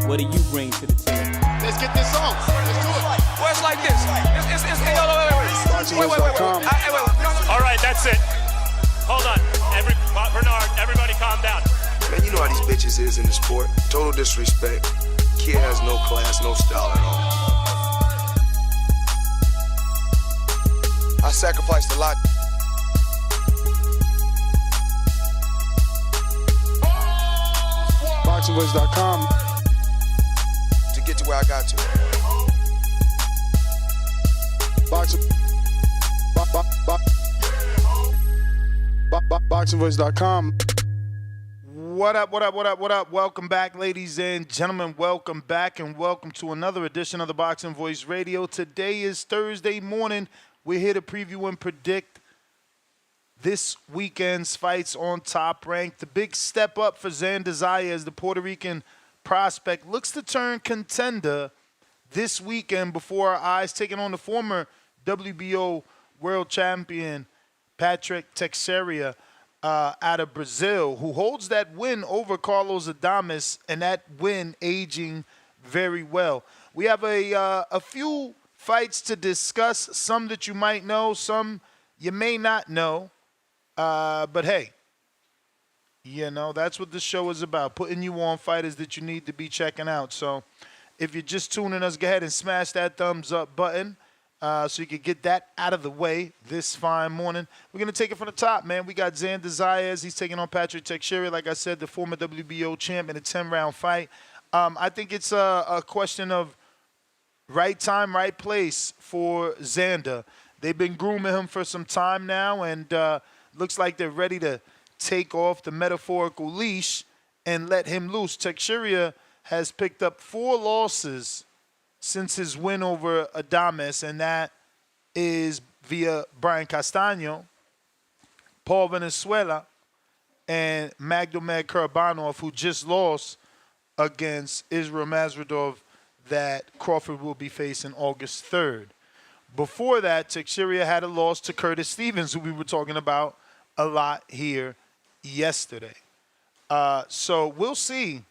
What do you bring to the team? Let's get this on. Let's do it. Well, it's like this. Wait. All right, that's it. Hold on. Bernard, everybody calm down. Man, you know how these bitches is in the sport. Total disrespect. Kid has no class, no style at all. I sacrificed a lot. BoxingVoice.com to get to where I got to. BoxingVoice.com. What up? Welcome back, ladies and gentlemen. Welcome back and welcome to another edition of the Boxing Voice Radio. Today is Thursday morning. We're here to preview and predict this weekend's fights on Top Rank. The big step up for Xander Zayas, the Puerto Rican prospect, looks to turn contender this weekend before our eyes, taking on the former WBO world champion Patrick Teixeira out of Brazil, who holds that win over Carlos Adames, and that win aging very well. We have a few fights to discuss, some that you might know, some you may not know. But hey, you know, that's what this show is about, putting you on fighters that you need to be checking out. So if you're just tuning us, go ahead and smash that thumbs up button so you can get that out of the way this fine morning. We're going to take it from the top, man. We got Xander Zayas. He's taking on Patrick Teixeira, like I said, the former WBO champ, in a 10-round fight. I think it's a question of right time, right place for Xander. They've been grooming him for some time now, and looks like they're ready to take off the metaphorical leash and let him loose. Teixeira has picked up 4 losses since his win over Adames, and that is via Brian Castaño, Paul Venezuela, and Magdomed Karabanov, who just lost against Israel Masvidal that Crawford will be facing August 3rd. Before that, Teixeira had a loss to Curtis Stevens, who we were talking about a lot here yesterday. So we'll see,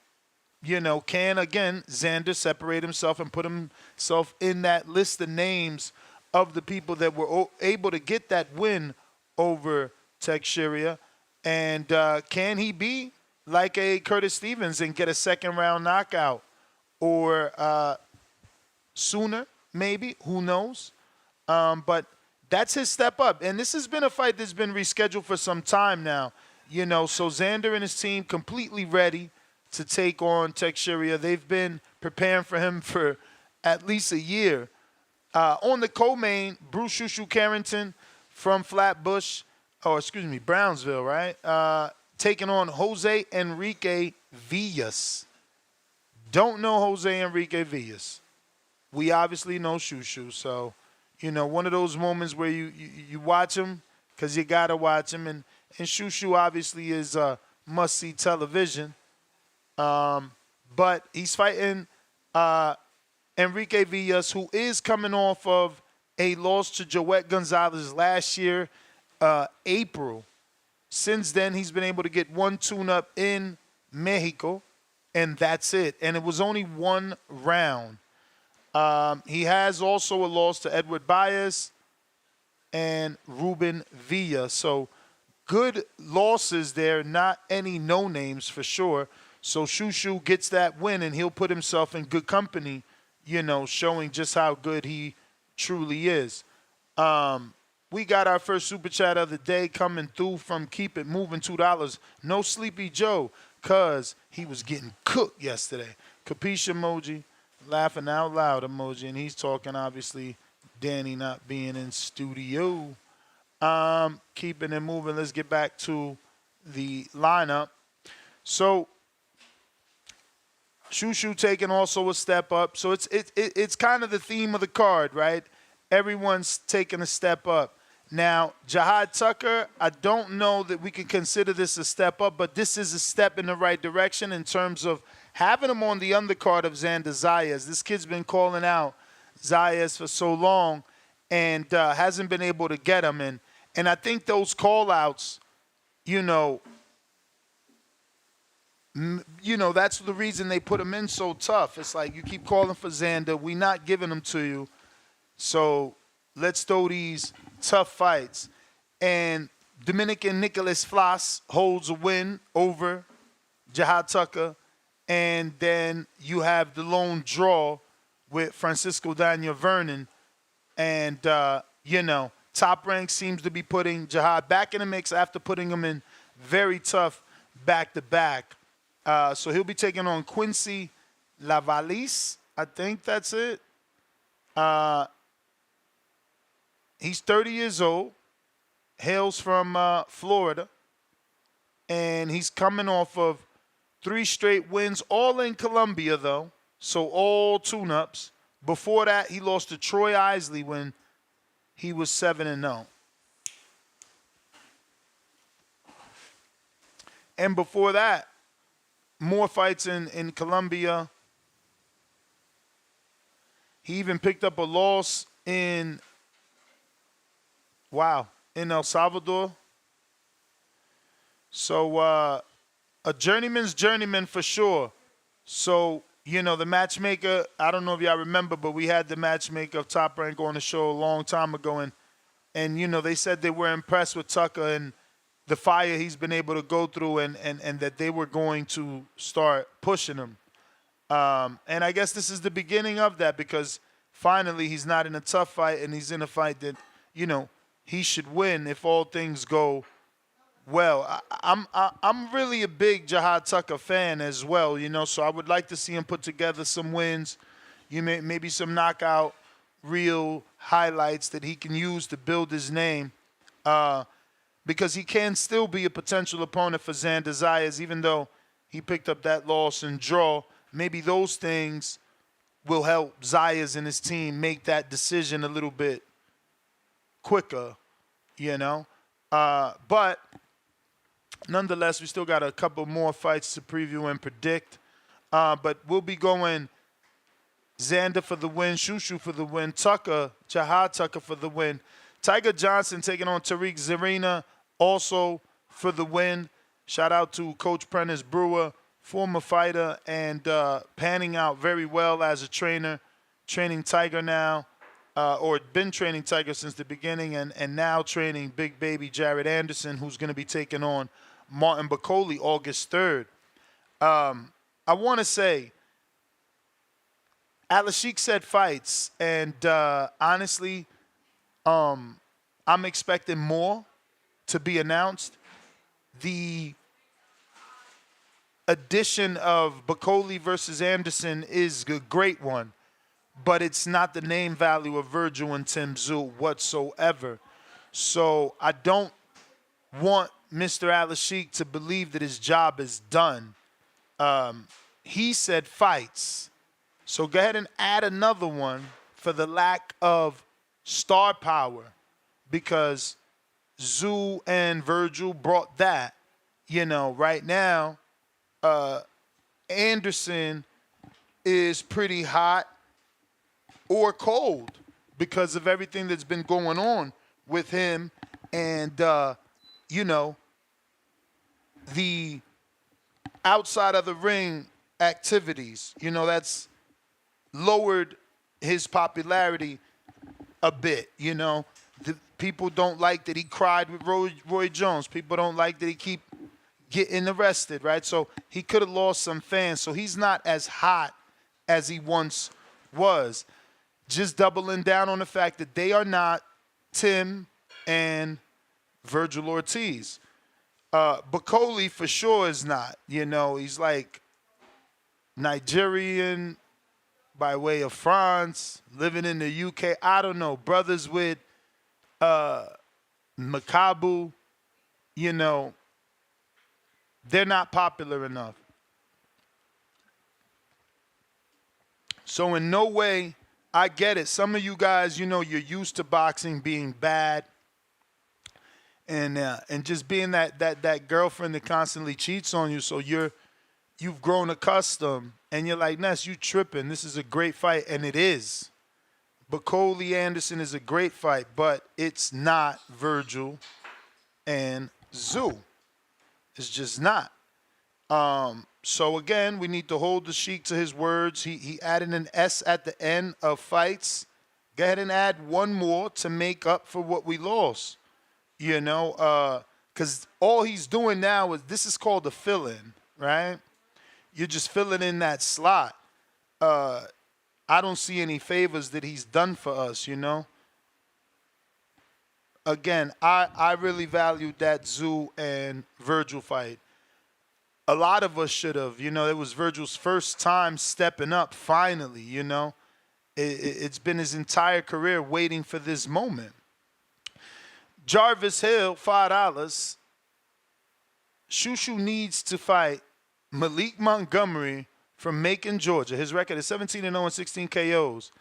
you know, can, again, Xander separate himself and put himself in that list of names of the people that were able to get that win over Teixeira. And can he be like a Curtis Stevens and get a second-round knockout? Or sooner, maybe, who knows? But that's his step up. And this has been a fight that's been rescheduled for some time now. You know, so Xander and his team completely ready to take on Teixeira. They've been preparing for him for at least a year. On the co-main, Bruce Shushu Carrington from Brownsville, right? Taking on Jose Enrique Villas. Don't know Jose Enrique Villas. We obviously know Shushu, so, you know, one of those moments where you watch him because you got to watch him. And Shushu obviously is must-see television. But he's fighting Enrique Villas, who is coming off of a loss to Joet Gonzalez last year, April. Since then, he's been able to get one tune-up in Mexico, and that's it. And it was only 1 round. He has also a loss to Edward Baez and Ruben Villa. So good losses there, not any no-names for sure. So Shushu gets that win, and he'll put himself in good company, you know, showing just how good he truly is. We got our first Super Chat of the day coming through from Keep It Moving, $2. No Sleepy Joe, because he was getting cooked yesterday. Capiche emoji, laughing out loud emoji, and he's talking, obviously, Danny not being in studio. Keeping it moving. Let's get back to the lineup. So Shushu taking also a step up. So it's kind of the theme of the card, right? Everyone's taking a step up. Now, Jihad Tucker, I don't know that we can consider this a step up, but this is a step in the right direction in terms of having him on the undercard of Xander Zayas. This kid's been calling out Zayas for so long and hasn't been able to get him. And I think those call-outs, you know, you know, that's the reason they put him in so tough. It's like, you keep calling for Xander. We not giving them to you. So let's throw these tough fights. And Dominican Nicholas Flas holds a win over Jihad Tucker. And then you have the lone draw with Francisco Daniel Vernon. And, you know, Top Rank seems to be putting Jihad back in the mix after putting him in very tough back-to-back. So he'll be taking on Quincy Lavalis. I think that's it. He's 30 years old, hails from Florida, and he's coming off of 3 straight wins, all in Colombia, though, so all tune-ups. Before that, he lost to Troy Isley when he was 7-0. And before that, more fights in Colombia. He even picked up a loss in El Salvador. So a journeyman's journeyman for sure. So, you know, the matchmaker, I don't know if y'all remember, but we had the matchmaker of Top Rank on the show a long time ago. And you know, they said they were impressed with Tucker and the fire he's been able to go through and that they were going to start pushing him. And I guess this is the beginning of that, because finally he's not in a tough fight and he's in a fight that, you know, he should win if all things go well. I'm really a big Jihad Tucker fan as well, you know, so I would like to see him put together some wins, maybe some knockout real highlights that he can use to build his name. Because he can still be a potential opponent for Xander Zayas, even though he picked up that loss and draw. Maybe those things will help Zayas and his team make that decision a little bit quicker, you know. But nonetheless, we still got a couple more fights to preview and predict. But we'll be going Xander for the win, Shushu for the win, Tucker, Jihad Tucker for the win. Tiger Johnson taking on Tariq Zarina also for the win. Shout out to Coach Prentice Brewer, former fighter and panning out very well as a trainer, training Tiger now, or been training Tiger since the beginning, and now training big baby Jared Anderson, who's going to be taking on Martin Bacoli August 3rd. I want to say, Al-Ashik said fights, and honestly, I'm expecting more to be announced. The addition of Bacoli versus Anderson is a great one, but it's not the name value of Virgil and Tim Tszyu whatsoever. So I don't want Mr. Al-Ashik to believe that his job is done. He said fights. So go ahead and add another one for the lack of star power, because Tszyu and Virgil brought that. You know, right now, Anderson is pretty hot or cold because of everything that's been going on with him and, you know, the outside of the ring activities. You know, that's lowered his popularity a bit, you know. The people don't like that he cried with Roy Jones. People don't like that he keep getting arrested, right? So he could have lost some fans. So he's not as hot as he once was. Just doubling down on the fact that they are not Tim and Virgil Ortiz. Bacoli for sure is not. You know, he's like Nigerian by way of France, living in the UK. I don't know. Brothers with Makabu, you know, they're not popular enough. So in no way, I get it. Some of you guys, you know, you're used to boxing being bad and just being that girlfriend that constantly cheats on you. So you've grown accustomed, and you're like, Ness, you tripping. This is a great fight, and it is. Bacoli Anderson is a great fight, but it's not Virgil and Tszyu. It's just not. So again, we need to hold the Sheik to his words. He added an S at the end of fights. Go ahead and add one more to make up for what we lost. You know, because all he's doing now is, this is called a fill-in, right? You're just filling in that slot. I don't see any favors that he's done for us, you know. Again, I really valued that Zoo and Virgil fight. A lot of us should have. You know, it was Virgil's first time stepping up finally, you know. It's been his entire career waiting for this moment. Jarvis Hill, $5. Shushu needs to fight Malik Montgomery from Macon, Georgia. His record is 17-0 and 16 KOs.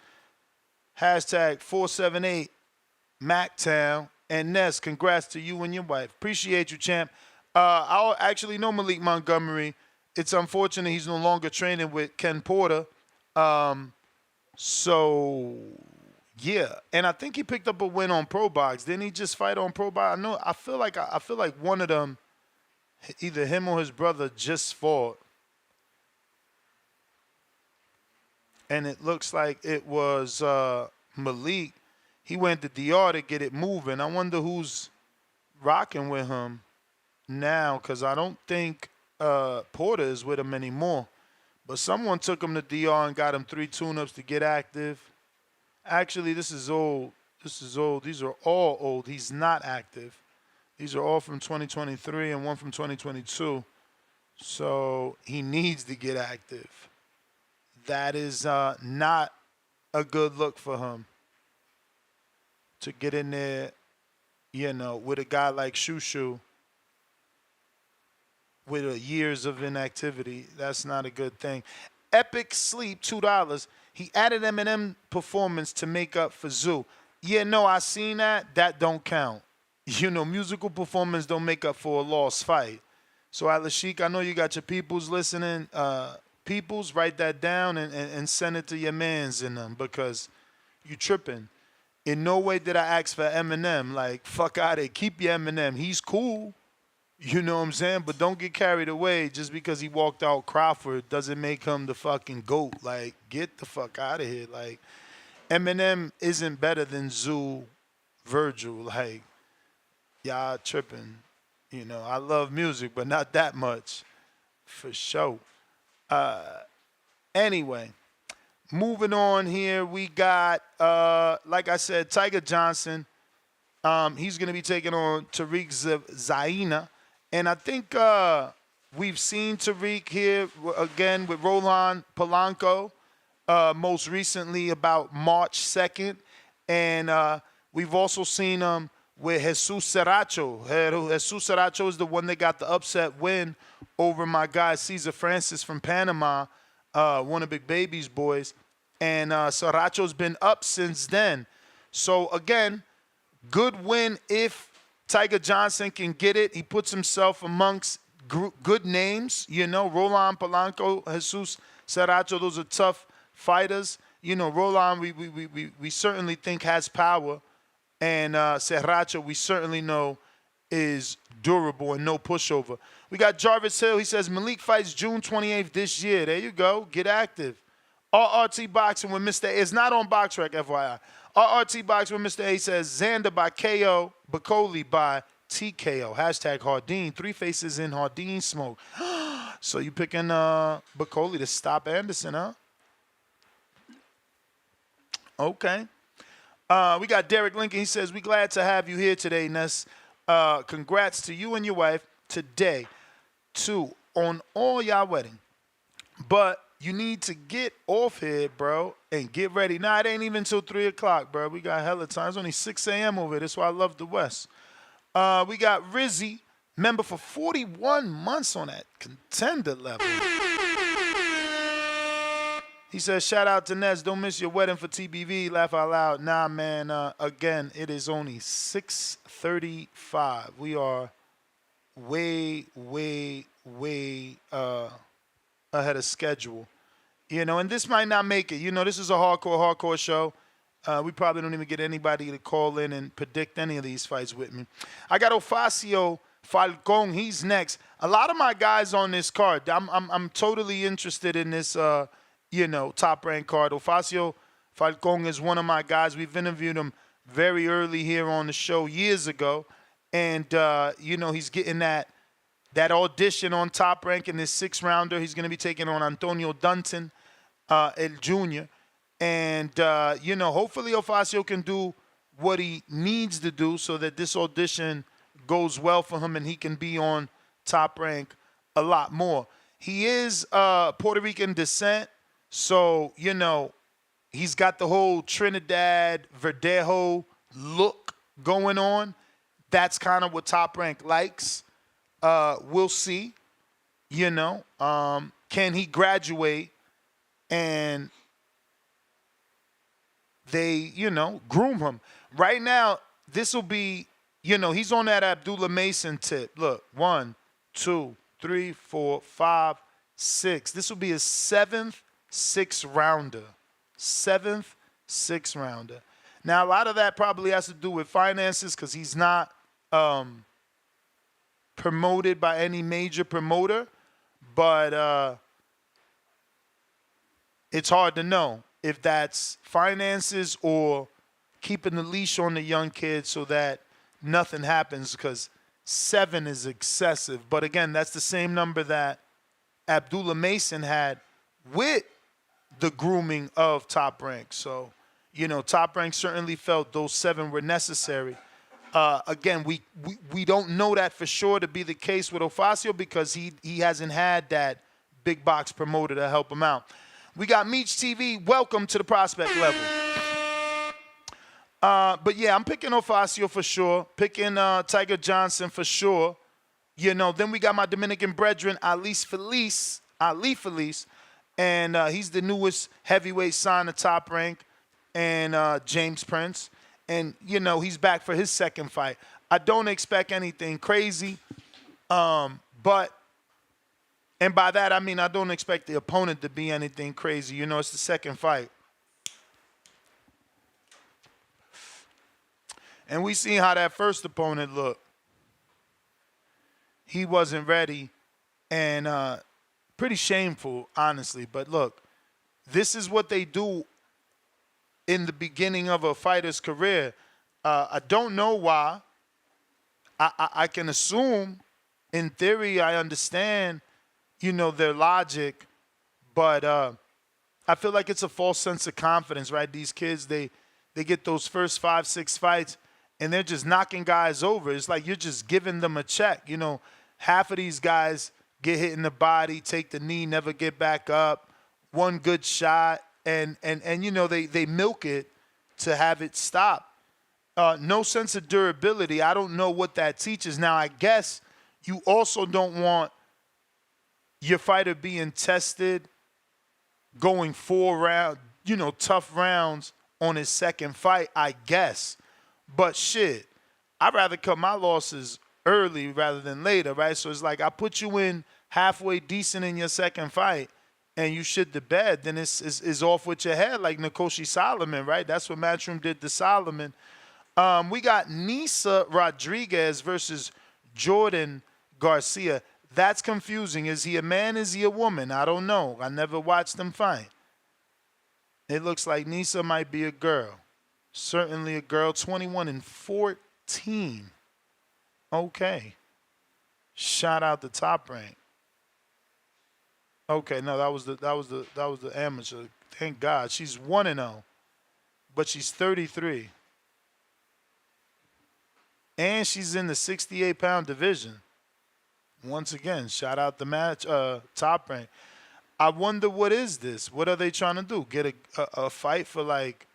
Hashtag 478 MacTown. And Ness, congrats to you and your wife. Appreciate you, champ. I actually know Malik Montgomery. It's unfortunate he's no longer training with Ken Porter. So, yeah. And I think he picked up a win on Pro Box. Didn't he just fight on Pro Box? I feel like one of them, either him or his brother, just fought. And it looks like it was Malik. He went to DR to get it moving. I wonder who's rocking with him now, because I don't think Porter is with him anymore. But someone took him to DR and got him 3 tune-ups to get active. Actually, this is old. These are all old. He's not active. These are all from 2023 and one from 2022. So he needs to get active. That is not a good look for him. To get in there, you know, with a guy like Shushu with years of inactivity, that's not a good thing. Epic Sleep, $2. He added Eminem performance to make up for Zoo. Yeah, no, I seen that. That don't count. You know, musical performance don't make up for a lost fight. So, Alashik, I know you got your peoples listening. Peoples, write that down and send it to your mans in them, because you tripping. In no way did I ask for Eminem. Like, fuck out of it. Keep your Eminem. He's cool. You know what I'm saying? But don't get carried away just because he walked out Crawford doesn't make him the fucking GOAT. Like, get the fuck out of here. Like, Eminem isn't better than Zoo, Virgil. Like, y'all tripping. You know, I love music, but not that much. For sure. Anyway. Moving on here, we got, like I said, Tiger Johnson. He's going to be taking on Tariq Zaina. And I think we've seen Tariq here again with Roland Polanco, most recently about March 2nd. And we've also seen him with Jesus Seracho. Jesus Seracho is the one that got the upset win over my guy Cesar Francis from Panama, one of Big Baby's boys. And Seracho's been up since then. So, again, good win if Tiger Johnson can get it. He puts himself amongst good names. You know, Roland Polanco, Jesus Seracho, those are tough fighters. You know, Roland, we certainly think has power. And Seracho, we certainly know, is durable and no pushover. We got Jarvis Hill. He says, Malik fights June 28th this year. There you go. Get active. RRT Boxing with Mr. A. It's not on BoxRec, FYI. RRT Boxing with Mr. A says, Xander by KO, Boli by TKO. Hashtag Hardin. 3 faces in Hardin smoke. So you picking Boli to stop Anderson, huh? Okay. We got Derek Lincoln. He says, we glad to have you here today, Ness. Congrats to you and your wife today, too, on all y'all wedding. But you need to get off here, bro, and get ready. Nah, it ain't even till 3 o'clock, bro. We got hella time. It's only 6 a.m. over here. That's why I love the West. We got Rizzy, member for 41 months on that contender level. He says, shout out to Ness. Don't miss your wedding for TBV. Laugh out loud. Nah, man. Again, it is only 6:35. We are way ahead of schedule. You know, and this might not make it. You know, this is a hardcore show. We probably don't even get anybody to call in and predict any of these fights with me. I got Ofacio Falcon, he's next. A lot of my guys on this card, I'm totally interested in this, top rank card. Ofacio Falcon is one of my guys. We've interviewed him very early here on the show years ago. And, he's getting that audition on Top Rank in this 6-rounder. He's going to be taking on Antonio Dunton, El Jr. And, hopefully Ofacio can do what he needs to do so that this audition goes well for him and he can be on Top Rank a lot more. He is Puerto Rican descent, so, he's got the whole Trinidad Verdejo look going on. That's kind of what Top Rank likes. We'll see, can he graduate and they, groom him. Right now, this will be, he's on that Abdullah Mason tip. Look, 1, 2, 3, 4, 5, 6. This will be his 7th 6-rounder. 7th 6-rounder. Now, a lot of that probably has to do with finances because he's not promoted by any major promoter, but it's hard to know if that's finances or keeping the leash on the young kid so that nothing happens, because 7 is excessive. But again, that's the same number that Abdullah Mason had with the grooming of Top Rank. So, Top Rank certainly felt those 7 were necessary. Again, we don't know that for sure to be the case with Ofacio because he hasn't had that big box promoter to help him out. We got Meech TV. Welcome to the prospect level. But yeah, I'm picking Ofacio for sure. Picking Tiger Johnson for sure. Then we got my Dominican brethren, Ali Felice. And he's the newest heavyweight signed to Top Rank. And James Prince. And, he's back for his second fight. I don't expect anything crazy. And by that, I mean I don't expect the opponent to be anything crazy. It's the second fight. And we seen how that first opponent looked. He wasn't ready. And pretty shameful, honestly. But look, this is what they do in the beginning of a fighter's career. I don't know why. I can assume, in theory, I understand, their logic. But I feel like it's a false sense of confidence, right? These kids, they get those first 5, 6 fights, and they're just knocking guys over. It's like you're just giving them a check. Half of these guys get hit in the body, take the knee, never get back up, one good shot, and they milk it to have it stop. No sense of durability. I don't know what that teaches. Now, I guess you also don't want your fighter being tested going 4 rounds, tough rounds on his second fight, I guess. But shit, I'd rather cut my losses early rather than later, right? So it's like I put you in halfway decent in your second fight and you shit the bed, then it's off with your head like Nkosi Solomon, right? That's what Matchroom did to Solomon. We got Nisa Rodriguez versus Jordan Garcia. That's confusing. Is he a man? Is he a woman? I don't know. I never watched them fight. It looks like Nisa might be a girl. Certainly a girl. 21-14. Okay. Shout out to Top Rank. Okay, no, that was the amateur. Thank God. She's 1-0, but she's 33. And she's in the 68-pound division. Once again, shout out the Top Rank. I wonder what is this? What are they trying to do? Get a fight for like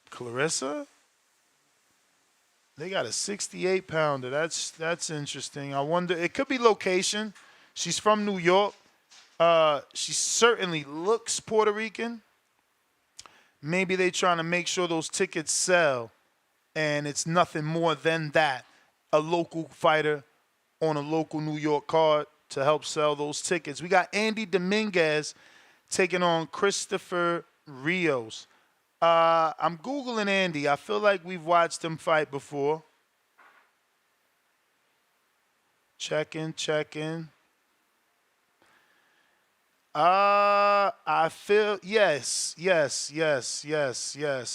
Clarissa? They got a 68-pounder. That's interesting. I wonder. It could be location. She's from New York. She certainly looks Puerto Rican. Maybe they trying to make sure those tickets sell, and it's nothing more than that. A local fighter on a local New York card to help sell those tickets. We got Andy Dominguez taking on Christopher Rios. I'm Googling Andy. I feel like we've watched him fight before. Checking. I feel yes.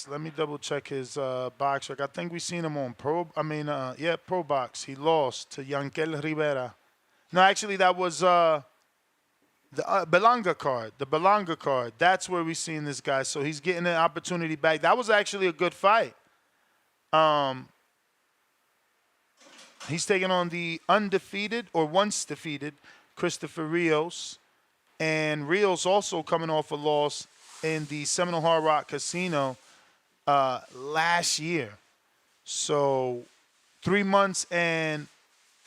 Let me double check his box record. I think we seen him on Pro Box. He lost to Yankel Rivera. No, actually, that was the Belanga card. The Belanga card. That's where we seen this guy. So he's getting an opportunity back. That was actually a good fight. He's taking on the undefeated or once defeated Christopher Rios. And Rios also coming off a loss in the Seminole Hard Rock Casino last year. So 3 months and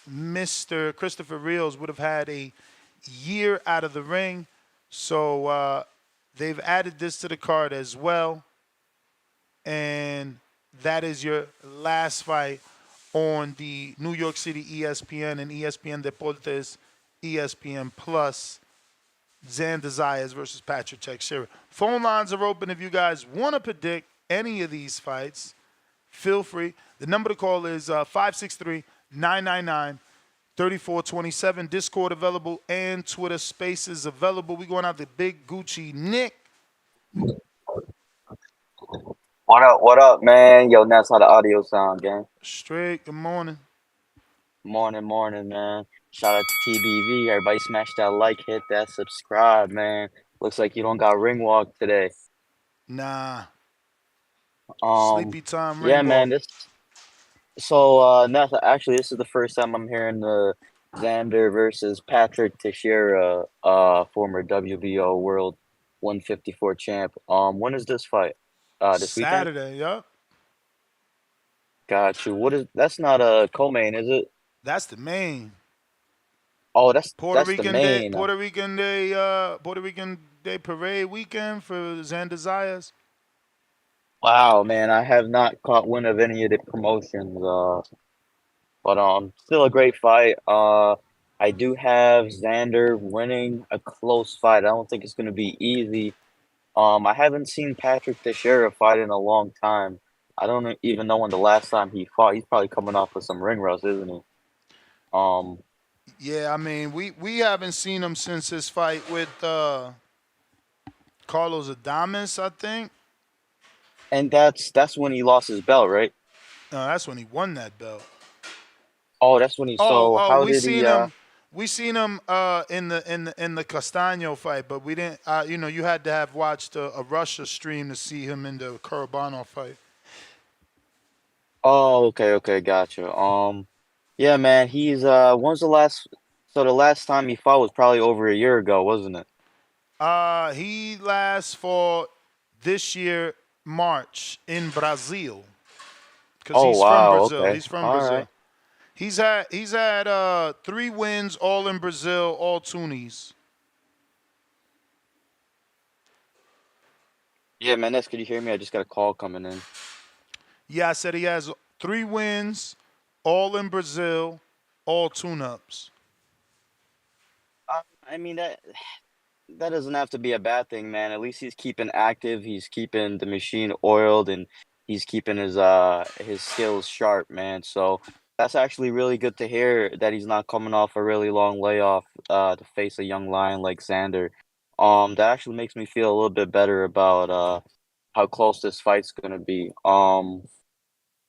Mr. Christopher Rios would have had a year out of the ring. So they've added this to the card as well. And that is your last fight on the New York City ESPN and ESPN Deportes, ESPN Plus. Xander Zayas versus Patrick Teixeira. Phone lines are open if you guys want to predict any of these fights. Feel free. The number to call is 563-999-3427. Discord available and Twitter Spaces available. We going out to Big Gucci Nick. What up, man? Yo, that's how the audio sound, gang. Straight. Good morning. Morning, man. Shout out to TBV. Everybody smash that like, hit that subscribe, man. Looks like you don't got ring walk today. Nah. Sleepy Um, time yeah, ring man. walk. Actually, this is the first time I'm hearing the Xander versus Patrick Teixeira, former WBO World 154 champ. When is this fight? This weekend? Saturday, yup. Got you. That's not a co-main, is it? That's the main. Oh, that's Puerto the Rican main. Puerto Rican Day parade weekend for Xander Zayas. Wow, man, I have not caught wind of any of the promotions. But still a great fight. I do have Xander winning a close fight. I don't think it's gonna be easy. I haven't seen Patrick Teixeira fight in a long time. I don't even know when the last time he fought. He's probably coming off of some ring rust, isn't he? Um, Yeah, I mean, we haven't seen him since his fight with Carlos Adames, I think. and that's when he lost his belt, right? No, that's when he won that belt. Oh, that's when he. So how We did he? seen him. We seen him in the Castaño fight, but we didn't. You had to have watched a Russia stream to see him in the Curabano fight. Oh, okay, gotcha. Yeah, man, he's when's the last? So the last time he fought was probably over a year ago, wasn't it? He last fought this year March in Brazil because Oh, he's from wow. Brazil. Okay. He's from All Brazil. right. He's had 3 wins, all in Brazil, all Tunis. Yeah, man, could you hear me? I just got a call coming in. Yeah, I said he has 3 wins, all in Brazil, all tune-ups. I mean that doesn't have to be a bad thing, man. At least he's keeping active. He's keeping the machine oiled, and he's keeping his skills sharp, man. So that's actually really good to hear that he's not coming off a really long layoff to face a young lion like Xander. That actually makes me feel a little bit better about how close this fight's gonna be.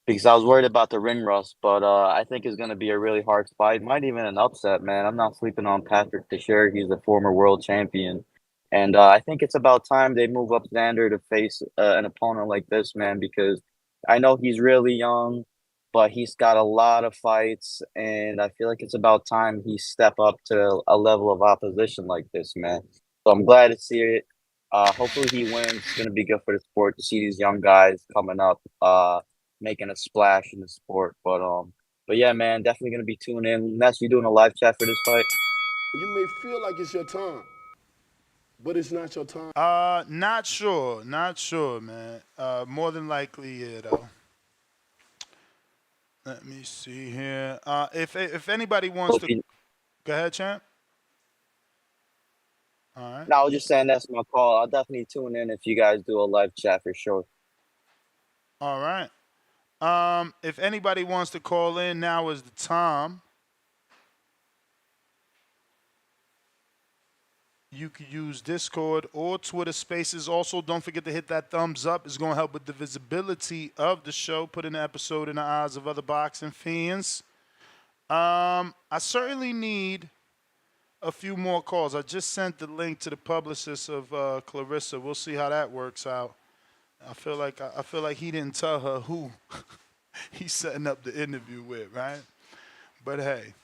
Because I was worried about the ring rust, but I think it's going to be a really hard fight. Might even an upset, man. I'm not sleeping on Patrick Teixeira. He's a former world champion. And I think it's about time they move up Xander to face an opponent like this, man, because I know he's really young, but he's got a lot of fights, and I feel like it's about time he step up to a level of opposition like this, man. So I'm glad to see it. Hopefully he wins. It's going to be good for the sport to see these young guys coming up. Making a splash in the sport. But yeah, man, definitely gonna be tuning in. Ness, you doing a live chat for this fight? You may feel like it's your time, but it's not your time. Not sure, man. More than likely, yeah, though. Let me see here. If anybody wants to, go ahead, champ. All right. No, I was just saying that's my call. I'll definitely tune in if you guys do a live chat for sure. All right. If anybody wants to call in, now is the time. You could use Discord or Twitter Spaces. Also, don't forget to hit that thumbs up. It's going to help with the visibility of the show, putting the episode in the eyes of other boxing fans. I certainly need a few more calls. I just sent the link to the publicist of Clarissa. We'll see how that works out. I feel like he didn't tell her who he's setting up the interview with, right? But hey,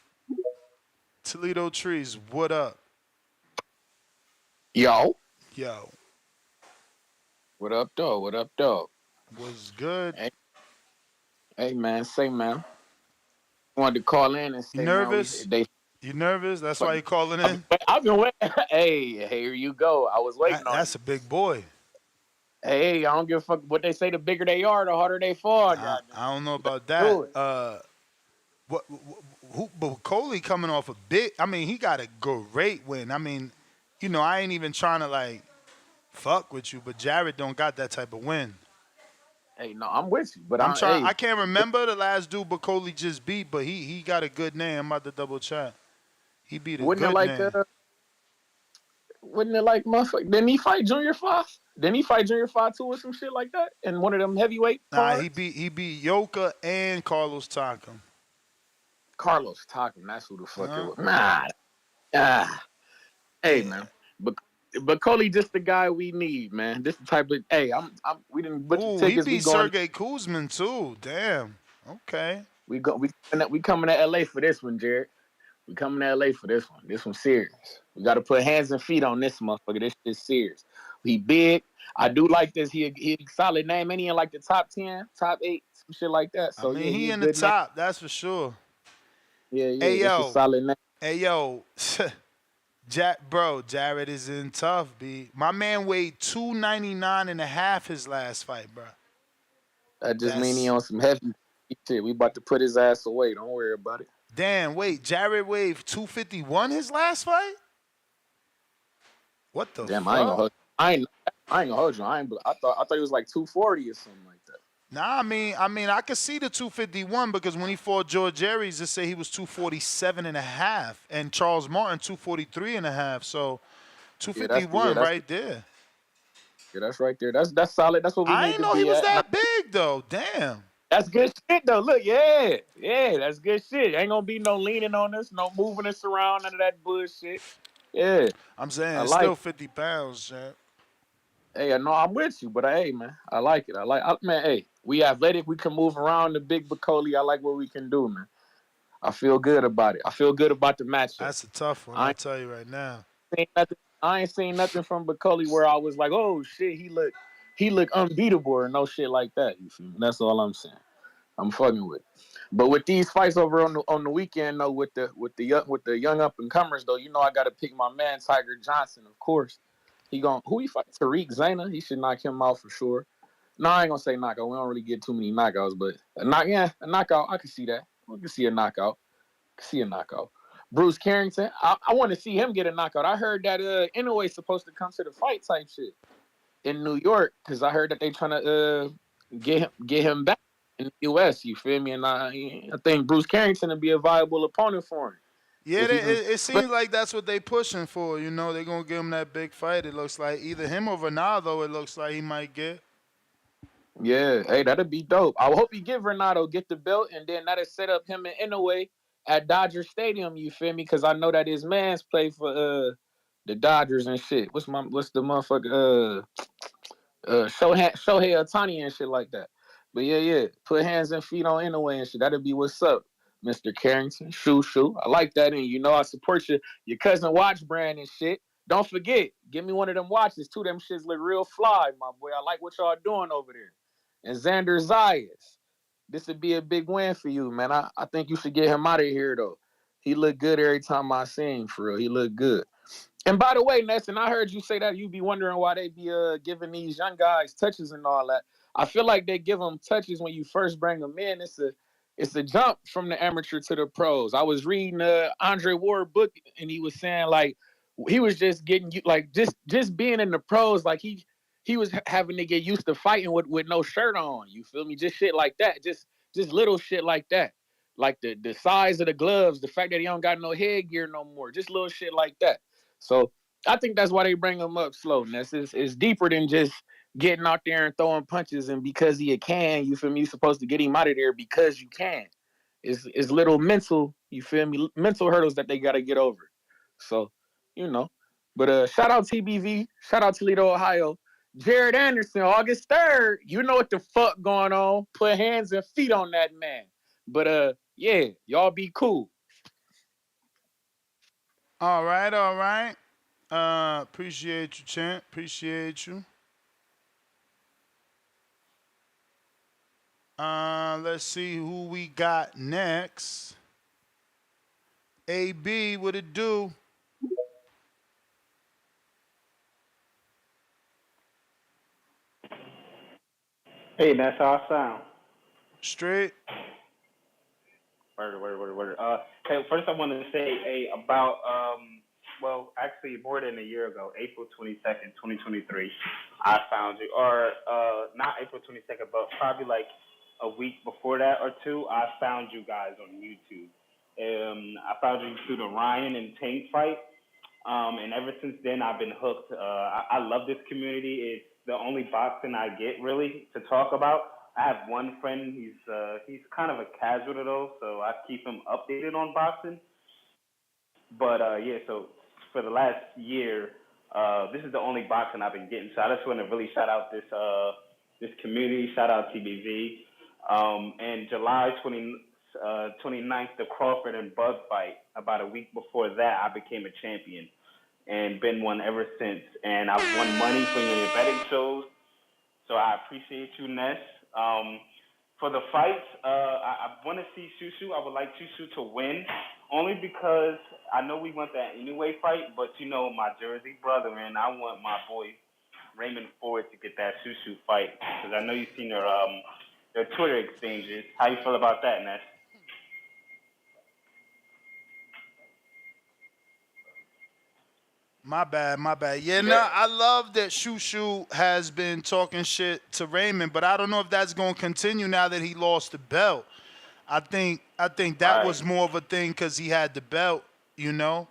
Toledo Trees, what up? Yo. Yo, What up, though? What up, though? what's good? Hey, man. Say, man. Wanted to call in and say, You nervous? Man, You nervous? That's why you calling in? I've been waiting. Hey, here you go. I was waiting on That's a big boy. Hey, I don't give a fuck what they say. The bigger they are, the harder they fall. I don't know about Do it. that. But Coley coming off a big. I mean, he got a great win. I mean, you know, I ain't even trying to like fuck with you, but Jared don't got that type of win. Hey, no, I'm with you, but I'm trying. Hey, I can't remember the last dude Bacoli just beat, but he got a good name. I'm about to double check. He beat a wouldn't good it like name. wouldn't it like motherfucker? Didn't he fight Junior 5? Didn't he fight Junior 5 too or some shit like that? In one of them heavyweight Nah, cards? he beat Yoka and Carlos Takam. Carlos Takam, that's who the fuck it was. Nah. Hey, man. But Coley just the guy we need, man. This the type of we didn't book the Ooh, he tickets. beat Sergey Kuzmin too. Damn. Okay. We coming to LA for this one, Jared. We coming to LA for this one. This one's serious. We got to put hands and feet on this motherfucker. This shit's serious. He big. I do like this. He a solid name. Ain't he in like the top 10, top 8, some shit like that. So I mean, yeah, he in the top. That's for sure. Yeah. Hey, It's yo. a solid name. Hey, yo. Jared is in tough, B. My man weighed 299 and a half his last fight, bro. That just mean he on some heavy shit. We about to put his ass away. Don't worry about it. Damn, wait. Jared weighed 251 his last fight? What the Damn, fuck? I ain't gonna hold you. I thought he was like 240 or something like that. Nah, I mean, I could see the 251 because when he fought George Aries, they say he was 247 and a half, and Charles Martin 243 and a half. So 251 right there. Yeah, that's right there. That's solid. That's what we I need didn't to know be he was at. that big though. Damn. That's good shit though. Look, yeah, that's good shit. Ain't gonna be no leaning on us, no moving us around, none of that bullshit. Yeah, I'm saying it's like still 50 pounds, champ. hey, I know I'm with you, but hey, man, I like it. Man, hey, we athletic. We can move around the big Bacoli. I like what we can do, man. I feel good about it. I feel good about the matchup. That's a tough one. I'll tell you right now. I ain't seen nothing from Bacoli where I was like, oh shit, he look unbeatable or no shit like that. You feel me? That's all I'm saying. I'm fucking with it. But with these fights over on the weekend though, with the young up and comers though, you know I gotta pick my man Tiger Johnson, of course. Who he fight? Tariq Zayna. He should knock him out for sure. No, I ain't gonna say knockout. We don't really get too many knockouts, but a knockout. I can see that. We can see a knockout. Bruce Carrington. I want to see him get a knockout. I heard that Inoue's supposed to come to the fight type shit in New York because I heard that they trying to get him back in the U.S. You feel me? And I think Bruce Carrington would be a viable opponent for him. Yeah, it seems like that's what they pushing for. You know, they're going to give him that big fight. It looks like either him or Ronaldo, it looks like he might get. Yeah, hey, that'd be dope. I hope he give Ronaldo get the belt, and then that'll set up him and Inoue at Dodger Stadium, you feel me? Because I know that his man's play for the Dodgers and shit. What's the motherfucker? Shohei Ohtani and shit like that. But yeah. Put hands and feet on Inoue and shit. That'd be what's up, Mr. Carrington. Shoo. I like that. And you know I support your cousin watch brand and shit. Don't forget, give me one of them watches too. Them shits look real fly, my boy. I like what y'all doing over there. And Xander Zayas. This would be a big win for you, man. I think you should get him out of here, though. He looked good every time I see him, for real. He looked good. And by the way, Nesson, I heard you say that you be wondering why they be giving these young guys touches and all that. I feel like they give them touches when you first bring them in. It's a jump from the amateur to the pros. I was reading Andre Ward book, and he was saying, like, he was just getting, like, just being in the pros, like, he was having to get used to fighting with no shirt on. You feel me? Just shit like that. Just little shit like that. Like the size of the gloves, the fact that he don't got no headgear no more. Just little shit like that. So I think that's why they bring him up slow. Ness. It's deeper than just getting out there and throwing punches, and because he can, you feel me? You're supposed to get him out of there because you can. It's little mental, you feel me? Mental hurdles that they got to get over. So, you know. But shout out TBV, shout out Toledo, Ohio. Jared Anderson, August 3rd. You know what the fuck going on. Put hands and feet on that man. But yeah, y'all be cool. All right, all right. Appreciate you, champ. Appreciate you. Let's see who we got next. AB, what it do? Hey, that's how I sound. Straight. Word. Hey, first I wanted to say, hey, about, well, actually more than a year ago, April 22nd, 2023, I found you, or not April 22nd, but probably like a week before that or two, I found you guys on YouTube. I found you through the Ryan and Tank fight. And ever since then, I've been hooked. I love this community. It's the only boxing I get really to talk about. I have one friend. He's kind of a casual though, so I keep him updated on boxing. But yeah, so for the last year, this is the only boxing I've been getting. So I just want to really shout out this community. Shout out TBV. And July 29th, the Crawford and Bud fight. About a week before that, I became a champion and been one ever since. And I've won money from your betting shows. So I appreciate you, Ness. For the fights, I want to see Shushu. I would like Shushu to win, only because I know we want that anyway fight, but you know my Jersey brother, and I want my boy Raymond Ford to get that Shushu fight, because I know you've seen their Twitter exchanges. How you feel about that, Ness? My bad. Yeah, no, I love that Shushu has been talking shit to Raymond, but I don't know if that's going to continue now that he lost the belt. I think that was more of a thing because he had the belt, you know.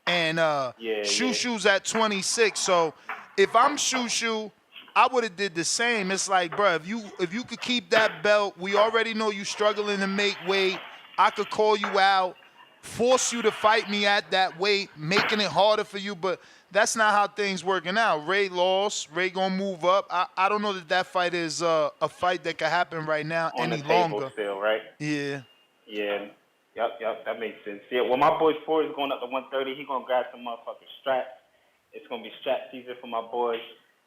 And Shushu's at 26, so if I'm Shushu, I would have did the same. It's like, bro, if you could keep that belt, we already know you struggling to make weight. I could call you out, force you to fight me at that weight, making it harder for you, but that's not how things working out. Ray lost. Ray gonna move up. I don't know that fight is a fight that could happen right now On any the table longer. still, right? Yeah. Yeah. Yep, that makes sense. Yeah, well, my boy Ford is going up to 130. He's going to grab some motherfucking straps. It's going to be strap season for my boy.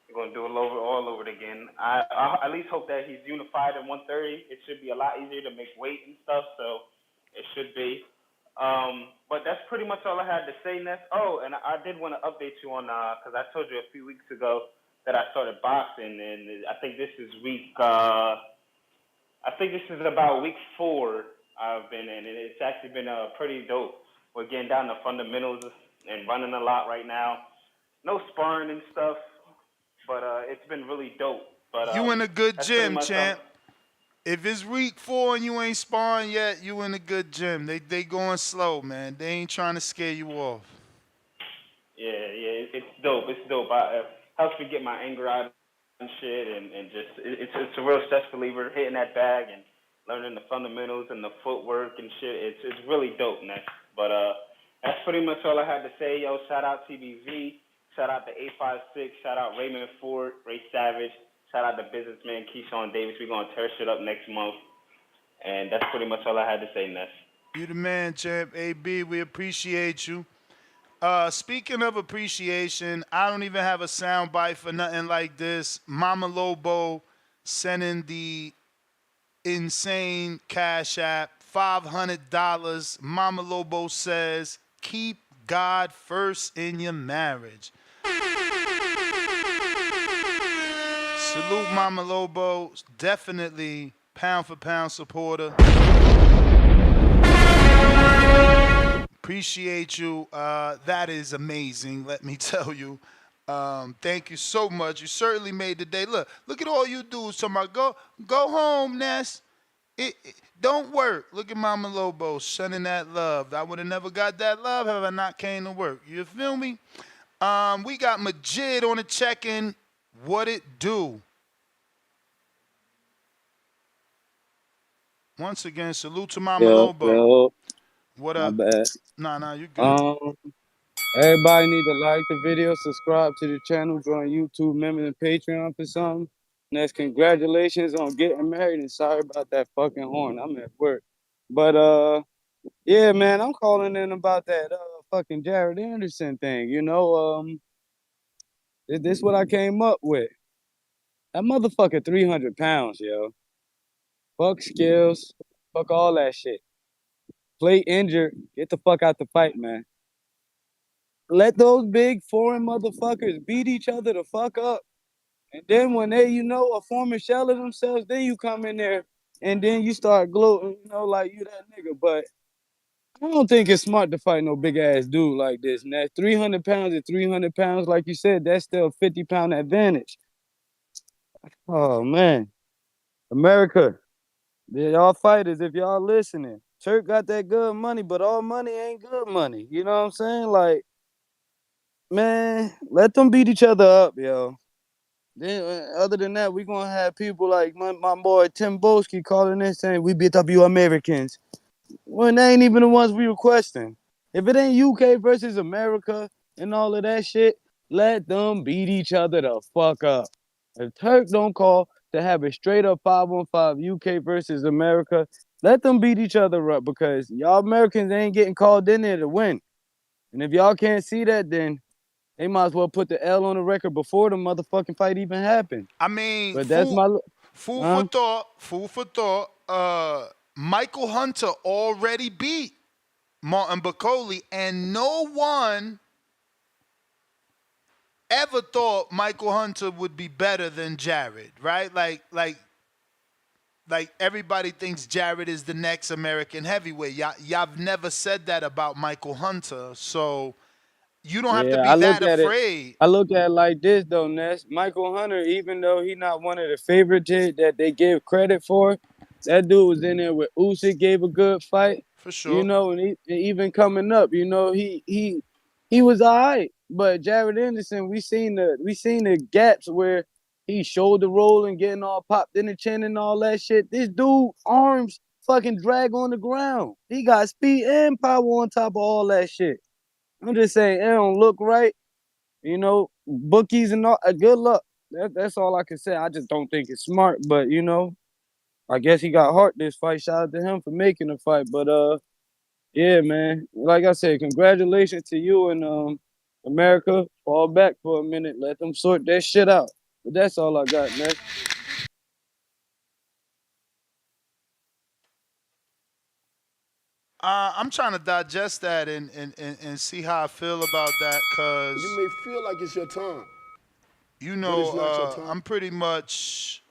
We're going to do it all over it again. I at least hope that he's unified at 130. It should be a lot easier to make weight and stuff, so it should be. But that's pretty much all I had to say, Ness. Oh, and I did want to update you on, because I told you a few weeks ago that I started boxing, and I think this is about week 4 I've been in, and it's actually been pretty dope. We're getting down to fundamentals and running a lot right now. No sparring and stuff, but it's been really dope. But You in a good gym, champ. If it's week 4 and you ain't sparring yet, you in a good gym. They going slow, man. They ain't trying to scare you off. Yeah, it's dope. It's dope. It helps me get my anger out and shit, and just it's a real stress reliever. Hitting that bag and learning the fundamentals and the footwork and shit. It's really dope, man. But that's pretty much all I had to say. Yo, shout out TBV, shout out to 856, shout out Raymond Ford, Ray Savage, shout out to businessman Keyshawn Davis. We're gonna tear shit up next month, and that's pretty much all I had to say, Ness. You the man, champ. AB, we appreciate you. Speaking of appreciation, I don't even have a sound bite for nothing like this. Mama Lobo sending the insane cash app, $500. Mama Lobo says, keep God first in your marriage. Salute Mama Lobo, definitely pound for pound supporter. Appreciate you. That is amazing, let me tell you. Thank you so much. You certainly made the day. Look at all you dudes talking about go home, Ness. It don't work. Look at Mama Lobo sending that love. I would have never got that love had I not came to work. You feel me? We got Majid on the check-in. What it do? Once again, salute to Mama Lobo. Yo, What my up? bad. Nah, you good. Um, Everybody need to like the video, subscribe to the channel, join YouTube, member and Patreon for something. Next, congratulations on getting married, and sorry about that fucking horn. I'm at work, but yeah, man, I'm calling in about that fucking Jared Anderson thing. This what I came up with. That motherfucker 300 pounds, yo. Fuck skills, fuck all that shit. Play injured, get the fuck out the fight, man. Let those big foreign motherfuckers beat each other the fuck up. And then when they, a former shell of themselves, then you come in there and then you start gloating, like you that nigga. But I don't think it's smart to fight no big ass dude like this. And that 300 pounds at 300 pounds, like you said, that's still a 50-pound advantage. Oh, man. America, y'all fighters, if y'all listening, Turk got that good money, but all money ain't good money. You know what I'm saying? Like, man, let them beat each other up, yo. Then, other than that, we're going to have people like my boy Tim Boski calling in saying, we beat up you Americans. When they ain't even the ones we requesting. If it ain't UK versus America and all of that shit, let them beat each other the fuck up. If Turk don't call to have a straight up 5-on-5 UK versus America, let them beat each other up because y'all Americans ain't getting called in there to win. And if y'all can't see that, then they might as well put the L on the record before the motherfucking fight even happened. I mean, But that's my food for thought. Food for thought. Michael Hunter already beat Martin Bacoli, and no one ever thought Michael Hunter would be better than Jared, right? Like everybody thinks Jared is the next American heavyweight. Y'all never said that about Michael Hunter, so you don't have to be that afraid. I look at it like this though, Ness. Michael Hunter, even though he not one of the favorites that they give credit for, that dude was in there with Usyk, gave a good fight. For sure. And even coming up, he was all right. But Jared Anderson, we seen the gaps where he shoulder rolling, getting all popped in the chin and all that shit. This dude arms fucking drag on the ground. He got speed and power on top of all that shit. I'm just saying it don't look right. Bookies and all. Good luck. That's all I can say. I just don't think it's smart. But I guess he got heart this fight. Shout out to him for making the fight. But yeah, man. Like I said, congratulations to you and America. Fall back for a minute. Let them sort that shit out. But that's all I got, man. I'm trying to digest that and see how I feel about that, cause You may feel like it's your time. but it's not your time. I'm pretty much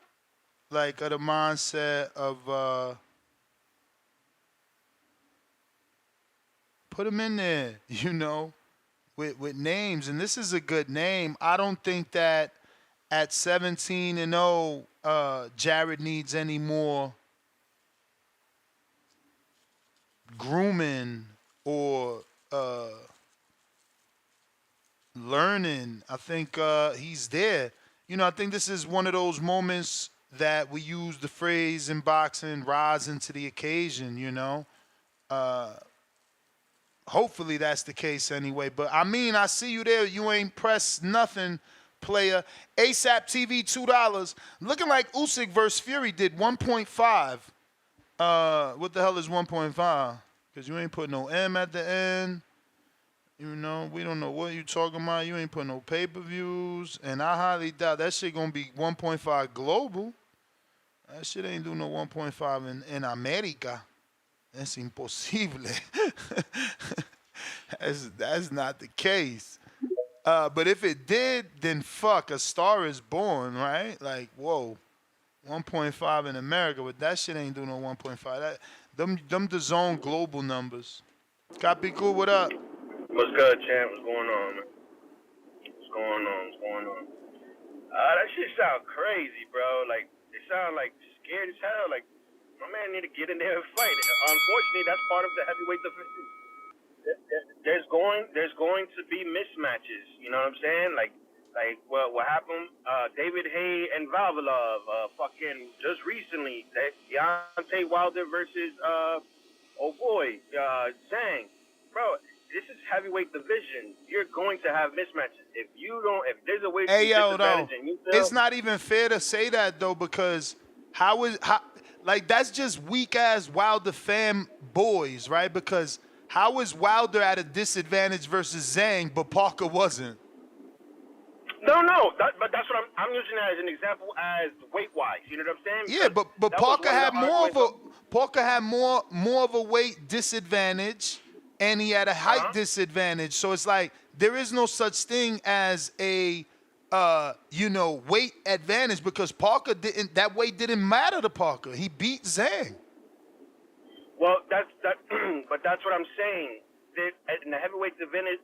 like of the mindset of put him in there, with names, and this is a good name. I don't think that at 17-0, Jared needs any more grooming or learning. I think he's there. I think this is one of those moments that we use the phrase in boxing, rising to the occasion, hopefully that's the case anyway. But I mean, I see you there. You ain't pressed nothing, player. ASAP TV, $2. Looking like Usyk versus Fury did 1.5. What the hell is 1.5? Because you ain't put no M at the end. We don't know what you talking about. You ain't put no pay-per-views. And I highly doubt that shit going to be 1.5 global. That shit ain't do no 1.5 in America. That's impossible. That's not the case. But if it did, then fuck, A Star Is Born, right? Like, whoa. 1.5 in America, but that shit ain't do no 1.5. Them the zone global numbers. Copy cool, what up? What's good, champ? What's going on, man? What's going on? That shit sound crazy, bro. Like, they sound like scared as hell. Like, My man need to get in there and fight. Unfortunately, that's part of the heavyweight division. There's going to be mismatches. You know what I'm saying? Like what happened? David Haye and Vavilov, fucking just recently. Deontay Wilder versus Zhang. Bro, this is heavyweight division. You're going to have mismatches. If there's a way to disadvantage and you feel, it's not even fair to say that though, because like that's just weak ass Wilder fan boys, right? Because how is Wilder at a disadvantage versus Zhang, but Parker wasn't? No, but that's what I'm using that as an example as weight wise. You know what I'm saying? Yeah, but Parker had more of a weight disadvantage, and he had a height disadvantage. So it's like there is no such thing as a weight advantage, because Parker didn't. That weight didn't matter to Parker. He beat Zhang. Well, that's but that's what I'm saying. In the heavyweight division,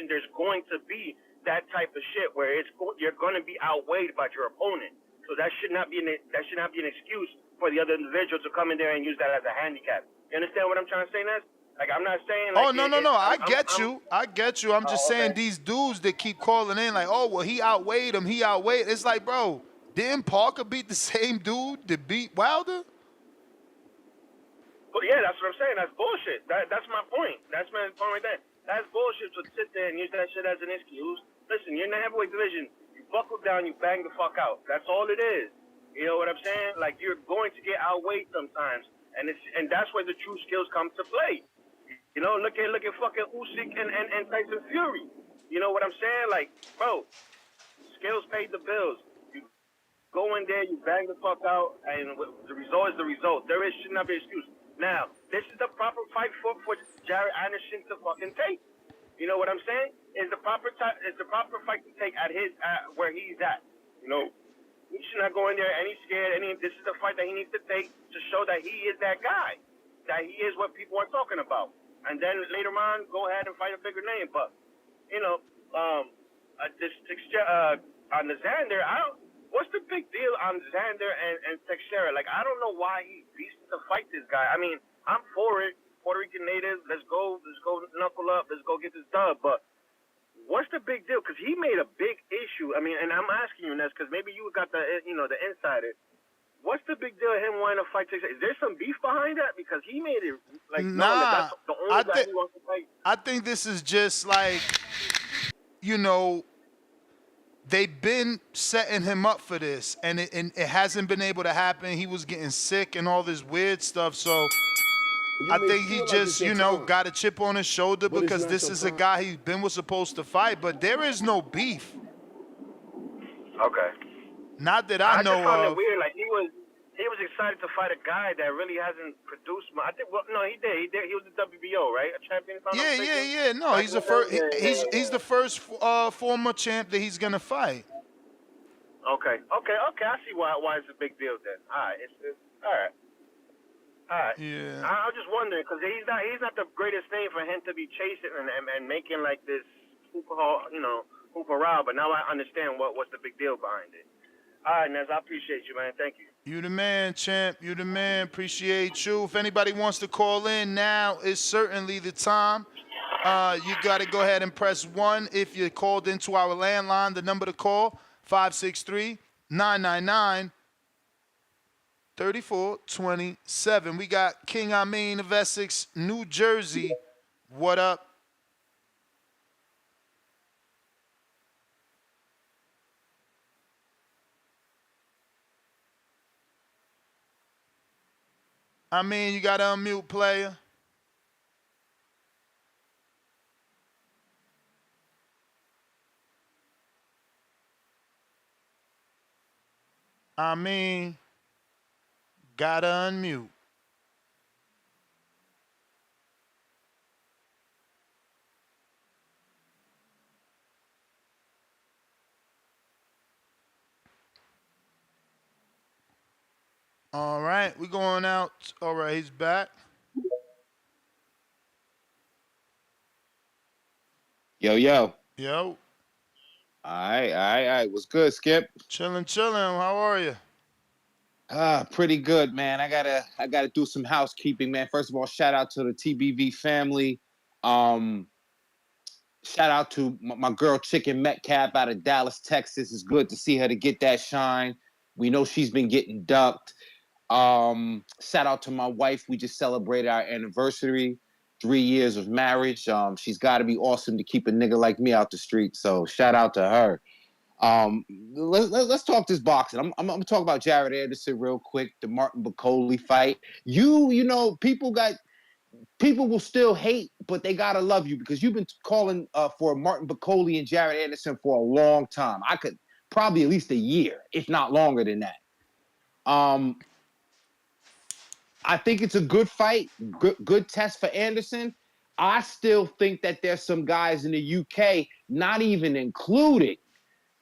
there's going to be that type of shit where you're going to be outweighed by your opponent. So that should not be an excuse for the other individual to come in there and use that as a handicap. You understand what I'm trying to say, Ness? Like, I'm not saying like. Oh no! I get you. I'm just saying these dudes that keep calling in like, oh well, he outweighed him. It's like, bro, didn't Parker beat the same dude that beat Wilder? But yeah, that's what I'm saying. That's bullshit. That's my point. That's my point right there. That's bullshit to sit there and use that shit as an excuse. Listen, you're in the heavyweight division. You buckle down, you bang the fuck out. That's all it is. You know what I'm saying? Like, you're going to get outweighed sometimes, and that's where the true skills come to play. You know, look at fucking Usyk and Tyson Fury. You know what I'm saying? Like, bro, skills paid the bills. You go in there, you bang the fuck out, and the result is the result. Should not be an excuse. Now, this is the proper fight for Jared Anderson to fucking take. You know what I'm saying? It's the proper fight to take at where he's at. You know, he should not go in there any scared. This is the fight that he needs to take to show that he is that guy, that he is what people are talking about. And then later on, go ahead and fight a bigger name. But you know, on the Xander, what's the big deal on Xander and Teixeira? Like, I don't know why he beats to fight this guy. I mean, I'm for it. Puerto Rican native, let's go knuckle up, let's go get this dub. But what's the big deal? Because he made a big issue. I mean, and I'm asking you this because maybe you got the insider. What's the big deal of him wanting to fight Teixeira? Is there some beef behind that? Because he made it like that's the only guy he wants to fight. I think this is just like, they've been setting him up for this, and it hasn't been able to happen. He was getting sick and all this weird stuff, so I think he just, got a chip on his shoulder because this is a guy he's been supposed to fight, but there is no beef. Okay. Not that I know just found of. it weird. Like, he was excited to fight a guy that really hasn't produced much. I think. Well, no, he did. He was the WBO, right? A champion. Yeah. No, he's the first. He's the first former champ that he's gonna fight. Okay. I see why it's a big deal then. All right. It's all right. All right. Yeah. I was just wondering because he's not the greatest name for him to be chasing and making like this hoopah, but now I understand what's the big deal behind it. All right, Nez, I appreciate you, man. Thank you. You the man, champ. You the man. Appreciate you. If anybody wants to call in, now is certainly the time. You got to go ahead and press 1 if you called into our landline. The number to call, 563-999-3427. We got King Amin of Essex, New Jersey. What up? I mean, you got to unmute, player. I mean, got to unmute. All right, we're going out. All right, he's back. Yo. Yo. All right. What's good, Skip? Chilling. How are you? Pretty good, man. I gotta do some housekeeping, man. First of all, shout out to the TBV family. Shout out to my girl Chicken Metcalf out of Dallas, Texas. It's good to see her to get that shine. We know she's been getting ducked. Shout out to my wife. We just celebrated our anniversary, 3 years of marriage. She's got to be awesome to keep a nigga like me out the street. So shout out to her. Let's talk this boxing. I'm gonna talk about Jared Anderson real quick. The Martin Bacoli fight. You know, people will still hate, but they gotta love you because you've been calling for Martin Bacoli and Jared Anderson for a long time. I could probably at least a year, if not longer than that. I think it's a good fight, good test for Anderson. I still think that there's some guys in the UK, not even including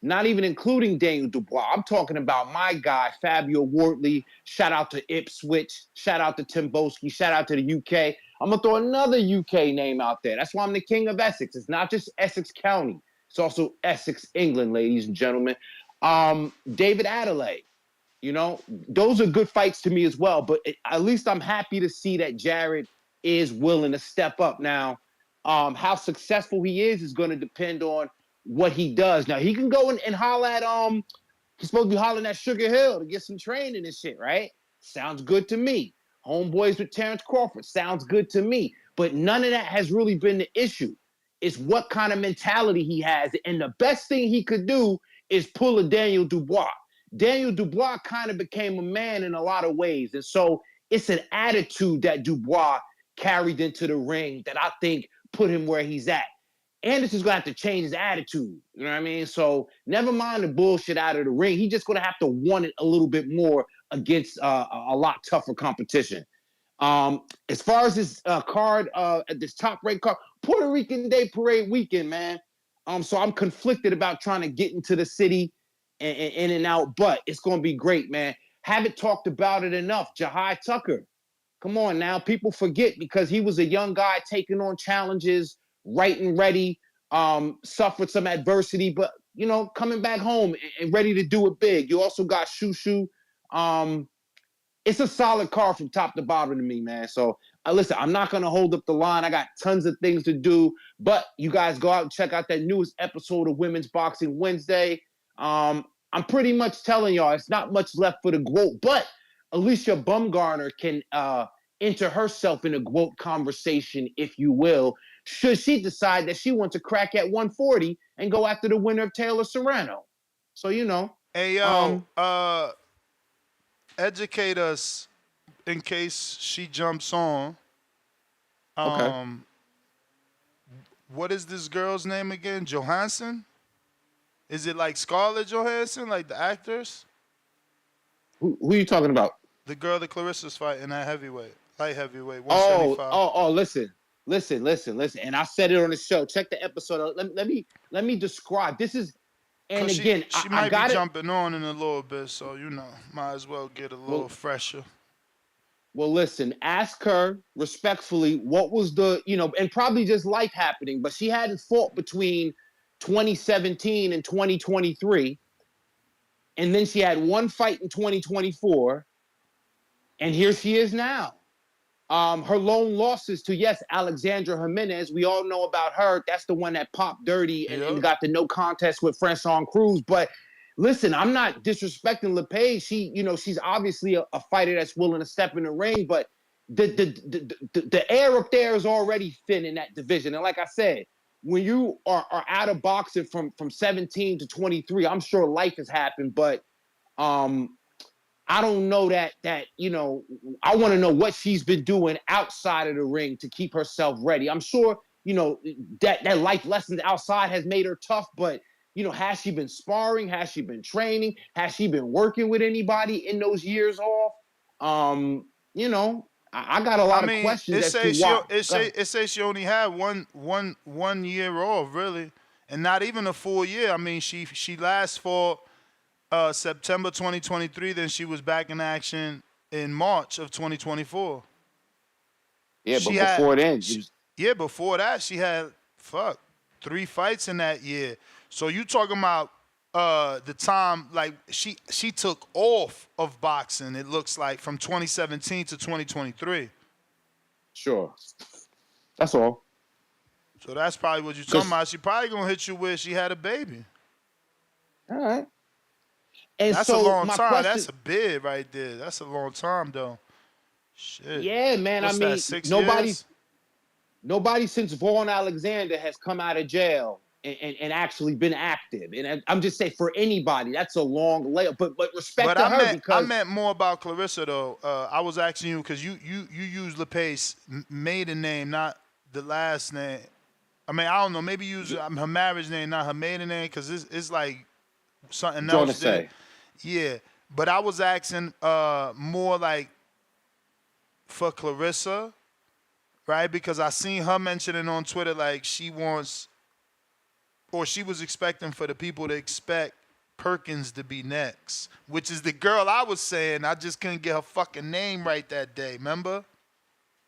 Daniel Dubois. I'm talking about my guy, Fabio Wardley. Shout out to Ipswich. Shout out to Tim Boski. Shout out to the UK. I'm going to throw another UK name out there. That's why I'm the king of Essex. It's not just Essex County. It's also Essex, England, ladies and gentlemen. David Adelaide. You know, those are good fights to me as well. But at least I'm happy to see that Jared is willing to step up. Now, how successful he is going to depend on what he does. Now, he can go and holler at, he's supposed to be hollering at Sugar Hill to get some training and shit, right? Sounds good to me. Homeboys with Terrence Crawford. Sounds good to me. But none of that has really been the issue. It's what kind of mentality he has. And the best thing he could do is pull a Daniel Dubois. Daniel Dubois kind of became a man in a lot of ways. And so it's an attitude that Dubois carried into the ring that I think put him where he's at. Anderson's going to have to change his attitude. You know what I mean? So never mind the bullshit out of the ring. He's just going to have to want it a little bit more against a lot tougher competition. As far as this card, at this top-ranked card, Puerto Rican Day Parade weekend, man. So I'm conflicted about trying to get into the city and in and out, but it's going to be great, man. Haven't talked about it enough. Jihad Tucker. Come on now. People forget because he was a young guy taking on challenges, right and ready, suffered some adversity, but, you know, coming back home and ready to do it big. You also got Shushu. It's a solid card from top to bottom to me, man. So, listen, I'm not going to hold up the line. I got tons of things to do, but you guys go out and check out that newest episode of Women's Boxing Wednesday. I'm pretty much telling y'all it's not much left for the GWOAT, but Alicia Bumgarner can enter herself in a GWOAT conversation, if you will, should she decide that she wants to crack at 140 and go after the winner of Taylor Serrano. So, you know. Hey, yo, educate us in case she jumps on. Okay. What is this girl's name again? Johansson? Is it like Scarlett Johansson, like the actors? Who are you talking about? The girl that Clarissa's fighting at heavyweight, light heavyweight, 175. Listen. And I said it on the show. Check the episode out. Let me describe. This is, and again, she might be jumping on in a little bit, so, you know, might as well get a little fresher. Well, listen, ask her respectfully what was the, you know, and probably just life happening, but she hadn't fought between 2017 and 2023. And then she had one fight in 2024. And here she is now. Her lone losses to, yes, Alexandra Jimenez. We all know about her. That's the one that popped dirty and got the no contest with Franchon Cruz. But listen, I'm not disrespecting LePage. She's obviously a fighter that's willing to step in the ring, but the air up there is already thin in that division. And like I said, when you are out of boxing from 17 to 23, I'm sure life has happened, but I don't know that you know, I want to know what she's been doing outside of the ring to keep herself ready. I'm sure, you know, that life lessons outside has made her tough, but, you know, has she been sparring? Has she been training? Has she been working with anybody in those years off? You know, I got a lot of questions. It says she only had one year off, really, and not even a full year. I mean, she last fought September 2023. Then she was back in action in March of 2024. Yeah, but before then, before that, she had 3 fights in that year. So you talking about the time like she took off of boxing. It looks like from 2017 to 2023. Sure. That's all. So that's probably what you're talking about. She probably gonna hit you where she had a baby. All right. And that's so a long my time. question, That's a bid right there. That's a long time though. Shit. Yeah, man. What's I mean, that, 6 years? Nobody since Vaughn Alexander has come out of jail and actually been active. And I'm just saying, for anybody, that's a long layup. But respect to her because I meant more about Clarissa though. I was asking you because you use LePace's maiden name, not the last name. I mean, I don't know. Maybe use her marriage name, not her maiden name, because it's like something else. There. Yeah, but I was asking more like for Clarissa, right? Because I seen her mentioning on Twitter like she wants, or she was expecting for the people to expect Perkins to be next, which is the girl I was saying. I just couldn't get her fucking name right that day. Remember?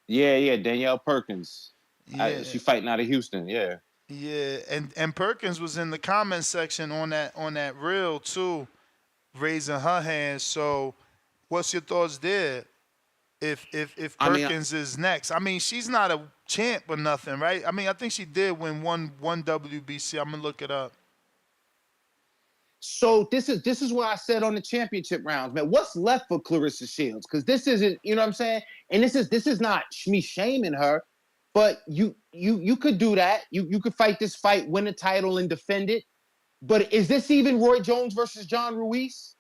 Yeah, Danielle Perkins. Yeah. She fighting out of Houston. Yeah. Yeah, and Perkins was in the comment section on that reel too, raising her hand. So, what's your thoughts there? If Perkins is next, I mean, she's not a champ or nothing, right? I mean, I think she did win one WBC. I'm gonna look it up. So this is what I said on the championship rounds, man. What's left for Clarissa Shields? Because this isn't, you know what I'm saying? And this is not me shaming her, but you could do that. You could fight this fight, win a title, and defend it. But is this even Roy Jones versus John Ruiz?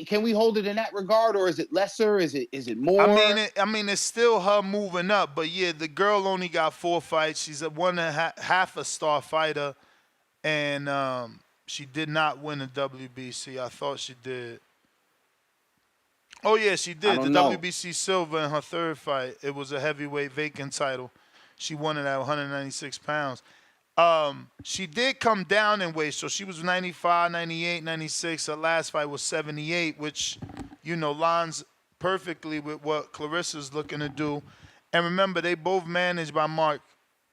Can we hold it in that regard, or is it lesser? Is it more? I mean, it's still her moving up, but yeah, the girl only got 4 fights. She's a half a star fighter, and she did not win a WBC. I thought she did. Oh yeah, she did. The WBC silver in her 3rd fight. It was a heavyweight vacant title. She won it at 196 pounds. She did come down in weight, so she was 95, 98, 96. Her last fight was 78, which, lines perfectly with what Clarissa's looking to do. And remember, they both managed by Mark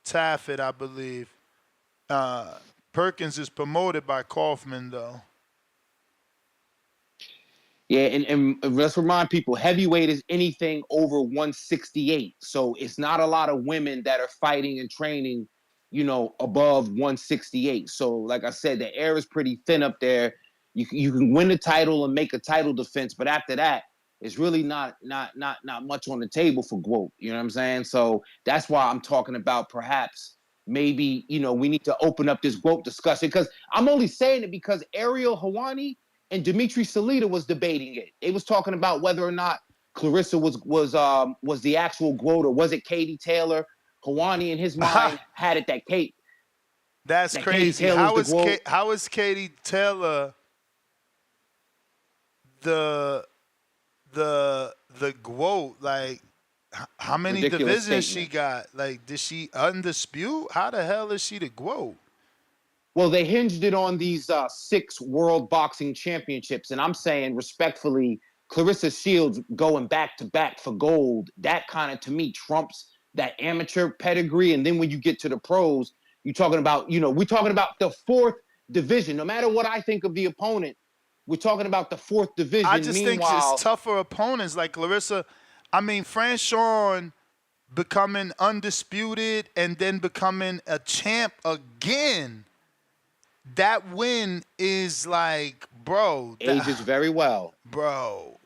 Taffet, I believe. Perkins is promoted by Kaufman, though. Yeah, and let's remind people, heavyweight is anything over 168. So it's not a lot of women that are fighting and training, above 168. So like I said, the air is pretty thin up there. You can win the title and make a title defense, but after that, it's really not much on the table for GWOAT. You know what I'm saying? So that's why I'm talking about perhaps maybe, we need to open up this GWOAT discussion, because I'm only saying it because Ariel Helwani and Dimitri Salita was debating it. They was talking about whether or not Clarissa was the actual GWOAT, or was it Katie Taylor? Helwani in his mind had it that Kate. That's crazy. How is Katie Taylor the GWOAT? Like, how many Ridiculous divisions statement. she got? Like, did she undisputed? How the hell is she the GWOAT? Well, they hinged it on these 6 World Boxing Championships, and I'm saying respectfully, Clarissa Shields going back to back for gold, that kind of, to me, trumps that amateur pedigree. And then when you get to the pros, you're talking about, we're talking about the 4th division. No matter what I think of the opponent, we're talking about the 4th division. I just think it's tougher opponents like Clarissa. I mean, Franchon becoming undisputed and then becoming a champ again. That win is like, bro. Ages very well. Bro,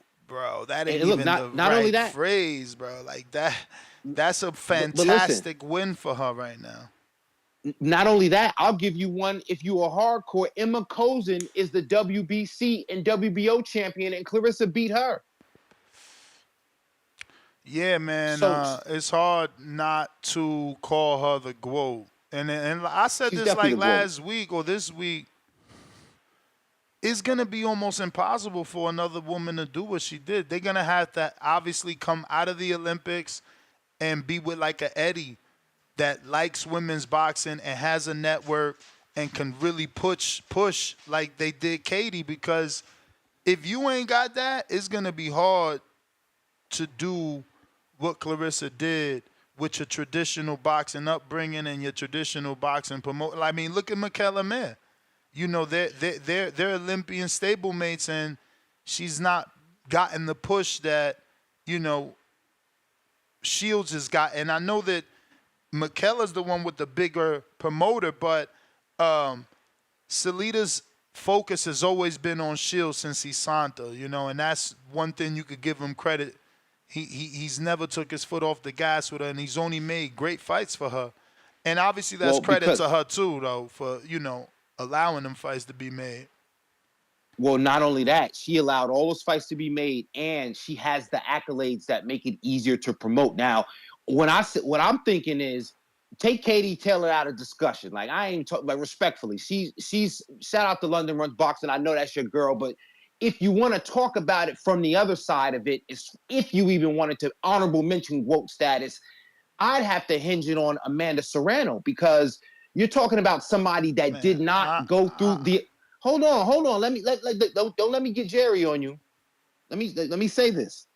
that ain't look, even not the right only that, phrase, bro. Like that's a fantastic win for her right now. Not only that, I'll give you one. If you are hardcore, Emma Kozin is the WBC and WBO champion, and Clarissa beat her. Yeah, man. It's hard not to call her the GWOAT. And I said this like last week or this week. It's going to be almost impossible for another woman to do what she did. They're going to have to obviously come out of the Olympics and be with like a Eddie that likes women's boxing and has a network and can really push like they did Katie, because if you ain't got that, it's going to be hard to do what Clarissa did with your traditional boxing upbringing and your traditional boxing promote. I mean, look at Michaela Mayer. You know, they're Olympian stablemates, and she's not gotten the push that, you know, Shields has got. And I know that Michaela's the one with the bigger promoter, but Salita's focus has always been on Shields since he signed her, you know, and that's one thing you could give him credit. He's never took his foot off the gas with her, and he's only made great fights for her. And obviously that's credit to her too, though, for, you know, allowing them fights to be made. Well, not only that, she allowed all those fights to be made, and she has the accolades that make it easier to promote. Now, what I'm thinking is, take Katie Taylor out of discussion. Like, I ain't talking, like, respectfully. She's shout out to London Runs Boxing. I know that's your girl, but if you want to talk about it from the other side of it, if you even wanted to honorable mention GOAT status, I'd have to hinge it on Amanda Serrano, because you're talking about somebody that did not go through the. Hold on. Don't let me get Jerry on you. Let me say this,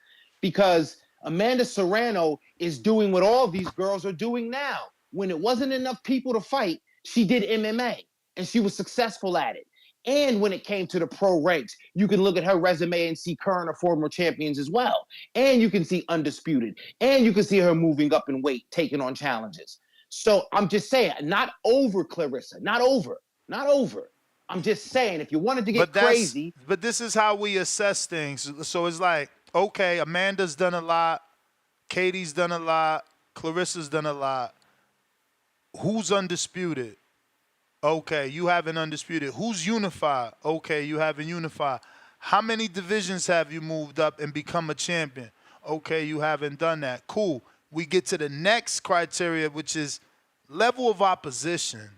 because Amanda Serrano is doing what all these girls are doing now. When it wasn't enough people to fight, she did MMA, and she was successful at it. And when it came to the pro ranks, you can look at her resume and see current or former champions as well. And you can see undisputed. And you can see her moving up in weight, taking on challenges. So I'm just saying, not over Clarissa, not over. I'm just saying, if you wanted to get crazy. But this is how we assess things. So it's like, okay, Amanda's done a lot, Katie's done a lot, Clarissa's done a lot. Who's undisputed? Okay, you haven't undisputed. Who's unified? Okay, you haven't unified. How many divisions have you moved up and become a champion? Okay, you haven't done that. Cool. We get to the next criteria, which is level of opposition.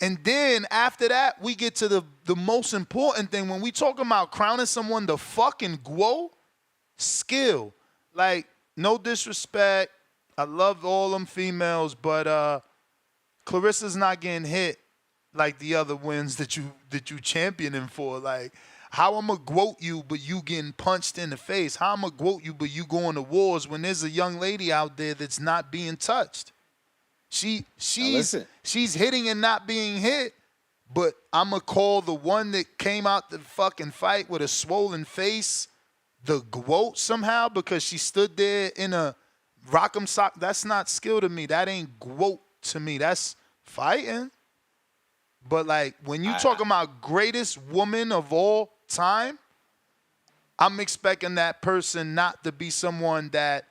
And then after that, we get to the most important thing. When we talking about crowning someone the fucking GWO, skill. Like, no disrespect. I love all them females, but Clarissa's not getting hit like the other wins that you championing for. Like, how I'm going to GWOT you, but you getting punched in the face? How I'm going to GWOT you, but you going to wars when there's a young lady out there that's not being touched? She's hitting and not being hit, but I'm going to call the one that came out the fucking fight with a swollen face the GWOT somehow because she stood there in a rock'em sock. That's not skill to me. That ain't GWOT to me. That's fighting. But, like, when you talking about greatest woman of all time, I'm expecting that person not to be someone that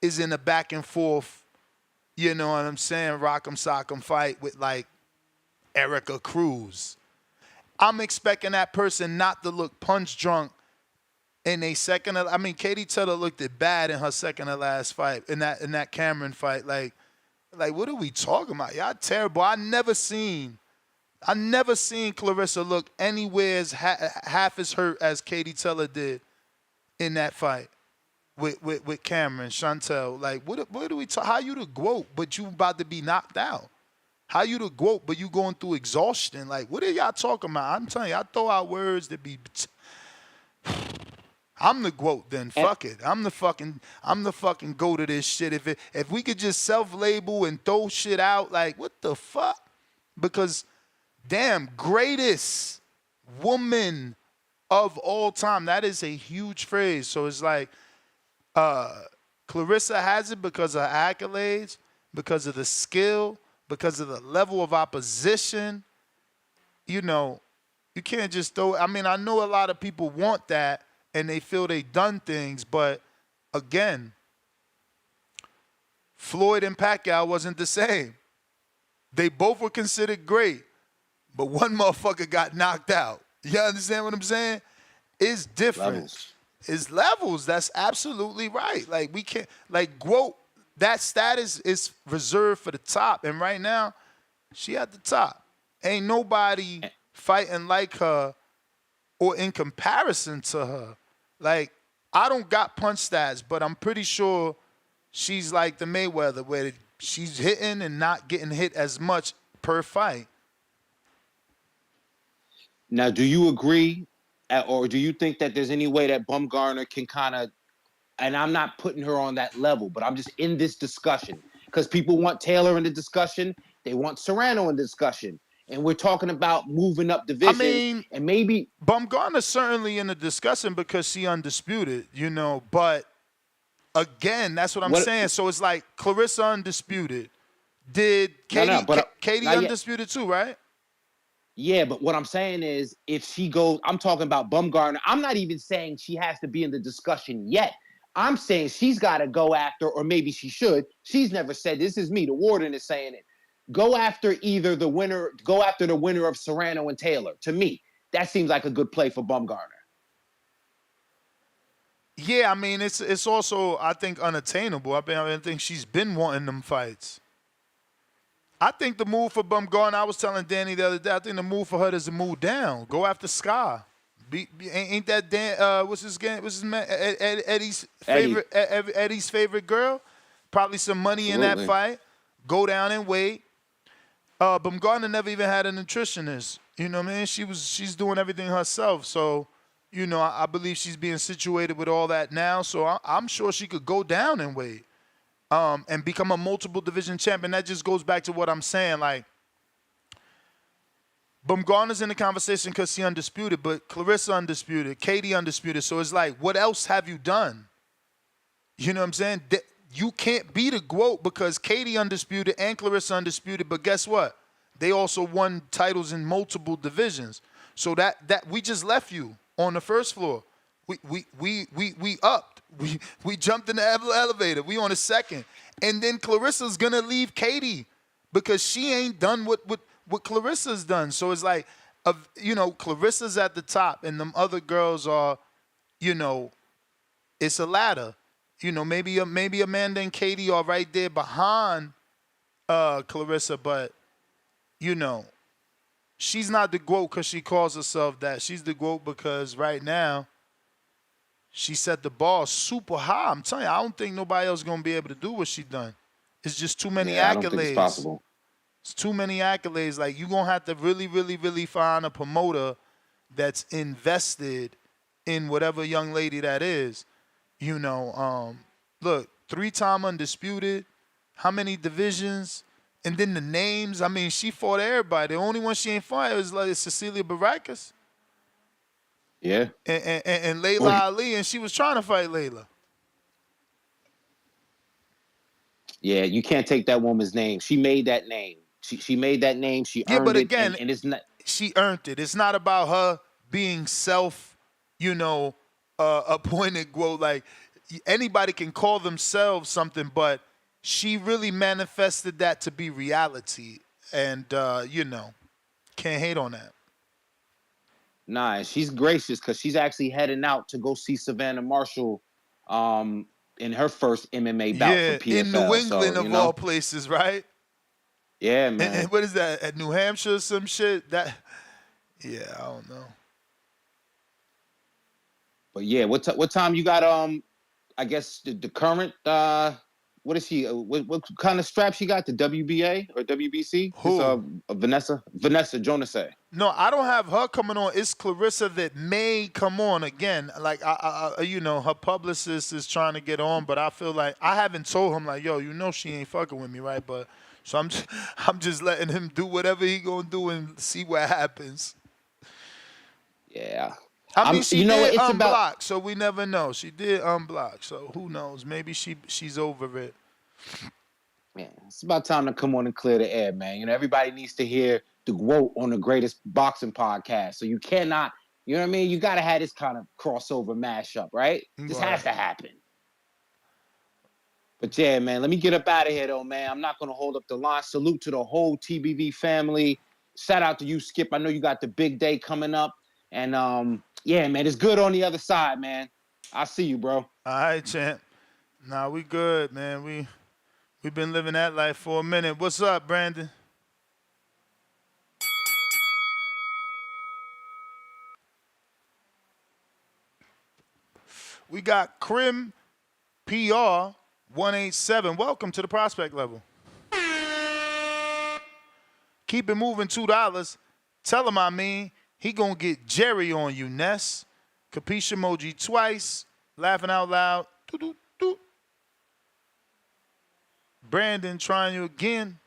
is in a back and forth, you know what I'm saying, rock'em sock'em fight with, like, Erica Cruz. I'm expecting that person not to look punch drunk in a second. I mean, Katie Taylor looked it bad in her second to last fight, in that Cameron fight. Like, what are we talking about? Y'all terrible. I never seen Clarissa look anywhere as half as hurt as Katie Taylor did in that fight with Cameron, Chantel. Like, what do we talk? How you the GWOT, but you about to be knocked out? How you the GWOT, but you going through exhaustion? Like, what are y'all talking about? I'm telling you, I throw out words that be. I'm the GWOT then. Fuck it. I'm the fucking go to this shit. If we could just self-label and throw shit out, like, what the fuck? Because, damn, greatest woman of all time. That is a huge phrase. So it's like, Clarissa has it because of accolades, because of the skill, because of the level of opposition. You know, you can't just throw. I mean, I know a lot of people want that and they feel they done things, but again, Floyd and Pacquiao wasn't the same. They both were considered great, but one motherfucker got knocked out. You understand what I'm saying? It's different. Levels. It's levels. That's absolutely right. Like, we can't, like, GWOT, that status is reserved for the top. And right now, she at the top. Ain't nobody fighting like her or in comparison to her. Like, I don't got punch stats, but I'm pretty sure she's like the Mayweather, where she's hitting and not getting hit as much per fight. Now, do you agree, or do you think that there's any way that Bumgarner can kind of, and I'm not putting her on that level, but I'm just in this discussion, because people want Taylor in the discussion, they want Serrano in the discussion. and we're talking about moving up divisions, and maybe Bumgarner's certainly in the discussion because she undisputed, but again, that's what I'm saying. So it's like Clarissa undisputed. Did Katie undisputed too, right? Yeah, but what I'm saying is if she goes, I'm talking about Bumgarner. I'm not even saying she has to be in the discussion yet. I'm saying she's got to go after, or maybe she should. She's never said, this is me, the warden is saying it. Go after the winner of Serrano and Taylor. To me, that seems like a good play for Bumgarner. Yeah, I mean, it's also, I think, unattainable. I think she's been wanting them fights. I think the move for Bumgarner, I was telling Danny the other day, I think the move for her is to move down. Go after Sky. Ain't that Dan, what's his man? Eddie's favorite Eddie's favorite girl? Probably some money in that fight. Go down and wait. Bumgarner never even had a nutritionist. You know what I mean? She's doing everything herself. So, I believe she's being situated with all that now. So I'm sure she could go down and wait. And become a multiple division champion. That just goes back to what I'm saying. Like, Bumgarner's in the conversation because she undisputed, but Clarissa undisputed, Katie undisputed. So it's like, what else have you done? You know what I'm saying? You can't be the GOAT because Katie undisputed and Clarissa undisputed. But guess what? They also won titles in multiple divisions. So that we just left you on the first floor. We upped. We jumped in the elevator. We on the second. And then Clarissa's going to leave Katie because she ain't done what Clarissa's done. So it's like, Clarissa's at the top and them other girls are, it's a ladder. Maybe Amanda and Katie are right there behind Clarissa, but, she's not the GOAT because she calls herself that. She's the GOAT because right now, she set the bar super high. I'm telling you, I don't think nobody else is going to be able to do what she done. It's just too many accolades. I don't think it's possible. It's too many accolades. Like, you're going to have to really, really, really find a promoter that's invested in whatever young lady that is. Look, 3-time undisputed. How many divisions? And then the names. I mean, she fought everybody. The only one she ain't fought was like Cecilia Baracus. Yeah. And Layla Ali, and she was trying to fight Layla. Yeah, you can't take that woman's name. She made that name. She made that name. She earned but again, it. And it's not. She earned it. It's not about her being appointed GOAT. Like, anybody can call themselves something, but she really manifested that to be reality. And, can't hate on that. Nah, she's gracious because she's actually heading out to go see Savannah Marshall in her first MMA bout for PFL. In New England of all places, right? Yeah, man. And what is that, at New Hampshire or some shit? I don't know. But yeah, what time you got, I guess, the current, what is she, what kind of strap she got, the WBA or WBC? Who? Vanessa Jonasay. No, I don't have her coming on. It's Clarissa that may come on again. Like, her publicist is trying to get on, but I feel like I haven't told him, like, yo, she ain't fucking with me, right? But so I'm just letting him do whatever he gonna do and see what happens. Yeah. I mean, she did unblock, so we never know. She did unblock, so who knows? Maybe she's over it. Man, it's about time to come on and clear the air, man. Everybody needs to hear the GOAT on the greatest boxing podcast. So you cannot, you know what I mean? You got to have this kind of crossover mashup, right? This has to happen. But yeah, man, let me get up out of here, though, man. I'm not going to hold up the line. Salute to the whole TBV family. Shout out to you, Skip. I know you got the big day coming up. And, yeah, man, it's good on the other side, man. I'll see you, bro. All right, champ. Nah, we good, man. We've been living that life for a minute. What's up, Brandon? We got Crim PR 187. Welcome to the prospect level. Keep it moving, $2. Tell him I mean. He gonna get Jerry on you, Ness. Capiche emoji twice. Laughing out loud. Doo-doo-doo. Brandon trying you again.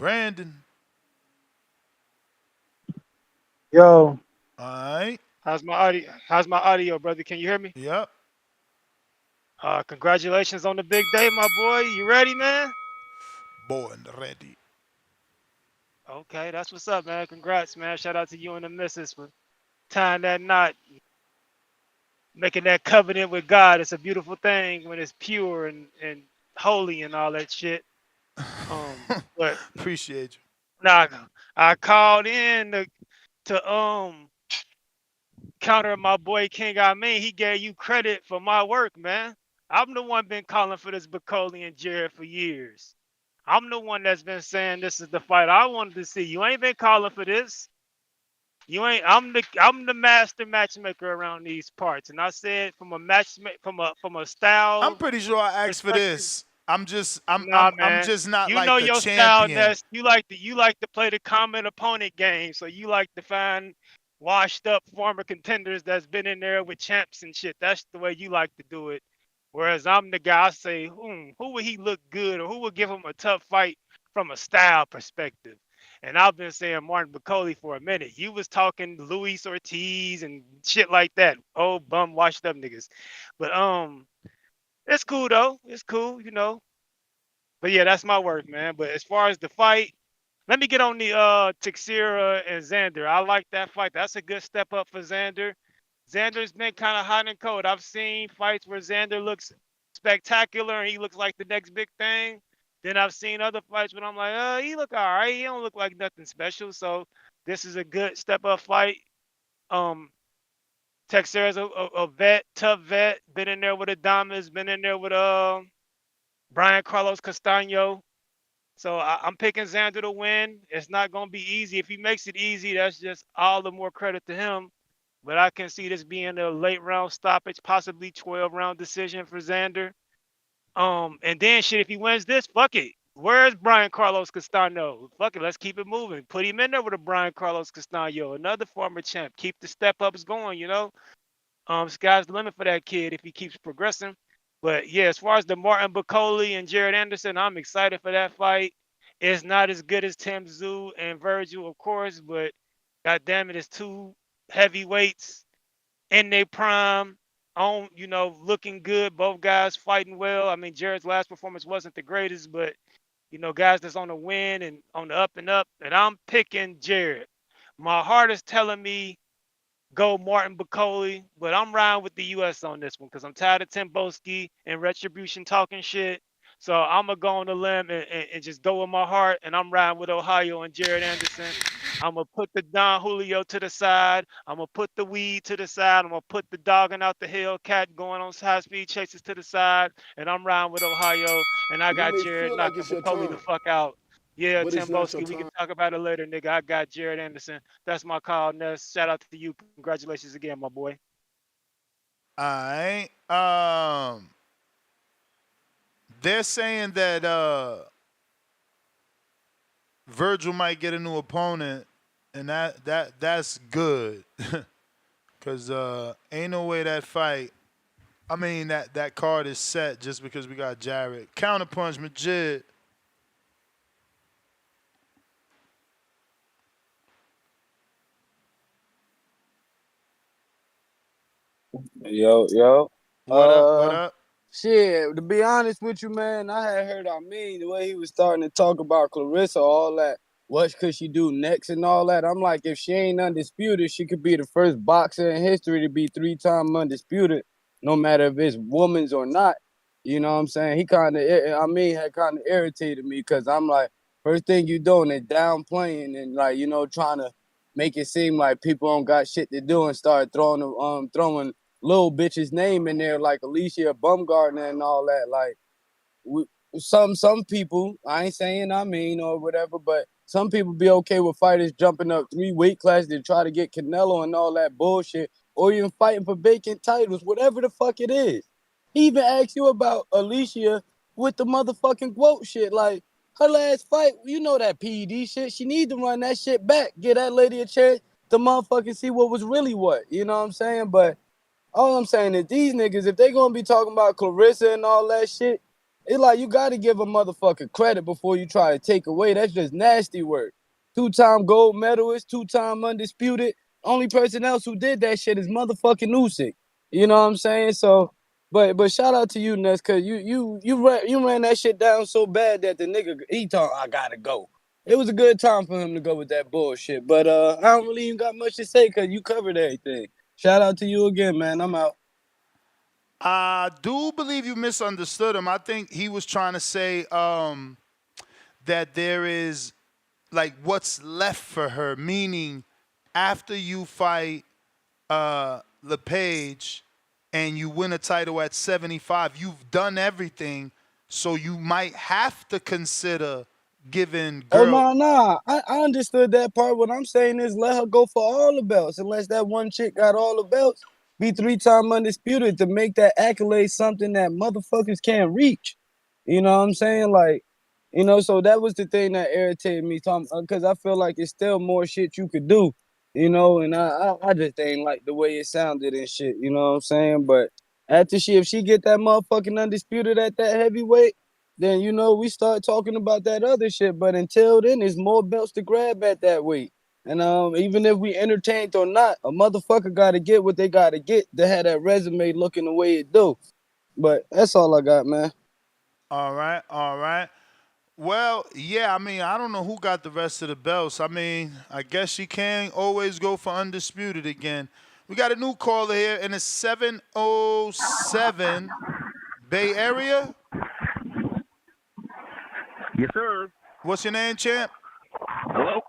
Brandon. Yo. All right. How's my audio? How's my audio, brother? Can you hear me? Yep. Congratulations on the big day, my boy. You ready, man? Born ready. Okay, that's what's up, man. Congrats, man. Shout out to you and the missus for tying that knot, making that covenant with God. It's a beautiful thing when it's pure and holy and all that shit. But Appreciate you. nah, I called in to counter my boy King Amin. He gave you credit for my work, man. I'm the one been calling for this Bacoli and Jared for years. I'm the one that's been saying this is the fight I wanted to see. You ain't been calling for this. You ain't. I'm the master matchmaker around these parts, and I said from a I'm style pretty sure I asked for perspective. this. I'm Nah, man. just not You like know the your style, champion. Ness. You like to play the common opponent game. So you like to find washed up former contenders that's been in there with champs and shit. That's the way you like to do it. Whereas I'm the guy I say, who would he look good or who would give him a tough fight from a style perspective? And I've been saying Martin Bacoli for a minute. You was talking Luis Ortiz and shit like that. Old bum washed up niggas. But it's cool though. It's cool, you know. But yeah, that's my work, man. But as far as the fight, let me get on the Teixeira and Xander. I like that fight. That's a good step up for Xander. Xander's been kind of hot and cold. I've seen fights where Xander looks spectacular and he looks like the next big thing. Then I've seen other fights when I'm like, he look all right. He don't look like nothing special. So this is a good step up fight. Teixeira's a vet, tough vet. Been in there with Adamas. Been in there with Brian Carlos Castaño. So I'm picking Xander to win. It's not going to be easy. If he makes it easy, that's just all the more credit to him. But I can see this being a late round stoppage, possibly 12-round decision for Xander. And then shit, if he wins this, fuck it. Where's Brian Carlos Castaño? Fuck it, let's keep it moving. Put him in there with a Brian Carlos Castaño, another former champ. Keep the step ups going, you know. Sky's the limit for that kid if he keeps progressing. But yeah, as far as the Martin Bacoli and Jared Anderson, I'm excited for that fight. It's not as good as Tim Tszyu and Virgil, of course, but god damn it, it's two heavyweights in their prime, looking good. Both guys fighting well. I mean, Jared's last performance wasn't the greatest, but guys that's on the win and on the up, and I'm picking Jared. My heart is telling me go Martin Bacoli, but I'm riding with the U.S. on this one because I'm tired of Tim Boski and Retribution talking shit. So I'm going to go on the limb and just go with my heart, and I'm riding with Ohio and Jared Anderson. I'm going to put the Don Julio to the side. I'm going to put the weed to the side. I'm going to put the dogging out the Hellcat going on high-speed chases to the side, and I'm riding with Ohio, and I You got may Jared feel like knocking it's your Bacoli the time, fuck out. Yeah, but it's Tim not your Boski, we can time. talk about it later, nigga. I got Jared Anderson. That's my call, Ness. Shout out to you. Congratulations again, my boy. All right. They're saying that Virgil might get a new opponent, and that's good. Cause ain't no way that fight. I mean that card is set just because we got Jared. Counterpunch, Majid. Yo. What up? What up? Shit, to be honest with you, man, I had heard the way he was starting to talk about Clarissa, all that. What could she do next and all that? I'm like, if she ain't undisputed, she could be the first boxer in history to be 3-time undisputed, no matter if it's women's or not. You know what I'm saying? Had kind of irritated me because I'm like, first thing you doing is downplaying and like, trying to make it seem like people don't got shit to do and start throwing little bitch's name in there like Alicia Bumgardner and all that. Like some people, I ain't saying or whatever, but some people be okay with fighters jumping up 3 weight classes to try to get Canelo and all that bullshit, or even fighting for vacant titles, whatever the fuck it is. He even asked you about Alicia with the motherfucking quote shit. Like her last fight, that PED shit. She need to run that shit back. Get that lady a chance to motherfucking see what was really what. You know what I'm saying? But all I'm saying is these niggas, if they gonna be talking about Clarissa and all that shit, It's like you got to give a motherfucker credit before you try to take away. That's just nasty work. 2-time gold medalist, 2-time undisputed. Only person else who did that shit is motherfucking Usyk. You know what I'm saying? So, but shout out to you, Ness, cause you ran that shit down so bad that the nigga he thought I gotta go. It was a good time for him to go with that bullshit. But I don't really even got much to say cause you covered everything. Shout out to you again, man. I'm out. I do believe you misunderstood him. I think he was trying to say that there is like what's left for her, meaning after you fight LePage and you win a title at 75, you've done everything, so you might have to consider giving Oh girl. no, I understood that part. What I'm saying is let her go for all the belts, unless that one chick got all the belts. Be 3-time undisputed to make that accolade something that motherfuckers can't reach. You know what I'm saying? Like, so that was the thing that irritated me, Tom, because I feel like it's still more shit you could do, and I just ain't like the way it sounded and shit. You know what I'm saying? But if she get that motherfucking undisputed at that heavyweight, then we start talking about that other shit. But until then, there's more belts to grab at that weight. And even if we entertained or not, a motherfucker gotta get what they gotta get to have that resume looking the way it do. But that's all I got, man. All right. Well, yeah, I mean, I don't know who got the rest of the belts. I mean, I guess she can always go for undisputed again. We got a new caller here in the 707 Bay Area. Yes, sir. What's your name, champ? Hello?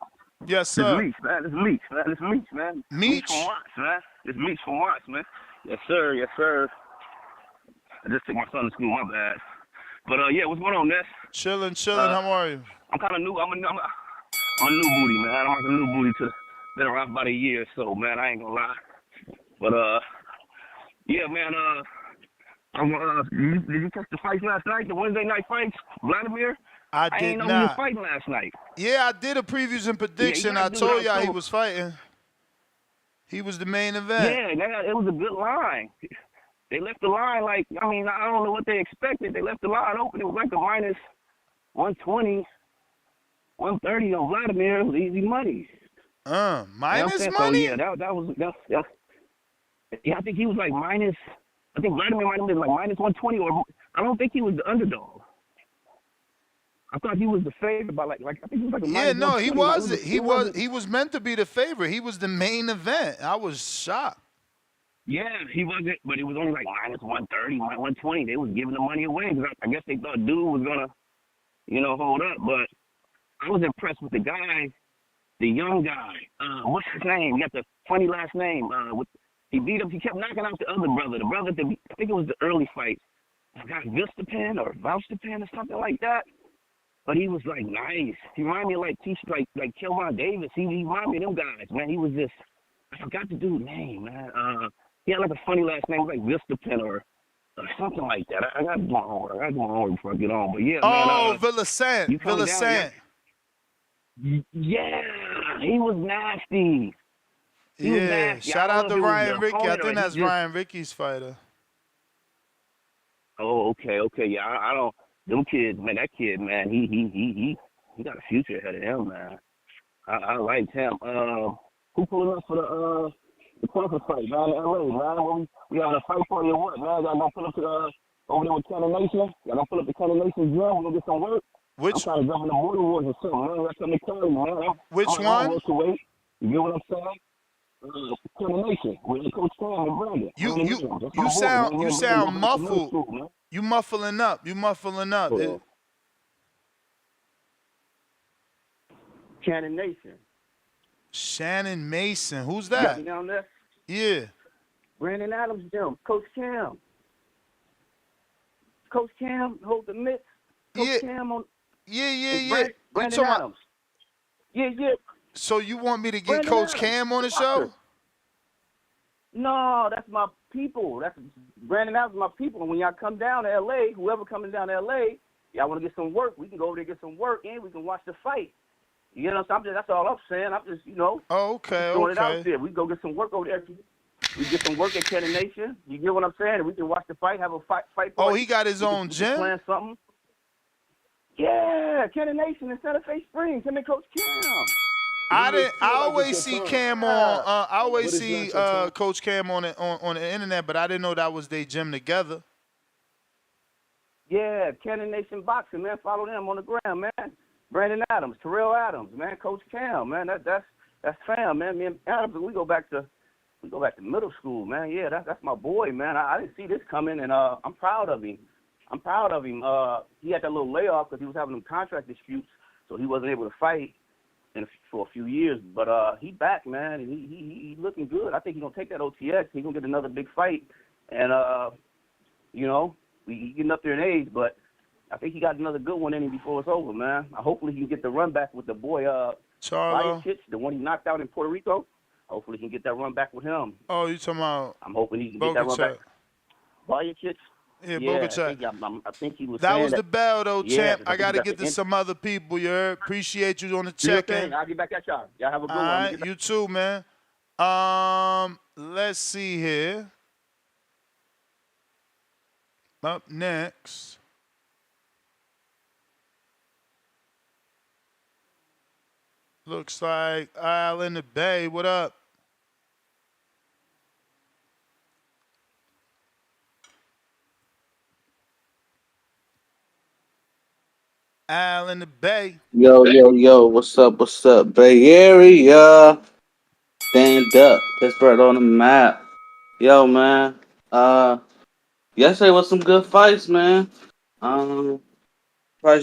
Yes, This sir. Meech, man. This Meech, man. This Meech, man. Meech? from Watts, man. This Meech from Watts, man. Yes, sir. Yes, sir. I just took my son to school. My bad. But yeah, what's going on, Ness? Chilling. How are you? I'm kind of new. I'm a new booty, man. I'm like a new booty to been around about a year or so, man. I ain't gonna lie. But yeah, man. Did you catch the fights last night? The Wednesday night fights, Vladimir? I did did not. not. He was fighting last night. Yeah, I did a previews and prediction. I told y'all he was fighting. He was the main event. Yeah, it was a good line. They left the line like, I mean, I don't know what they expected. They left the line open. It was like a minus 120, 130 on Vladimir. It was easy money. Minus money? So, yeah, that was. Yeah, I think he was like minus. I think Vladimir might have been like minus 120, or I don't think he was the underdog. I thought he was the favorite by like I think he was like a minus 120. He wasn't. He was meant to be the favorite. He was the main event. I was shocked. Yeah, he wasn't, but it was only like minus 130, minus 120. They was giving the money away because I guess they thought dude was gonna, hold up. But I was impressed with the guy, the young guy. What's his name? He got the funny last name. He beat him. He kept knocking out the other brother. The brother, I think it was the early fight. I got Vistapen or Voustapen or something like that. But he was like nice. He reminded me of like Kelvin Davis. He reminded me of them guys, man. He was just, I forgot the dude's name, man. He had like a funny last name, like Vistapen or something like that. I got to do my homework before I get on. But yeah, man. Villasant. Yeah, he was nasty. Shout out to Ryan Ricky. I think that's Ryan Ricky's fighter. Oh, okay. Yeah, I don't. Them kids, man. That kid, man. He got a future ahead of him, man. I liked him. Who pulling up for the Crawford fight, man? In LA, man. We got a fight for you or what, man? Y'all gonna pull up to over there with Cannon Nation? Y'all gonna pull up to Cannon Nation gym? We gonna get some work? I'm trying to jump in the Mortar Wars or something, man. That's something to tell you, man. Which one? You get what I'm saying? Cannon Nation with Coach Sam and Brandon. You sound muffled. You muffling up. Oh. Cannon Nation. Shannon Mason. Who's You got that? me down there? Yeah. Brandon Adams, Jim. Coach Cam. Coach Cam hold the mitts. Coach Cam on. Yeah. Brandon Adams. Yeah. So you want me to get Brandon Coach Adams. Cam on the show? No, that's my people. That's Brandon Adams, my people. And when y'all come down to LA, whoever coming down to LA, y'all want to get some work. We can go over there and get some work, and we can watch the fight. You know what I'm saying? That's all I'm saying. I'm just, Oh, okay. throwing it out there. We go get some work over there. We get some work at Kenny Nation. You get what I'm saying? And we can watch the fight, have a fight party. Oh, he got his we own can gym? plan something. Yeah, Kenny Nation in Santa Fe Springs. Him and Coach Cam. I like always it's your see time. Cam on. I always But it's see not your time. Coach Cam on the internet, but I didn't know that was their gym together. Yeah, Kenny Nation Boxing, man. Follow them on the gram, man. Brandon Adams, Terrell Adams, man. Coach Cam, man. That's fam, man. Me and Adams, we go back to middle school, man. Yeah, that's my boy, man. I didn't see this coming, and I'm proud of him. He had that little layoff because he was having them contract disputes, so he wasn't able to fight for a few years. But he back, man, and he looking good. I think he's gonna take that OTX. He's gonna get another big fight, and he getting up there in age, but I think he got another good one in him before it's over, man. Hopefully he can get the run back with the boy Charlo, the one he knocked out in Puerto Rico. Hopefully he can get that run back with him. Oh, you talking about? I'm hoping he can get that run back. Bojicic. Yeah, Bogacek. I think he was That saying was the bell, though, champ. I got to got get the to some other people, you heard? Appreciate you on the Do your check-in. thing. I'll get back at y'all. Y'all have a good All one. right, you too, man. Let's see here. Up next. Looks like Al in the Bay. What up? Al in the Bay. Yo, what's up, Bay Area? Stand up, Pittsburgh on the map. Yo, man. Yesterday was some good fights, man. Probably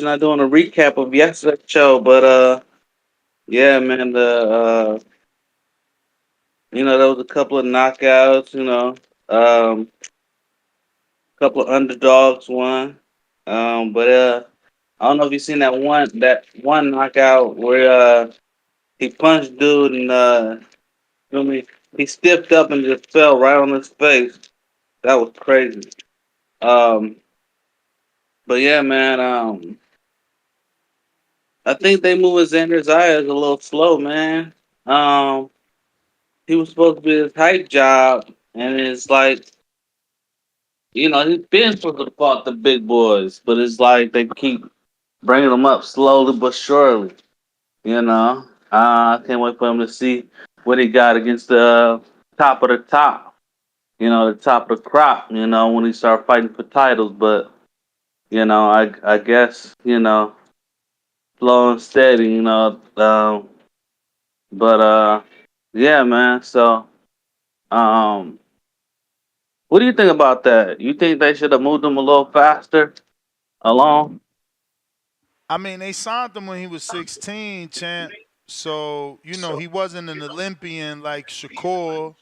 not doing a recap of yesterday's show, but yeah, man. There was a couple of knockouts. Couple of underdogs won. But I don't know if you seen that one knockout where he punched dude and feel me, he stiffed up and just fell right on his face. That was crazy. Um, but yeah, man. I think they moving Xander Zayas a little slow, man. Um, he was supposed to be his hype job, and it's like he's been supposed to fought the big boys, but it's like they keep bringing him up slowly but surely. I can't wait for him to see what he got against the top of the top. The top of the crop. When he start fighting for titles, but I guess slow and steady. But yeah, man. So, um, what do you think about that? You think they should have moved him a little faster along? I mean, they signed him when he was 16, champ. So, he wasn't an Olympian like Shakur.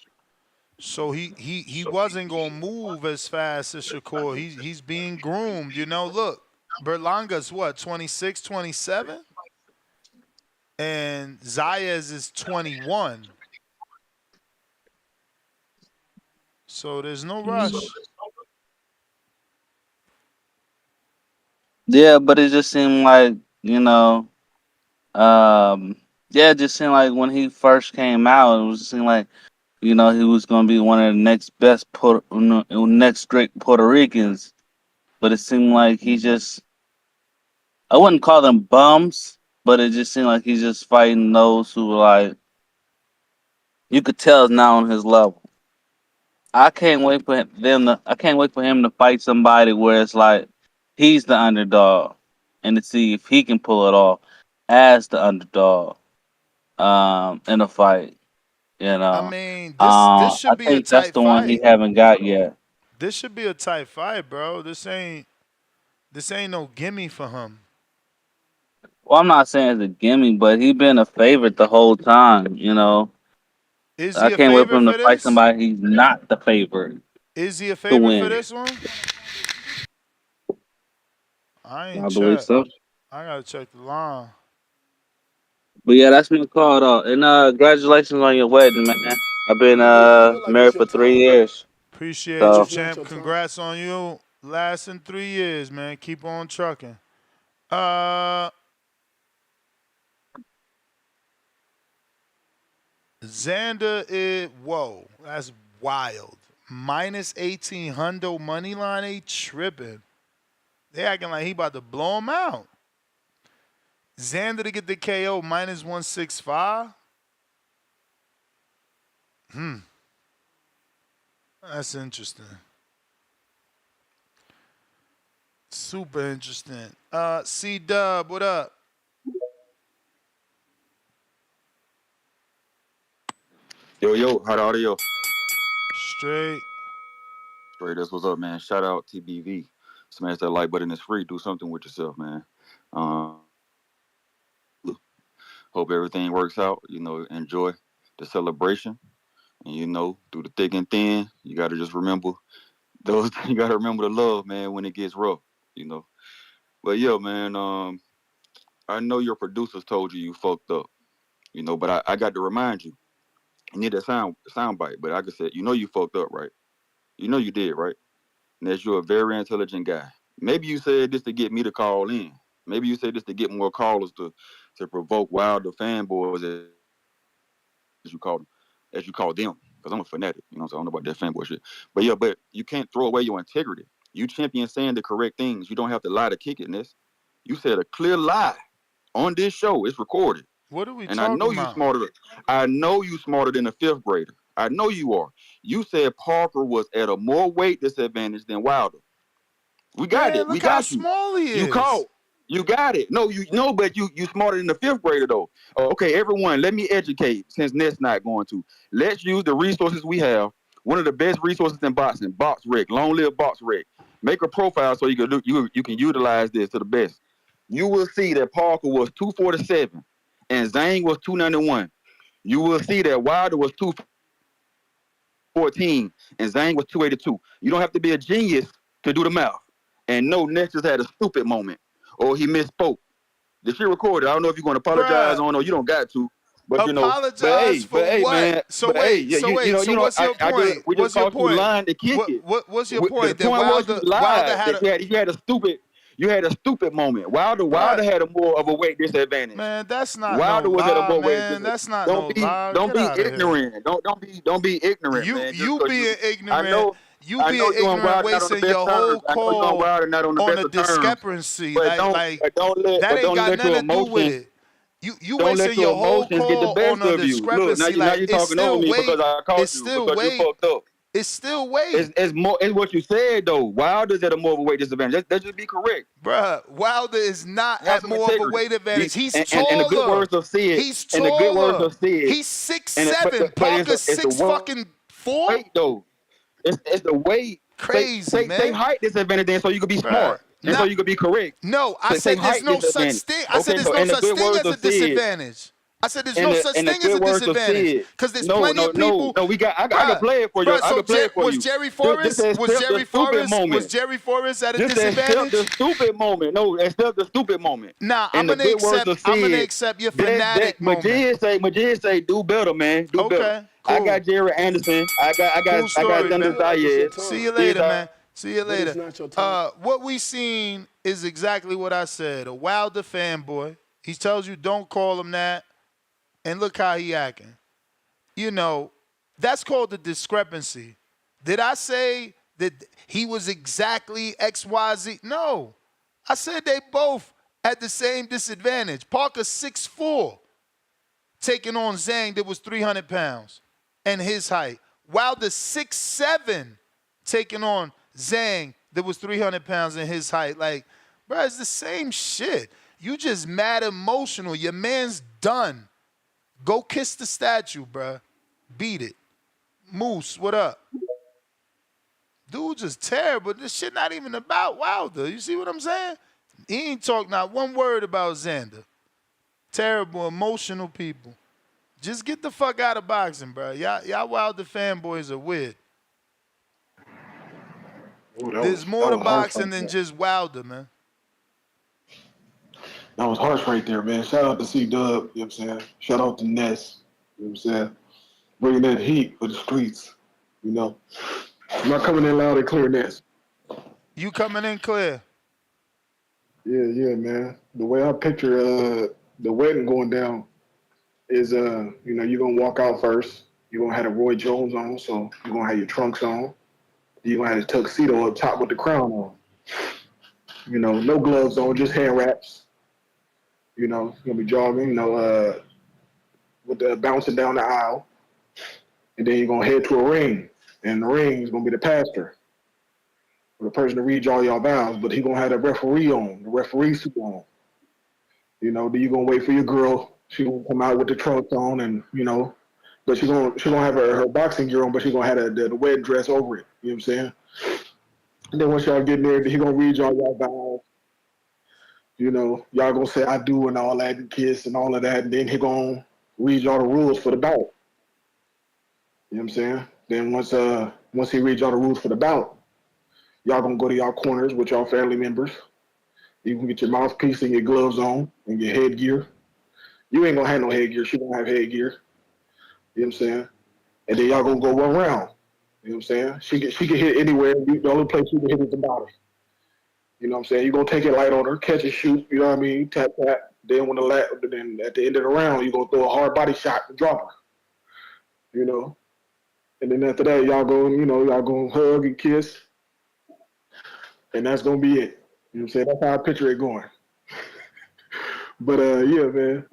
So he wasn't gonna move as fast as Shakur. He's being groomed, Look, Berlanga's what, 26, 27? And Zayas is 21. So there's no rush. Yeah, but it just seemed like yeah, it just seemed like when he first came out, it was seemed like he was gonna be one of the next best next great Puerto Ricans. But it seemed like I wouldn't call them bums, but it just seemed like he's just fighting those who were like you could tell is not on his level. I can't wait for him to fight somebody where it's like he's the underdog and to see if he can pull it off as the underdog in a fight. I mean, this I should be a think that's tight the one he fight. haven't got yet. This should be a tight fight, bro. This ain't no gimme for him. Well, I'm not saying it's a gimme, but he been a favorite the whole time. Is I he a can't wait for favorite him to for fight this? somebody he's not the favorite Is he a to favorite for win. this one? I ain't I believe checked. so. I gotta check the line. But yeah, that's my call though. And congratulations on your wedding, man. I've been Like it's married your for time. 3 years. Appreciate But you, So it's not champ. your time. Congrats on you lasting 3 years, man. Keep on trucking. Uh, Xander is whoa. That's wild. Minus 18 hundo money line, they tripping. They acting like he about to blow him out. Xander to get the KO, minus 165. That's interesting. Super interesting. C-Dub, what up? Yo, how the audio? Straight. Straight, that's what's up, man. Shout out TBV. Smash that like button, it's free. Do something with yourself, man. Hope everything works out. Enjoy the celebration. And, through the thick and thin, you got to just remember you got to remember the love, man, when it gets rough, But, yeah, man, I know your producers told you fucked up, but I got to remind you. You need a sound bite, but like I said, you fucked up, right? You did, right? And that you're a very intelligent guy. Maybe you said this to get me to call in. Maybe you said this to get more callers to provoke Wilder fanboys, as you call them, because I'm a fanatic, so I don't know about that fanboy shit. But yeah, but you can't throw away your integrity. You champion saying the correct things. You don't have to lie to kick it, Ness. You said a clear lie on this show. It's recorded. What are we and talking I know about? I know you smarter than a fifth grader. I know you are. You said Parker was at a more weight disadvantage than Wilder. We got it. Look We got how you. small he is. You called. You got it. No, but you smarter than the fifth grader though. Okay, everyone, let me educate since Ness not going to. Let's use the resources we have. One of the best resources in boxing, BoxRec. Long live BoxRec. Make a profile so you can utilize this to the best. You will see that Parker was 247 and Zhang was 291. You will see that Wilder was 214 and Zhang was 282. You don't have to be a genius to do the math. And no, Ness just had a stupid moment. Or he misspoke. The shit recorded. I don't know if you're going to apologize on or you don't got to. But apologize for what? Man, so wait, so what's your point? We just caught you lying to kick it. What's your point? The point was you lied. You had a stupid moment. Wilder had a more of a weight disadvantage. Man, that's not Wilder was at a more weight disadvantage. That's not lie. Don't be ignorant. Don't be ignorant, man. You being ignorant. I know you being ignorant, wasting your whole call on a discrepancy. That ain't got nothing to do with it. You wasting your whole call on a discrepancy. Now you're talking over me because I called you because you fucked up. It's still weight. It's more. It's what you said though. Wilder's at a more of a weight disadvantage. Let's just be correct, bruh. Wilder is not at more of a weight advantage. He's taller. And the good words of Sid. He's taller. And the good words of Sid. He's 6'7". Parker's 6'4". Weight though. It's the weight. Crazy, man. Say height disadvantage then so you can be smart. And so you can be correct. No, I said there's no such thing. I said there's no such thing as a disadvantage. I said there's no such thing as a disadvantage because there's plenty of people. No, I can play it for you. I can play it for you. Was Jerry Forrest at a disadvantage? The stupid moment. No, accept the stupid moment. Nah, I'm gonna accept your fanatic moment. Majid say, do better, man. Do better. Cool. I got Jerry Anderson. I got Xander Zayas. See you later, man. See you later. What we seen is exactly what I said. A Wilder fanboy. He tells you don't call him that. And look how he acting. That's called the discrepancy. Did I say that he was exactly XYZ? No. I said they both at the same disadvantage. Parker 6'4", taking on Zhang that was 300 pounds and his height. Wilder 6'7", taking on Zhang that was 300 pounds and his height. Like, bro, it's the same shit. You just mad emotional. Your man's done. Go kiss the statue, bruh. Beat it. Moose, what up? Dude just terrible. This shit not even about Wilder. You see what I'm saying? He ain't talk not one word about Xander. Terrible, emotional people. Just get the fuck out of boxing, bruh. Y'all Wilder fanboys are weird. Ooh, There's more to boxing than just Wilder, man. That was harsh right there, man. Shout out to C-Dub, you know what I'm saying? Shout out to Ness, you know what I'm saying? Bringing that heat for the streets, I'm not coming in loud and clear, Ness. You coming in clear? Yeah, man. The way I picture the wedding going down is, you're going to walk out first, You're gonna have the Roy Jones on, so you're gonna have your trunks on. You're gonna have the tuxedo up top with the crown on. No gloves on, just hand wraps. You're gonna be jogging, with the bouncing down the aisle. And then you're gonna head to a ring. And the ring is gonna be the pastor. Or the person to read all y'all vows, but he gonna have the referee on, the referee suit on. Then you're gonna wait for your girl. She gonna come out with the trunks on and but she gonna have her boxing gear on, but she gonna have the wedding dress over it. You know what I'm saying? And then once y'all get there, he gonna read y'all vows. Y'all gonna say I do and all that and kiss and all of that, and then he gonna read y'all the rules for the bout. You know what I'm saying? Then once he reads y'all the rules for the bout, y'all gonna go to y'all corners with y'all family members. You can get your mouthpiece and your gloves on and your headgear. You ain't gonna have no headgear. She gonna have headgear. You know what I'm saying? And then y'all gonna go one round. You know what I'm saying? She can hit anywhere. The only place you can hit is the bottom. You know what I'm saying? You're gonna take it light on her, catch and shoot, you know what I mean? Tap tap. Then then at the end of the round, you're gonna throw a hard body shot and drop her. And then after that, y'all gonna hug and kiss. And that's gonna be it. You know what I'm saying? That's how I picture it going. But yeah, man.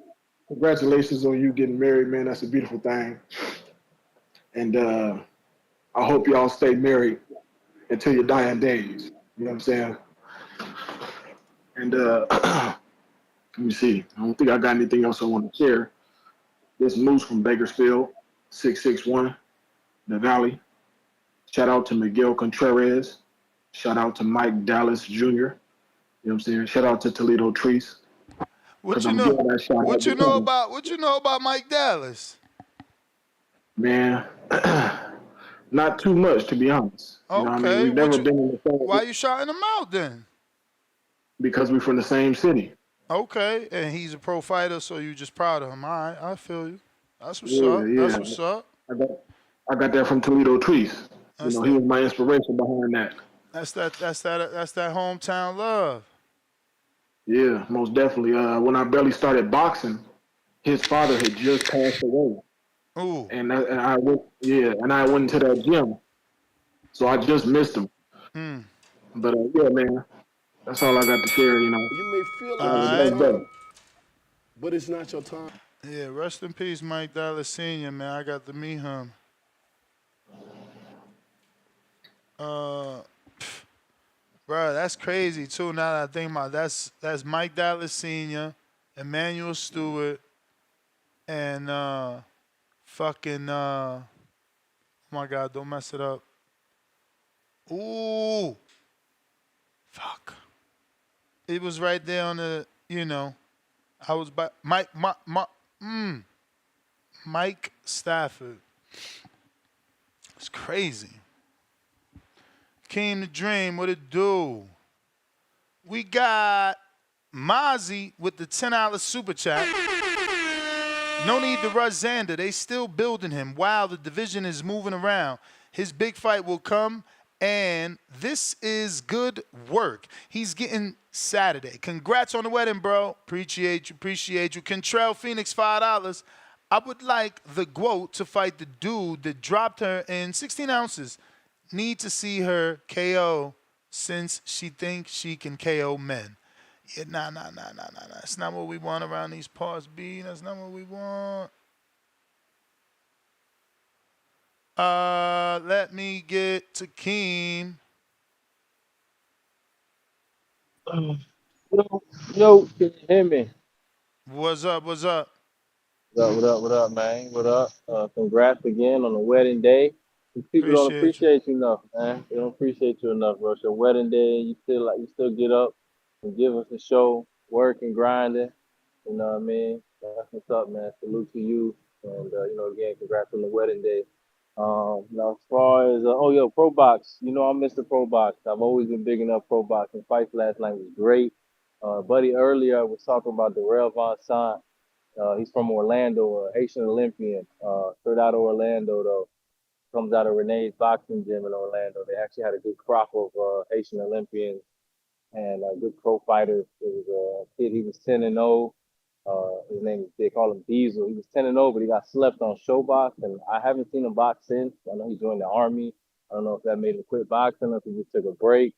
Congratulations on you getting married, man. That's a beautiful thing. And I hope y'all stay married until your dying days. You know what I'm saying? And let me see. I don't think I got anything else I want to share. This Moose from Bakersfield, 661, the Valley. Shout out to Miguel Contreras. Shout out to Mike Dallas Jr. You know what I'm saying? Shout out to Toledo Treese. What you know about Mike Dallas? Man, not too much, to be honest. You know what I mean? We've never been in the same. Why you shouting him out then? Because we're from the same city. Okay, and he's a pro fighter, so you just proud of him. All right, I feel you. That's what's Yeah, up. yeah. That's what's up. I got that from Toledo Treese. He was my inspiration behind that. That's that hometown love. Yeah, most definitely. When I barely started boxing, his father had just passed away. Ooh. And I went into that gym. So I just missed him. But yeah, man, that's all I got to share. You may feel like it's your time, but it's not your time. Yeah, rest in peace, Mike Dallas Sr., man. I got to meet him. Bro, that's crazy too. Now that I think about it, that's Mike Dallas Sr., Emmanuel Stewart, and oh my God, don't mess it up. Ooh, fuck. It was right there on the, I was by Mike Stafford. It's crazy. Came to Dream, what it do? We got Mozzie with the $10 super chat. No need to rush Xander. They still building him. Wow, the division is moving around. His big fight will come, and this is good work. He's getting Saturday. Congrats on the wedding, bro. Appreciate you. Contrell Phoenix, $5. I would like the GWOAT to fight the dude that dropped her in 16 ounces. Need to see her KO since she thinks she can KO men. Yeah, nah. That's not what we want around these parts, B. That's not what we want. Let me get to Keem. Yo, can you hear me? What's up? What up, man? What up? Congrats again on the wedding day. People don't appreciate you enough, man. They don't appreciate you enough, bro. It's your wedding day. You still get up and give us a show, working, grinding. You know what I mean? That's what's up, man. Salute to you, and again, congrats on the wedding day. As far as Pro Box, I Mr. Pro Box. I've always been bigging up Pro Box, and fights last night was great. Buddy earlier was talking about Darrell Von Sant. He's from Orlando, a Haitian Olympian, straight out of Orlando though. Comes out of Renee's boxing gym in Orlando. They actually had a good crop of Haitian Olympians and good pro fighters. There was a kid, he was 10-0. His name is, they call him Diesel. He was 10-0, but he got slept on Showbox, and I haven't seen him box since. I know he joined the Army. I don't know if that made him quit boxing or if he just took a break.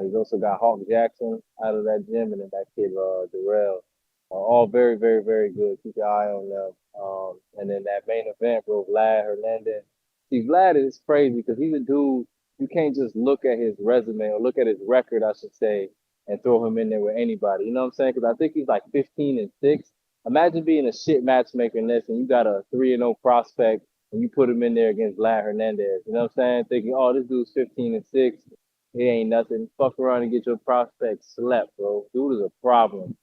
He's also got Hawk Jackson out of that gym, and then that kid Darrell. All very, very, very good. Keep your eye on them. And then that main event, bro, Vlad Hernandez. See, Vlad is crazy because he's a dude. You can't just look at his resume or look at his record, I should say, and throw him in there with anybody. You know what I'm saying? Because I think he's like 15-6. Imagine being a shit matchmaker in this, and you got a 3-0 prospect, and you put him in there against Vlad Hernandez. You know what I'm saying? Thinking, oh, this dude's 15-6. He ain't nothing. Fuck around and get your prospect slept, bro. Dude is a problem.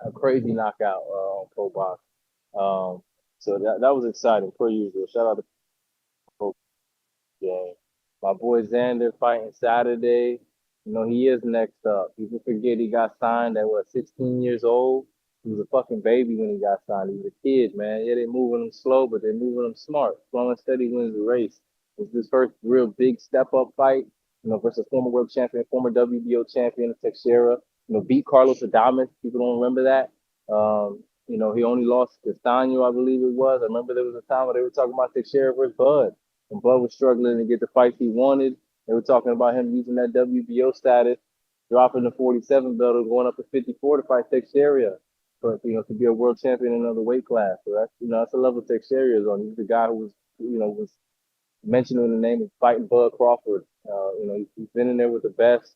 A crazy knockout on Pro Box. So that was exciting, per usual. Shout out to Pro Game. My boy Xander fighting Saturday. You know, he is next up. People forget he got signed at 16 years old. He was a fucking baby when he got signed. He was a kid, man. Yeah, they moving him slow, but they're moving him smart. Slow and steady wins the race. It's his first real big step up fight, you know, versus former world champion, former WBO champion Teixeira. You know, beat Carlos Adames. People don't remember that. You know, he only lost to Castaño, I believe it was. I remember there was a time where they were talking about Teixeira versus Bud. And Bud was struggling to get the fights he wanted. They were talking about him using that WBO status, dropping the 47 belt, and going up to 54 to fight Teixeira. But, you know, to be a world champion in another weight class. So that's, you know, that's the level Teixeira is on. He's the guy who was, you know, was mentioning the name of fighting Bud Crawford. You know, he's been in there with the best.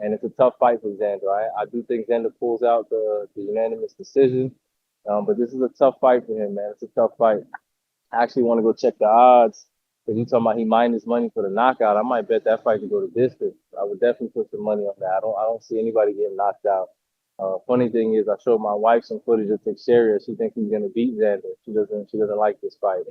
And it's a tough fight for Xander. I do think Xander pulls out the unanimous decision. But this is a tough fight for him, man. It's a tough fight. I actually want to go check the odds because you talking about he minus money for the knockout. I might bet that fight to go to distance. I would definitely put some money on that. I don't see anybody getting knocked out. Funny thing is, I showed my wife some footage of Teixeira. She thinks he's gonna beat Xander. She doesn't like this fight.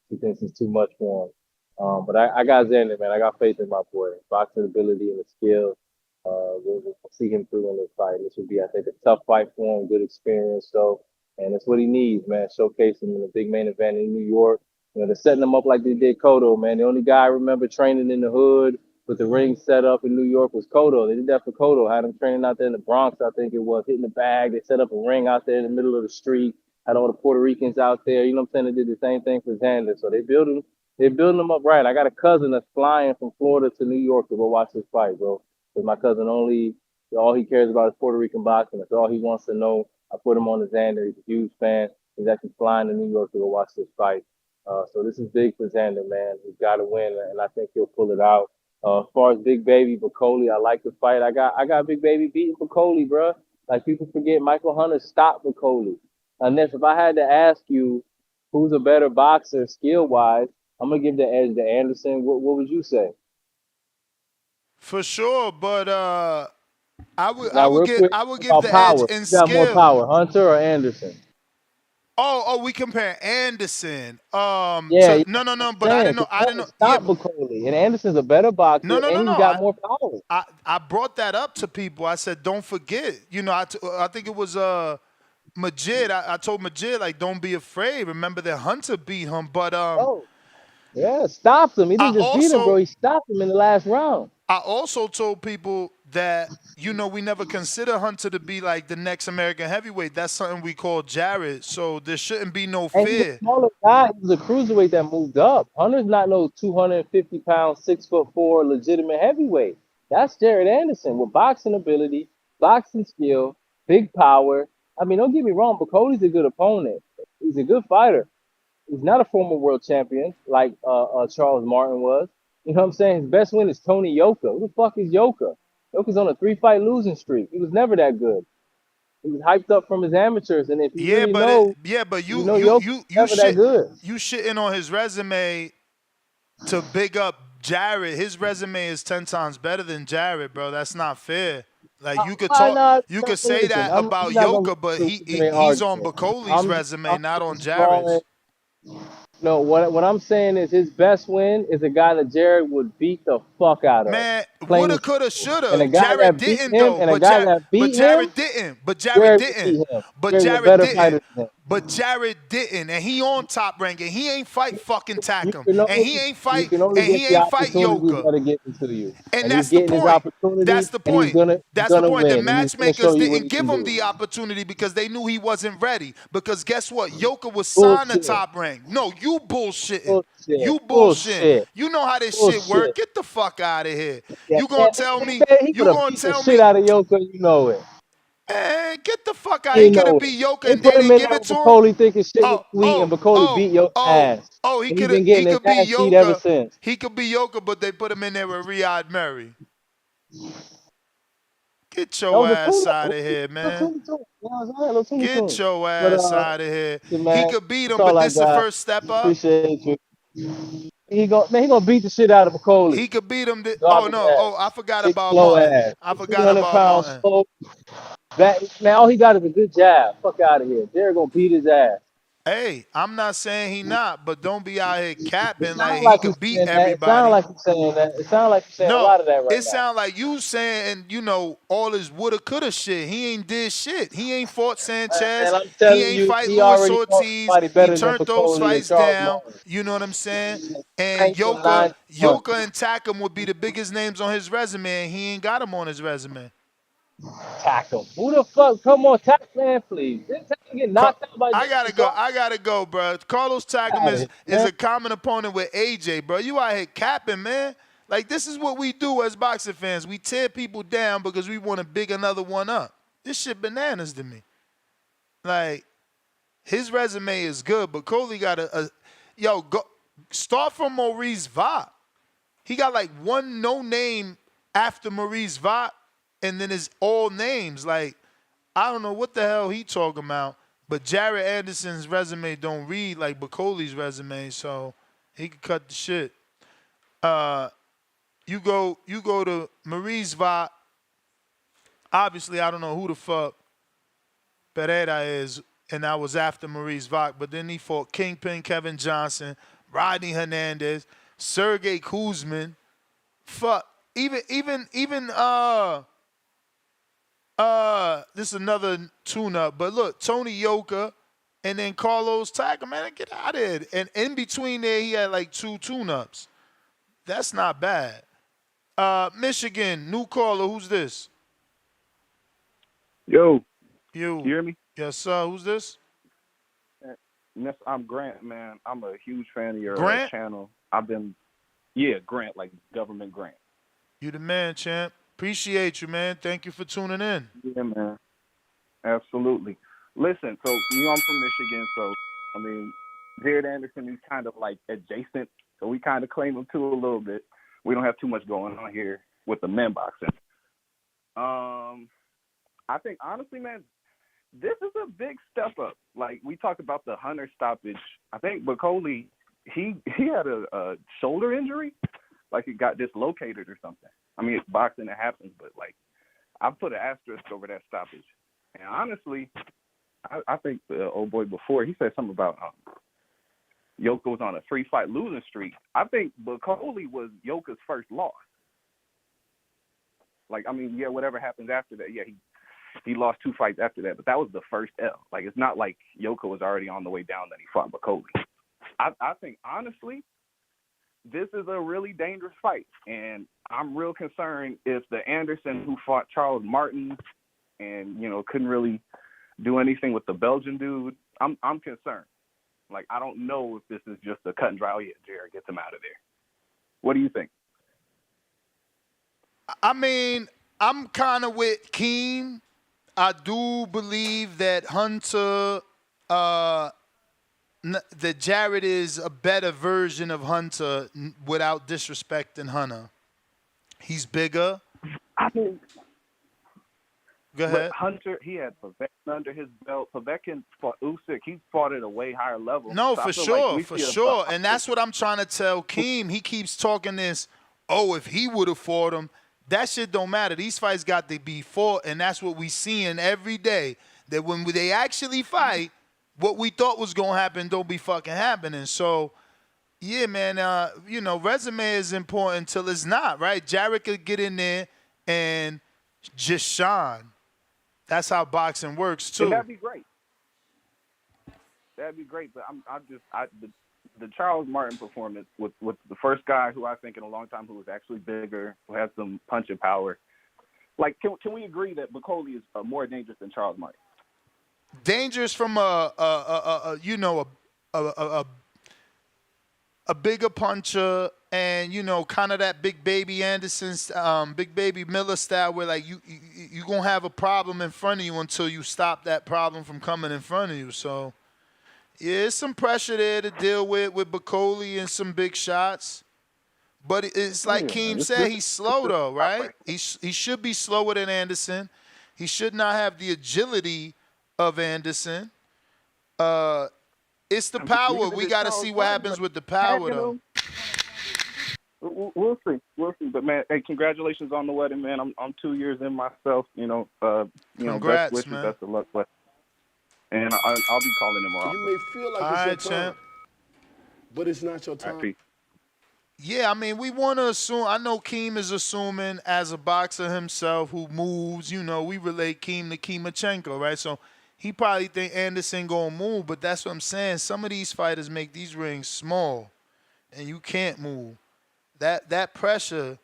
She thinks he's too much for him. But I got Xander, man. I got faith in my boy. Boxing ability and the skill. We'll see him through in this fight. This would be, I think, a tough fight for him. Good experience, so. And it's what he needs, man. Showcase him in a big main event in New York. You know, they're setting him up like they did Cotto, man. The only guy I remember training in the hood with the ring set up in New York was Cotto. They did that for Cotto. Had him training out there in the Bronx, I think it was, hitting the bag. They set up a ring out there in the middle of the street. Had all the Puerto Ricans out there. You know what I'm saying? They did the same thing for Xander. So they're building him up right. I got a cousin that's flying from Florida to New York to go watch this fight, bro. Because my cousin all he cares about is Puerto Rican boxing. That's all he wants to know. I put him on the Xander. He's a huge fan. He's actually flying to New York to go watch this fight. So this is big for Xander, man. He's got to win, and I think he'll pull it out. As far as Big Baby Bacoli, I like the fight. I got Big Baby beating Bacoli, bro. Like, people forget Michael Hunter stopped Bacoli. Unless if I had to ask you who's a better boxer skill-wise, I'm going to give the edge to Anderson. What would you say? For sure, but I would give the power. edge in Who got more skill. power, Hunter or Anderson? Oh, we compare Anderson. Yeah, No, but I didn't know. Stop Bacoli, and Anderson's a better boxer, No. and he's got more power. I brought that up to people. I said, don't forget. You know, I think it was Majid. I told Majid, like, don't be afraid. Remember that Hunter beat him, but yeah, stopped him. He didn't just beat him, bro. He stopped him in the last round. I also told people that, you know, we never consider Hunter to be like the next American heavyweight. That's something we call Jared. So there shouldn't be no And he's fear. a smaller guy. He was a cruiserweight that moved up. Hunter's not no 250-pound, 6'4" legitimate heavyweight. That's Jared Anderson with boxing ability, boxing skill, big power. I mean, don't get me wrong, Bacoli's a good opponent. He's a good fighter. He's not a former world champion like Charles Martin was. You know what I'm saying? His best win is Tony Yoka. Who the fuck is Yoka? Yoka's on a 3-fight losing streak. He was never that good. He was hyped up from his amateurs, and if you really know, you shitting on his resume to big up Jared. His resume is 10 times better than Jared, bro. That's not fair. Like, you could say that about Yoka, but he's on Bacoli's resume, not on Jared's. No, what I'm saying is his best win is a guy that Jared would beat the fuck out of. Man, woulda, coulda, shoulda. And a guy Jared that beat didn't him, though. and a guy that beat him. But Jared didn't. But Jared didn't. Jared's a better fighter than him. But Jared didn't, and he on Top Rank, and he ain't fight fucking Takum, and he ain't You fight, can only and get he the ain't fight opportunities Yoka. that are getting to you. And And he's that's the getting his point. opportunity, That's the and he's point. gonna That's the point. The win, and he's gonna show matchmakers you what didn't he give can him do. the opportunity because they knew he wasn't ready. Because guess what? Yoka was signed to Bullshit. Top Rank. No, you bullshitting. Bullshit. You bullshitting. Bullshit. You know how this shit Bullshit. work. Get the fuck out of here. Yeah, You gonna man, tell they me? said he You could have gonna beat the tell shit me? out of Yoka, you know it. Man, get the fuck out. You He could have know it. beat Yoka They and they put him didn't in give there it with to him. Bacoli thinking shit was Oh, sweet, and oh, Bacoli oh, beat Yoka's oh, ass. oh. And he been getting his Be ass beat ever Yoka. since. He could be Yoka, but they put him in there with Riyad Murray. Get That your was a ass tune-up. out of here, man. Little Get your But ass out of here. He man, could beat that's him, but all I this is the got. first step up. Appreciate you. He gonna beat the shit out of Bacoli. He could beat him. Drop Oh his no! ass. Oh, I forgot Big about slow Martin. ass. I forgot 300 about pounds Martin. slow. Man, all he got is a good jab. Fuck out of here. Jared gonna beat his ass. Hey, I'm not saying he not, but don't be out here capping like Sound he like he's could beat saying that. It sound everybody. like he's saying that. It sound like he's saying a No, lot of that right it now. sound like you saying, all his woulda, coulda shit. He ain't did shit. He ain't fought Sanchez. And I'm He telling ain't you, fight he Luis already fought Ortiz. somebody He better than turned those Bacoli and fights Charles down. Martin. You know what I'm saying? And Ranked for 9 Yoka and Takum would be the biggest names on his resume, and he ain't got them on his resume. Tackle. Who the fuck? Come on, tackle, man, please. Didn't Tackle get knocked out by I gotta go. I gotta go, bro. Carlos Takum is a common opponent with AJ, bro. You out here capping, man. Like, this is what we do as boxing fans. We tear people down because we want to big another one up. This shit bananas to me. Like, his resume is good, but Coley got go start from Maurice Vaught. He got like one no name after Maurice Vaught, and then it's all names. Like, I don't know what the hell he talking about, but Jared Anderson's resume don't read like Bacoli's resume, so he could cut the shit. You go to Maurice Vaught. Obviously, I don't know who the fuck Pereira is, and that was after Maurice Vaught, but then he fought Kingpin Kevin Johnson, Rodney Hernandez, Sergey Kuzmin. Fuck. Even this is another tune-up, but look, Tony Yoka and then Carlos Takum, man, get out of here. And in between there, he had like 2 tune-ups. That's not bad. Michigan, new caller, who's this? Yo. You. You hear me? Yes, sir. Who's this? I'm Grant, man. I'm a huge fan of your Grant? channel. Grant, like government Grant. You the man, champ. Appreciate you, man. Thank you for tuning in. Yeah, man. Absolutely. Listen, so I'm from Michigan, so I mean, Jared Anderson is kind of like adjacent, so we kind of claim him too a little bit. We don't have too much going on here with the men boxing. I think honestly, man, this is a big step up. Like we talked about the Hunter stoppage. I think Bacoli, he had a shoulder injury, like it got dislocated or something. I mean, it's boxing, it happens, but like I put an asterisk over that stoppage. And honestly, I think the old boy before, he said something about Yoka was on a 3-fight losing streak. I think Bacoli was Yoka's first loss. Like, I mean, yeah, whatever happens after that, yeah, he lost 2 fights after that, but that was the first L. Like, it's not like Yoka was already on the way down that he fought Bacoli. I think, honestly, this is a really dangerous fight, and I'm real concerned if the Anderson who fought Charles Martin and, couldn't really do anything with the Belgian dude, I'm concerned. Like, I don't know if this is just a cut and dry, Jared gets him out of there. What do you think? I mean, I'm kind of with Keem. I do believe that Hunter, that Jared is a better version of Hunter without disrespecting Hunter. He's bigger. I mean, go ahead. Hunter, he had Povetkin under his belt. Povetkin fought Usyk. He fought at a way higher level. No, so for sure. And that's what I'm trying to tell Keem. He keeps talking this, if he would have fought him, that shit don't matter. These fights got to be fought, and that's what we seeing every day. That when they actually fight, what we thought was going to happen don't be fucking happening. So, yeah, man, resume is important till it's not, right? Jared could get in there and just shine. That's how boxing works, too. And that'd be great. That'd be great. But the Charles Martin performance with the first guy who I think in a long time who was actually bigger, who had some punching power. Like, can we agree that Boli is more dangerous than Charles Martin? Dangerous from a bigger puncher, and kind of that Big Baby Anderson's, Big Baby Miller style, where like you gonna have a problem in front of you until you stop that problem from coming in front of you. So yeah, there's some pressure there to deal with Boli and some big shots. But it's like Keem said, he's slow though, right? He should be slower than Anderson. He should not have the agility of Anderson. It's the power. We got to see what happens with the power though. We'll see. But man, hey, congratulations on the wedding, man. I'm 2 years in myself. Congrats, best wishes, man. best of luck. And I'll be calling him more often. You may feel like it's your time, but it's not your time. Yeah, I mean, we want to assume. I know Keem is assuming as a boxer himself who moves. We relate Keem to Kimachenko, right? So he probably think Anderson gonna move, but that's what I'm saying. Some of these fighters make these rings small, and you can't move. That pressure,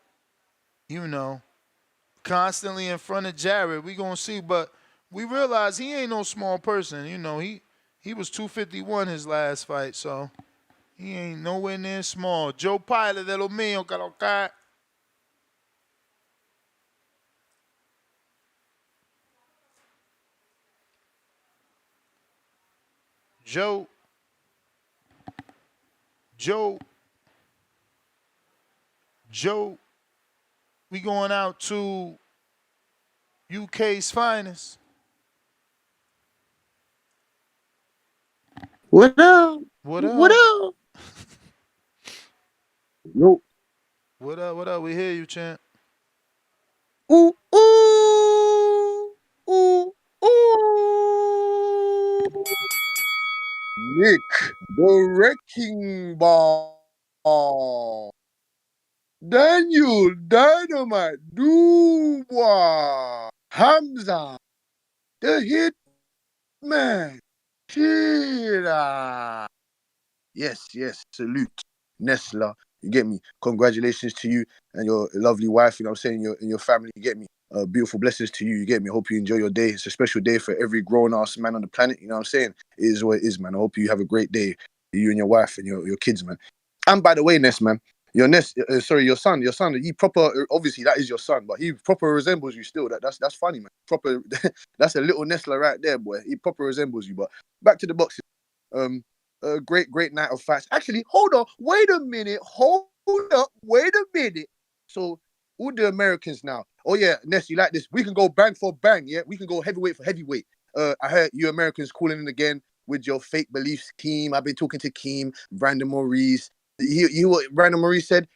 constantly in front of Jared, we gonna see. But we realize he ain't no small person. He was 251 his last fight, so. He ain't nowhere near small. Joe Pilot de lo mío, calocar. Joe. We going out to UK's finest. What up? What up? What up? Yo. What up? We hear you, champ. Ooh, ooh, ooh, ooh. Nick, the wrecking ball. Daniel Dynamite Dubois. Hamza, the hitman. Teixeira. Yes, salute. Nesla, you get me? Congratulations to you and your lovely wife, you know what I'm saying, and your family, you get me? Beautiful blessings to you, you get me? I hope you enjoy your day. It's a special day for every grown-ass man on the planet, you know what I'm saying? It is what it is, man. I hope you have a great day, you and your wife and your kids, man. And by the way, Ness, man, your son, he proper, obviously that is your son, but he proper resembles you still. That's funny, man. Proper, that's a little Nestler right there, boy. He proper resembles you. But back to the boxing. A great night of fights. Actually, hold on, wait a minute. So all the Americans now. Oh yeah, Ness, you like this? We can go bang for bang, yeah. We can go heavyweight for heavyweight. I heard you Americans calling in again with your fake beliefs, Keem. I've been talking to Keem, Brandon Maurice. What Brandon Maurice said?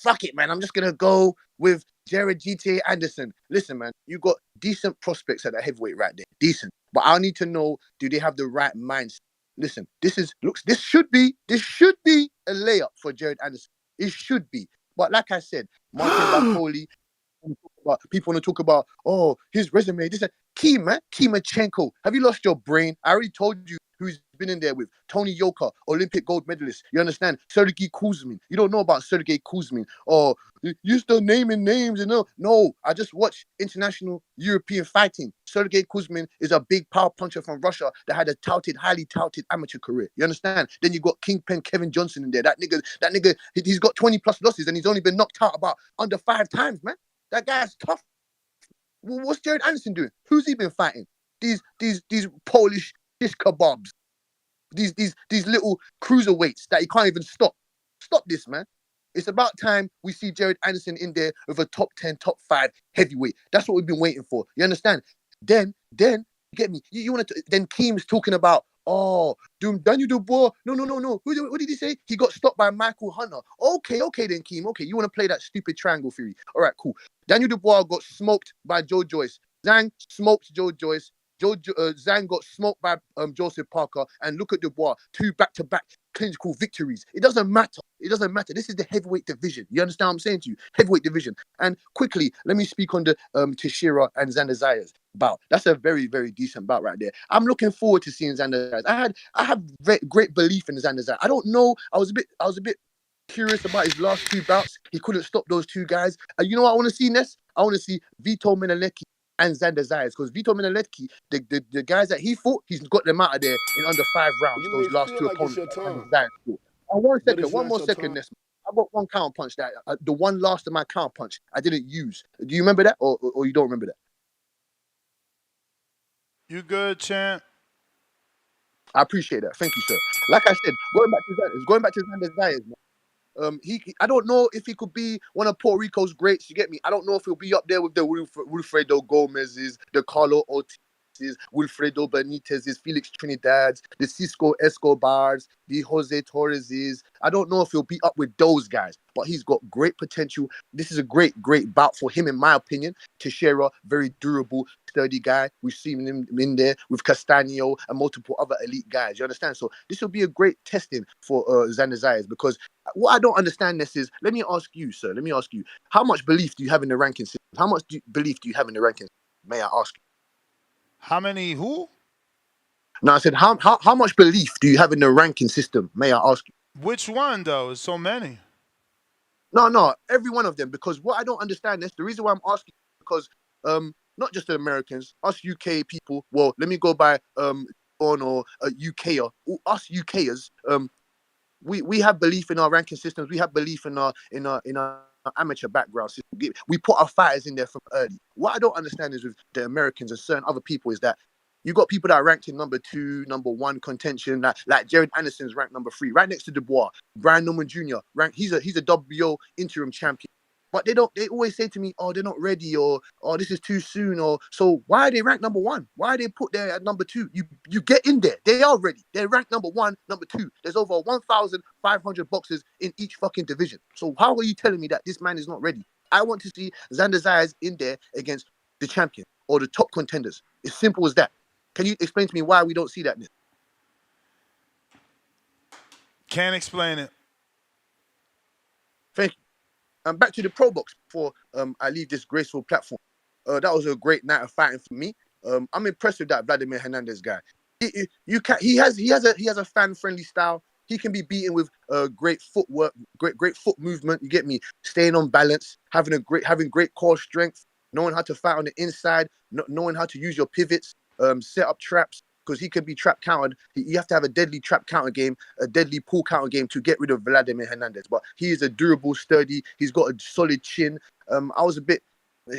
Fuck it, man. I'm just gonna go with Jared GTA Anderson. Listen, man, you got decent prospects at that heavyweight right there. Decent. But I need to know, do they have the right mindset? Listen, this should be a layup for Jared Anderson. It should be. But like I said, Martin Bacoli, people want to talk about, his resume. This Keem, man, Kimachenko. Have you lost your brain? I already told you who's been in there with. Tony Yoka, Olympic gold medalist. You understand? Sergey Kuzmin. You don't know about Sergey Kuzmin. You still naming names and no. I just watched international European fighting. Sergey Kuzmin is a big power puncher from Russia that had a highly touted amateur career. You understand? Then you got Kingpin Kevin Johnson in there. That nigga, he's got 20 plus losses and he's only been knocked out about under 5 times, man. That guy's tough. What's Jared Anderson doing? Who's he been fighting? These Polish shish kebabs. These little cruiserweights that he can't even stop. Stop this, man. It's about time we see Jared Anderson in there with a top 10, top 5 heavyweight. That's what we've been waiting for. You understand? Then get me. You want to? Then Keem's talking about Daniel Dubois. No. What did he say? He got stopped by Michael Hunter. Okay, then Keem. Okay, you want to play that stupid triangle theory? All right, cool. Daniel Dubois got smoked by Joe Joyce. Zhang smoked Joe Joyce. Zhang got smoked by Joseph Parker, and look at Dubois, 2 back-to-back clinical victories. It doesn't matter. It doesn't matter. This is the heavyweight division. You understand what I'm saying to you? Heavyweight division. And quickly, let me speak on the Teixeira and Xander Zayas bout. That's a very, very decent bout right there. I'm looking forward to seeing Xander Zayas. I have great belief in Xander Zayas. I don't know. I was a bit curious about his last 2 bouts. He couldn't stop those 2 guys. And you know what I want to see, Ness? I want to see Vito Menalecki and Xander Zayas, because Vito Menalecki, the guys that he fought, he's got them out of there in under 5 rounds. You Those may last feel 2 like it's opponents your that Xander time, Zayas fought. but it's One not more your second, time. Ness. I got one counter punch that the one last of my counter punch I didn't use. Do you remember that, or you don't remember that? You good, champ? I appreciate that. Thank you, sir. Like I said, going back to Xander Zayas, man. I don't know if he could be one of Puerto Rico's greats. You get me? I don't know if he'll be up there with the Wilfredo Gomez's, the Carlo Ortiz's, Wilfredo Benitez's, Felix Trinidad's, the Cisco Escobar's, the Jose Torres's. I don't know if he'll be up with those guys, but he's got great potential. This is a great bout for him, in my opinion. Teixeira, very durable, sturdy guy. We've seen him in there with Castaño and multiple other elite guys. You understand? So this will be a great testing for Xander Zayas, because what I don't understand this is, let me ask you, sir, how much belief do you have in the ranking system? How much belief do you have in the ranking system? May I ask you? How many who? No, I said, how much belief do you have in the ranking system? May I ask you? Which one though? It's so many. No, every one of them. Because what I don't understand is, the reason why I'm asking, because not just the Americans, us UK people. Well, let me go by or UKer, us UKers. We have belief in our ranking systems. We have belief in our amateur background system. We put our fighters in there from early. What I don't understand is with the Americans and certain other people is that you got people that are ranked in number 2, number 1 contention, like Jared Anderson's ranked number 3, right next to Dubois. Brian Norman Jr. ranked. He's a WBO interim champion. But they always say to me, oh, they're not ready, or oh, this is too soon, or so why are they ranked number 1? Why are they put there at number 2? You get in there. They are ready. They're ranked number 1, number 2. There's over 1,500 boxers in each fucking division. So how are you telling me that this man is not ready? I want to see Xander Zayas in there against the champion or the top contenders. It's simple as that. Can you explain to me why we don't see that? Can't explain it. Thank you. And back to the pro box before I leave this graceful platform. That was a great night of fighting for me. I'm impressed with that Vladimir Hernandez guy. He has a fan friendly style. He can be beaten with great footwork, great foot movement. You get me? Staying on balance, having great core strength, knowing how to fight on the inside, knowing how to use your pivots, set up traps. Because he can be trap countered. You have to have a deadly trap counter game, a deadly pull counter game to get rid of Vladimir Hernandez. But he is a durable, sturdy. He's got a solid chin. I was a bit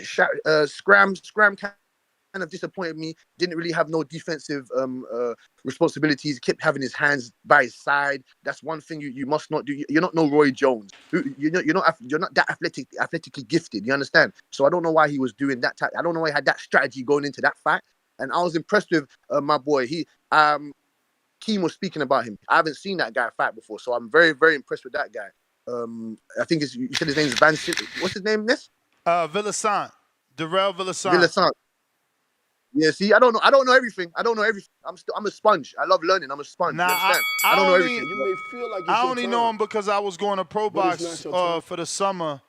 Scram kind of disappointed me. Didn't really have no defensive responsibilities. Kept having his hands by his side. That's one thing you must not do. You're not no Roy Jones. You're not that athletically gifted. You understand? So I don't know why he was doing that. I don't know why he had that strategy going into that fight. And I was impressed with my boy. Keem was speaking about him. I haven't seen that guy fight before, so I'm very, very impressed with that guy. I think you said his name is Van. What's his name? This? Villasant. Darrell Villasant. Villasant. Yeah. See, I don't know everything. I'm a sponge. I love learning. I'm a sponge. Nah, you understand? I don't know only, everything. You may feel like it's I your only time, know him because I was going to Pro but it's Box not your time. for the summer.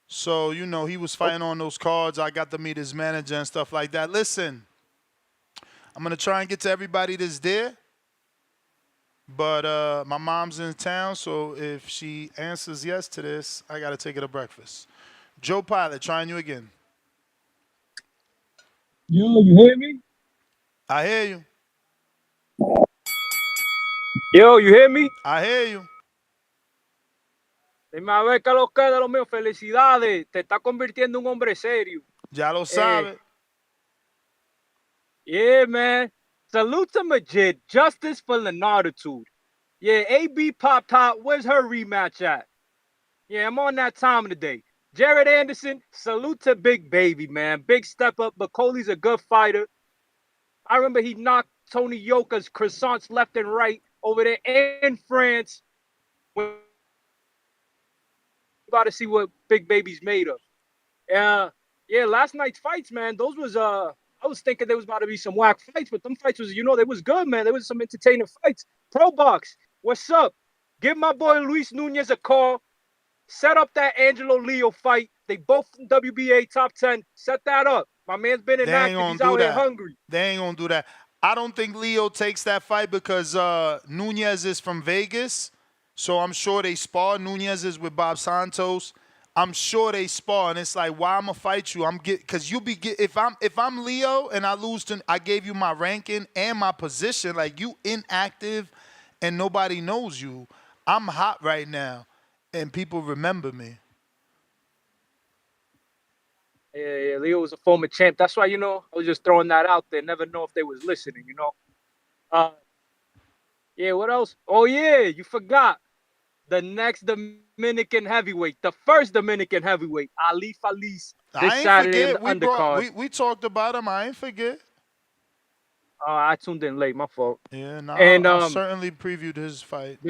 So, he was fighting on those cards. I got to meet his manager and stuff like that. Listen, I'm going to try and get to everybody that's there. But my mom's in town, so if she answers yes to this, I got to take her to breakfast. Joe Pilot, trying you again. Yo, you hear me? I hear you. Yo, you hear me? I hear you. Dime a ver qué lo que de lo mío. Felicidades. Te está convirtiendo en un hombre serio. Ya lo sabe. Yeah, man. Salute to Majid. Justice for Lenarditude. Yeah, AB Pop Top, where's her rematch at? Yeah, I'm on that time today. Jared Anderson, salute to Big Baby, man. Big step up, but Coley's a good fighter. I remember he knocked Tony Yoka's croissants left and right over there in France. We got to see what Big Baby's made of. Yeah, last night's fights, man, those was I I was thinking there was about to be some whack fights, but them fights was, they was good, man. There was some entertaining fights. Pro Box, what's up? Give my boy Luis Nunez a call. Set up that Angelo Leo fight. They both from WBA top 10. Set that up. My man's been They ain't inactive. gonna He's do out here that. hungry. They ain't gonna do that. I don't think Leo takes that fight because Nunez is from Vegas, so I'm sure they spar. Nunez is with Bob Santos. I'm sure they spar, and it's like, why I'm gonna fight you? Because you'll be if I'm Leo and I lose to, I gave you my ranking and my position. Like, you inactive, and nobody knows you. I'm hot right now, and people remember me. Yeah, Leo was a former champ. That's why, I was just throwing that out there. Never know if they was listening, Yeah, what else? Oh, yeah, you forgot. The next Dominican heavyweight, the first Dominican heavyweight, Ali Feliz, this I ain't Saturday in forget. the undercard. We talked about him. I ain't forget. I tuned in late, my fault. Yeah, no, And I certainly previewed his fight.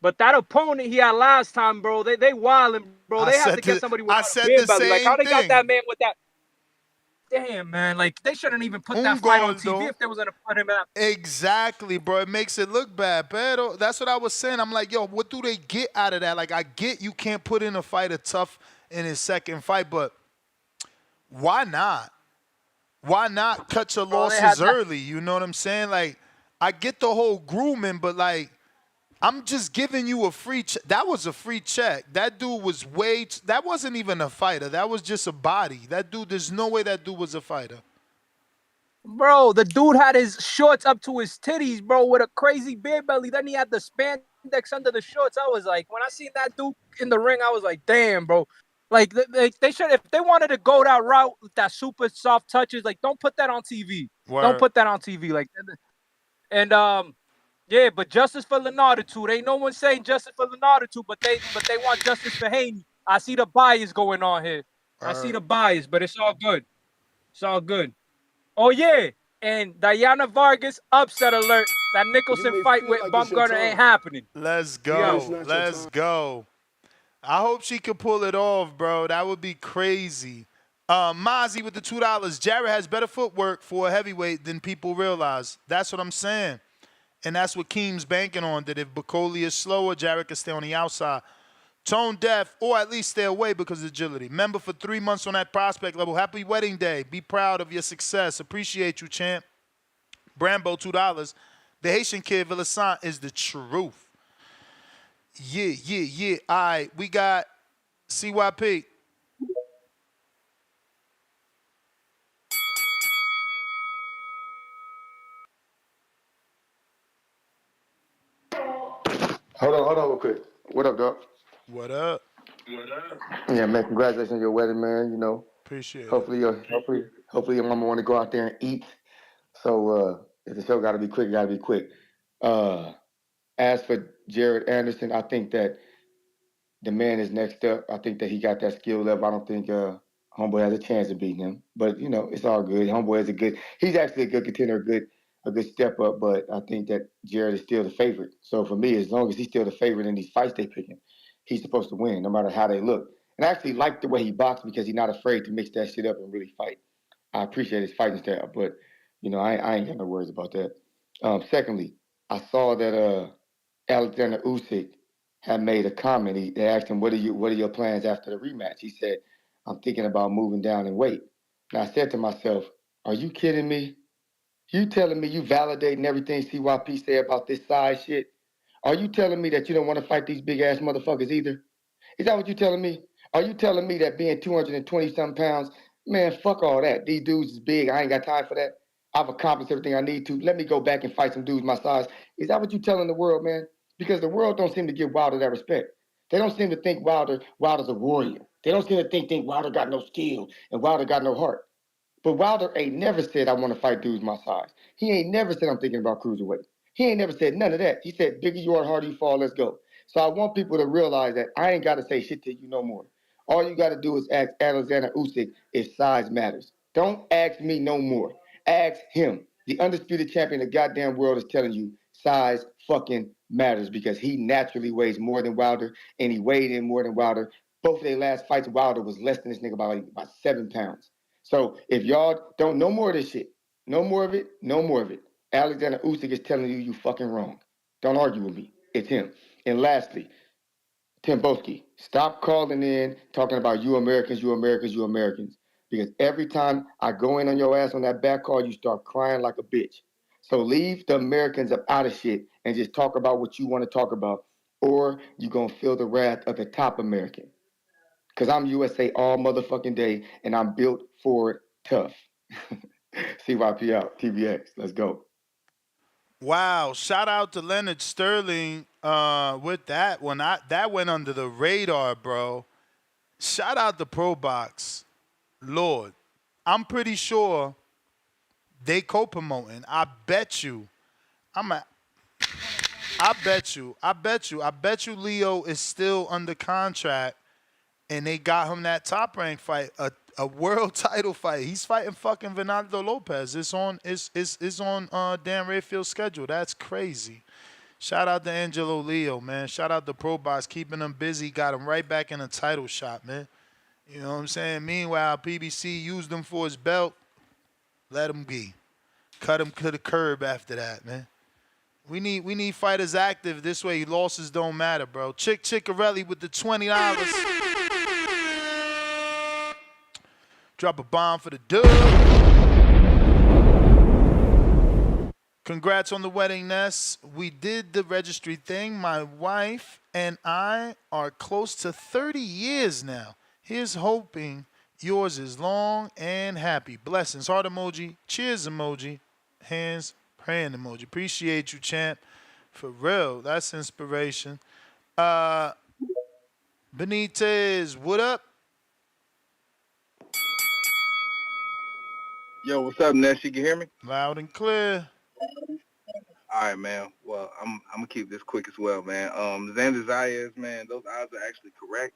but that opponent he had last time, bro, they wilding, bro. They have to get somebody with a beer belly. Like, how they got that man with that? Damn, man. Like, they shouldn't even put that fight on TV if they was gonna put him out. Exactly, bro. It makes it look bad. Pero that's what I was saying. I'm like, yo, what do they get out of that? Like, I get you can't put in a fighter tough in his second fight, but why not? Why not cut your losses early? You know what I'm saying? Like, I get the whole grooming, but like, I'm just giving you a free check. That was a free check. That dude was that wasn't even a fighter. That was just a body. That dude, there's no way that dude was a fighter. Bro, the dude had his shorts up to his titties, bro, with a crazy beer belly. Then he had the spandex under the shorts. I was like, when I seen that dude in the ring, I was like, damn, bro. Like, they should, if they wanted to go that route with that super soft touches, like, don't put that on TV. Word. Don't put that on TV. Like, and yeah, but justice for Leonardo too. Ain't no one saying justice for Leonardo too, but they want justice for Haney. I see the bias going on here. I see the bias, but it's all good. It's all good. Oh yeah, and Diana Vargas upset alert. That Nicholson fight with Baumgartner ain't happening. Let's go. Let's go. I hope she could pull it off, bro. That would be crazy. Mozzie with the $2. Jarrett has better footwork for a heavyweight than people realize. That's what I'm saying. And that's what Keem's banking on, that if Bacoli is slower, Jarrett can stay on the outside. Tone deaf, or at least stay away because of agility. Member for 3 months on that prospect level. Happy wedding day. Be proud of your success. Appreciate you, champ. Brambo, $2. The Haitian kid, Villasant, is the truth. Yeah. All right, we got CYP. Hold on real quick. What up, dog? What up? Yeah, man, congratulations on your wedding, man. Appreciate it. Hopefully your mama want to go out there and eat. So if the show got to be quick, it got to be quick. As for Jared Anderson, I think that the man is next up. I think that he got that skill level. I don't think Homeboy has a chance of beating him. But it's all good. Homeboy is he's actually a good contender, a good step up. But I think that Jared is still the favorite. So for me, as long as he's still the favorite in these fights they picking, he's supposed to win, no matter how they look. And I actually like the way he boxed because he's not afraid to mix that shit up and really fight. I appreciate his fighting style, but I ain't got no worries about that. Secondly, I saw that Alexander Usyk had made a comment. They asked him, "What are your plans after the rematch?" He said, "I'm thinking about moving down in weight." And I said to myself, "Are you kidding me? You telling me you validating everything CYP said about this size shit? Are you telling me that you don't want to fight these big ass motherfuckers either? Is that what you telling me? Are you telling me that being 220 something pounds, man, fuck all that. These dudes is big. I ain't got time for that. I've accomplished everything I need to. Let me go back and fight some dudes my size." Is that what you telling the world, man? Because the world don't seem to give Wilder that respect. They don't seem to think Wilder's a warrior. They don't seem to think Wilder got no skill and Wilder got no heart. But Wilder ain't never said, "I want to fight dudes my size." He ain't never said, "I'm thinking about cruiserweight." He ain't never said none of that. He said, "Bigger you are, harder you fall, let's go." So I want people to realize that I ain't got to say shit to you no more. All you got to do is ask Alexander Usyk if size matters. Don't ask me no more. Ask him. The undisputed champion of the goddamn world is telling you size fucking matters because he naturally weighs more than Wilder and he weighed in more than Wilder. Both of their last fights, Wilder was less than this nigga by 7 pounds. So if y'all don't, no more of this shit. No more of it. No more of it. Alexander Usyk is telling you fucking wrong. Don't argue with me. It's him. And lastly, Tim Boski, stop calling in talking about you Americans, you Americans, you Americans. Because every time I go in on your ass on that back call, you start crying like a bitch. So leave the Americans up out of shit and just talk about what you want to talk about, or you're going to feel the wrath of the top American. Because I'm USA all motherfucking day, and I'm built for it tough. CYP out, TBX. Let's go. Wow! Shout out to Leonard Sterling with that one. That went under the radar, bro. Shout out to Pro Box. Lord, I'm pretty sure they co-promoting. I bet you. I bet you Leo is still under contract, and they got him that top rank fight, a world title fight. He's fighting fucking Fernando Lopez. It's on Dan Rayfield's schedule. That's crazy. Shout out to Angelo Leo, man. Shout out to Pro Box, keeping him busy. Got him right back in a title shot, man. You know what I'm saying? Meanwhile, PBC used him for his belt. Let him be. Cut him to the curb after that, man. We need fighters active. This way losses don't matter, bro. Chick Chickarelli with the $20. Drop a bomb for the dub. Congrats on the wedding, Ness. We did the registry thing. My wife and I are close to 30 years now. Here's hoping yours is long and happy. Blessings. Heart emoji. Cheers emoji. Hands praying emoji. Appreciate you, champ. For real. That's inspiration. Benitez, what up? Yo, what's up, Ness? You can hear me? Loud and clear. All right, man. Well, I'm gonna keep this quick as well, man. Xander Zayas, man, those odds are actually correct.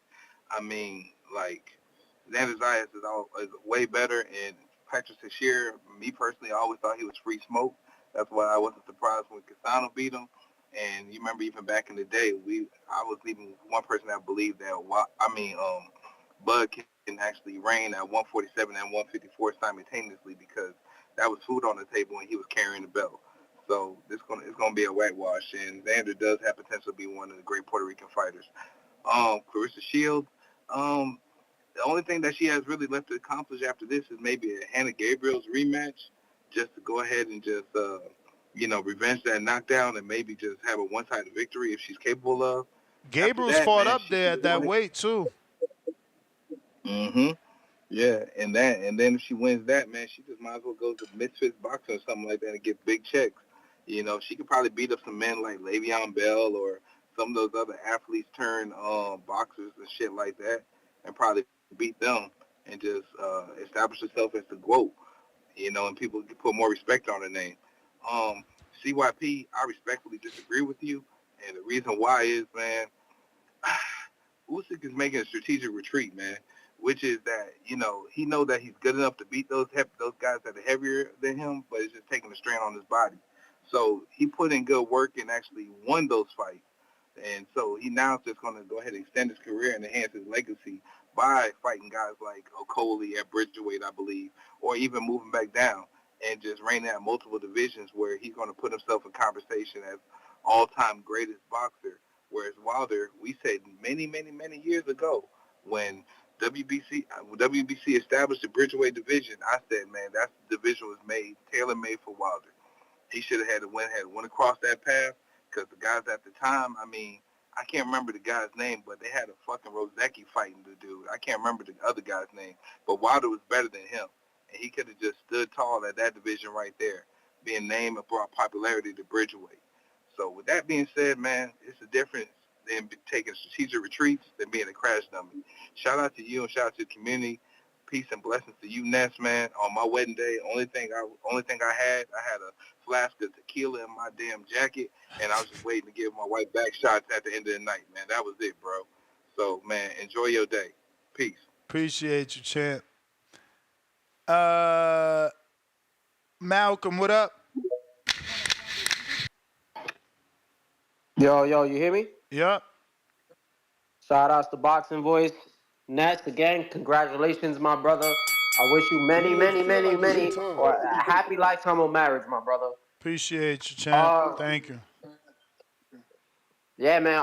I mean, like, Xander Zayas is way better, and Patrick Teixeira, me personally, I always thought he was free smoke. That's why I wasn't surprised when Casano beat him. And you remember even back in the day, I was even one person that believed that. Bud can actually reign at 147 and 154 simultaneously because that was food on the table when he was carrying the belt. So it's gonna be a whitewash, and Xander does have potential to be one of the great Puerto Rican fighters. Clarissa Shields, the only thing that she has really left to accomplish after this is maybe a Hannah Gabriel's rematch, just to go ahead and just revenge that knockdown and maybe just have a one-sided victory if she's capable of. Gabriel's fought up there at that weight too. Yeah, and then if she wins that, man, she just might as well go to Misfits Boxing or something like that and get big checks. You know, she could probably beat up some men like Le'Veon Bell or some of those other athletes turned boxers and shit like that, and probably beat them and just establish herself as the GOAT. You know, and people can put more respect on her name. CYP, I respectfully disagree with you, and the reason why is, man, Usyk is making a strategic retreat, man, which is that, he know that he's good enough to beat those guys that are heavier than him, but it's just taking a strain on his body. So he put in good work and actually won those fights. And so he now just going to go ahead and extend his career and enhance his legacy by fighting guys like Okoli at Bridgerweight, I believe, or even moving back down and just reigning at multiple divisions where he's going to put himself in conversation as all-time greatest boxer. Whereas Wilder, we said many, many, many years ago when WBC established the Bridgerweight division, I said, man, that division was tailor-made for Wilder. He should have had went across that path because the guys at the time, I mean, I can't remember the guy's name, but they had a fucking Rozecki fighting the dude. I can't remember the other guy's name, but Wilder was better than him. And he could have just stood tall at that division right there, being named and brought popularity to Bridgerweight. So with that being said, man, it's a difference than taking strategic retreats than being a crash dummy. Shout out to you and shout out to the community. Peace and blessings to you, Ness, man. On my wedding day, only thing I had a flask of tequila in my damn jacket, and I was just waiting to give my wife back shots at the end of the night, man. That was it, bro. So, man, enjoy your day. Peace. Appreciate you, champ. Malcolm, what up? Yo, you hear me? Yep. Shout outs to Boxing Voice. Nats, again, congratulations, my brother. I wish you You many, may many, feel many, like it's your many, time. or a happy lifetime of marriage, my brother. Appreciate you, champ. Uh, Thank you. yeah, man.